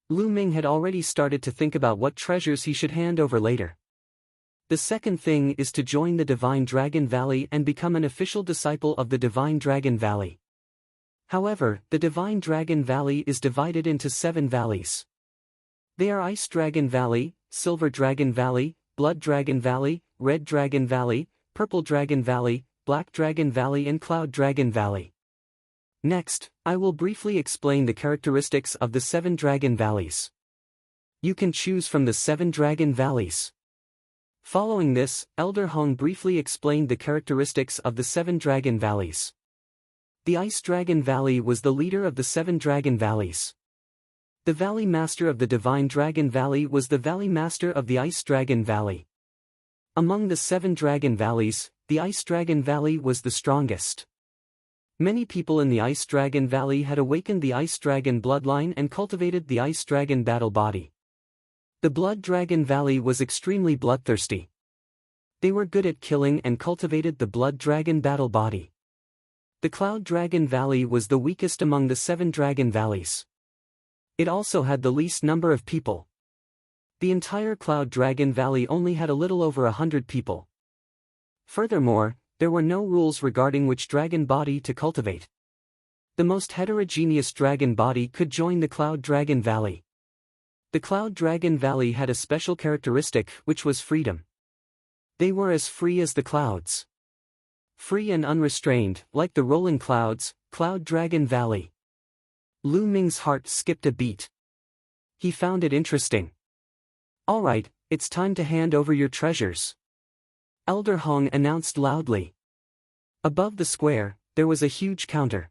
Lu Ming had already started to think about what treasures he should hand over later. The second thing is to join the Divine Dragon Valley and become an official disciple of the Divine Dragon Valley. However, the Divine Dragon Valley is divided into 7 valleys. They are Ice Dragon Valley, Silver Dragon Valley, Blood Dragon Valley, Red Dragon Valley, Purple Dragon Valley, Black Dragon Valley and Cloud Dragon Valley. Next, I will briefly explain the characteristics of the 7 Dragon Valleys. You can choose from the 7 Dragon Valleys. Following this, Elder Hong briefly explained the characteristics of the 7 Dragon Valleys. The Ice Dragon Valley was the leader of the 7 Dragon Valleys. The Valley Master of the Divine Dragon Valley was the Valley Master of the Ice Dragon Valley. Among the 7 Dragon Valleys, the Ice Dragon Valley was the strongest. Many people in the Ice Dragon Valley had awakened the Ice Dragon bloodline and cultivated the Ice Dragon battle body. The Blood Dragon Valley was extremely bloodthirsty. They were good at killing and cultivated the Blood Dragon battle body. The Cloud Dragon Valley was the weakest among the 7 Dragon Valleys. It also had the least number of people. The entire Cloud Dragon Valley only had a little over 100 people. Furthermore, there were no rules regarding which dragon body to cultivate. The most heterogeneous dragon body could join the Cloud Dragon Valley. The Cloud Dragon Valley had a special characteristic which was freedom. They were as free as the clouds. Free and unrestrained, like the rolling clouds, Cloud Dragon Valley. Lu Ming's heart skipped a beat. He found it interesting. Alright, it's time to hand over your treasures. Elder Hong announced loudly. Above the square, there was a huge counter.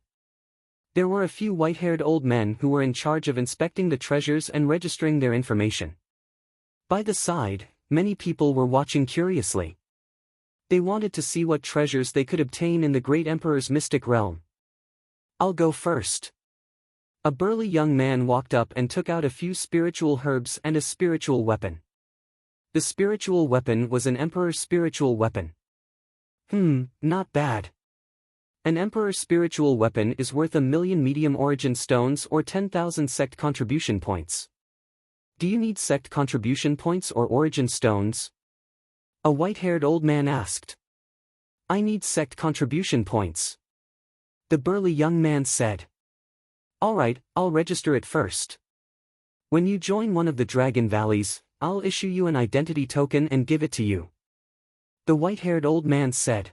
There were a few white-haired old men who were in charge of inspecting the treasures and registering their information. By the side, many people were watching curiously. They wanted to see what treasures they could obtain in the Great Emperor's mystic realm. I'll go first. A burly young man walked up and took out a few spiritual herbs and a spiritual weapon. The spiritual weapon was an Emperor's spiritual weapon. Not bad. An Emperor's spiritual weapon is worth 1,000,000 medium origin stones or 10,000 sect contribution points. Do you need sect contribution points or origin stones? A white-haired old man asked. I need sect contribution points. The burly young man said. Alright, I'll register it first. When you join one of the Dragon Valleys, I'll issue you an identity token and give it to you. The white-haired old man said.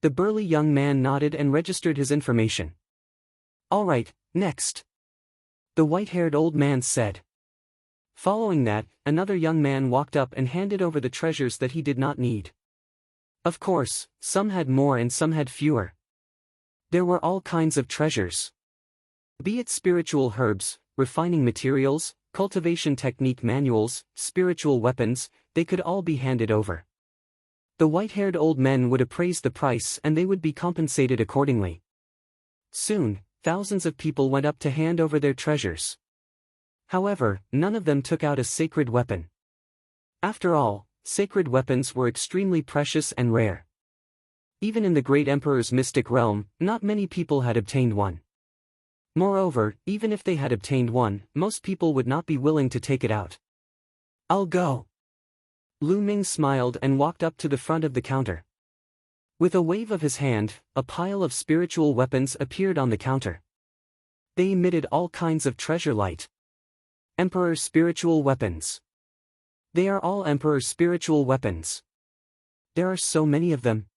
The burly young man nodded and registered his information. Alright, next. The white-haired old man said. Following that, another young man walked up and handed over the treasures that he did not need. Of course, some had more and some had fewer. There were all kinds of treasures. Be it spiritual herbs, refining materials, cultivation technique manuals, spiritual weapons, they could all be handed over. The white-haired old men would appraise the price and they would be compensated accordingly. Soon, thousands of people went up to hand over their treasures. However, none of them took out a sacred weapon. After all, sacred weapons were extremely precious and rare. Even in the Great Emperor's mystic realm, not many people had obtained one. Moreover, even if they had obtained one, most people would not be willing to take it out. I'll go. Lu Ming smiled and walked up to the front of the counter. With a wave of his hand, a pile of spiritual weapons appeared on the counter. They emitted all kinds of treasure light. Emperor's spiritual weapons. They are all Emperor's spiritual weapons. There are so many of them.